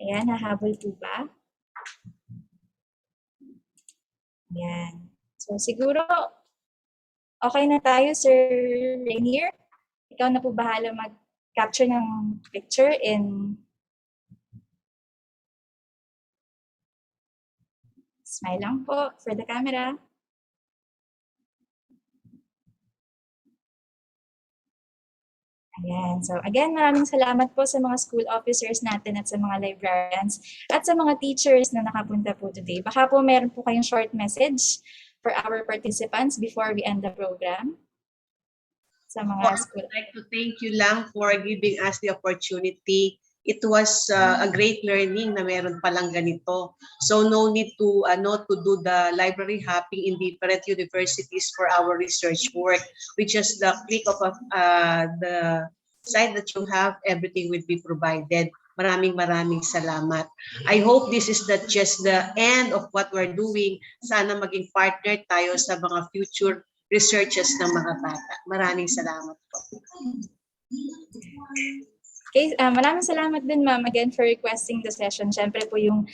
Ayan, hahabol po ba? Ayan. So siguro, okay na tayo, Sir Rainier. Ikaw na po bahala mag-capture ng picture in smile lang po for the camera. Ayan. So again, maraming salamat po sa mga school officers natin at sa mga librarians at sa mga teachers na nakapunta po today. Baka po meron po kayong short message for our participants before we end the program. Sa mga school. I'd like to thank you lang for giving us the opportunity. It was a great learning na meron palang ganito. So no need to do the library hopping in different universities for our research work. With just the click of the site that you have, everything will be provided. Maraming salamat. I hope this is not just the end of what we're doing. Sana maging partner tayo sa mga future researches ng mga bata. Maraming salamat po. Okay, maraming salamat din ma'am again for requesting the session. Siyempre po yung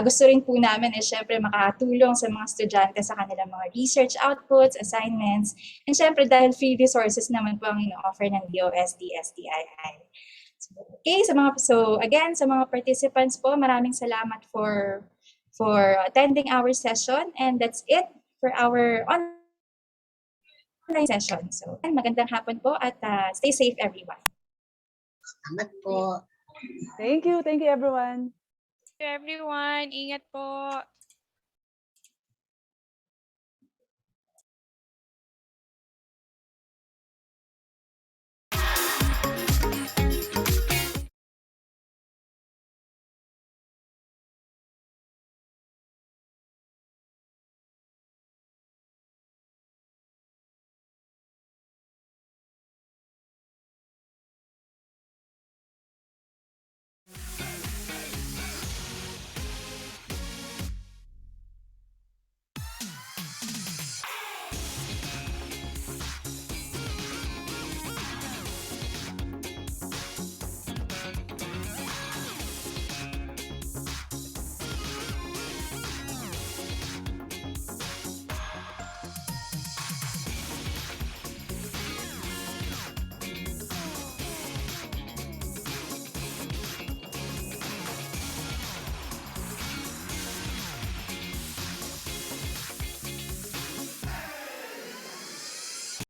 gusto rin po namin is siyempre makatulong sa mga estudyante sa kanilang mga research outputs, assignments, and siyempre dahil free resources naman po ang ino-offer ng DOST-STII. Okay, sa mga participants po, maraming salamat for attending our session, and that's it for our online session. So, magandang hapon po at stay safe everyone. Salamat po. Thank you everyone. Everyone, ingat po.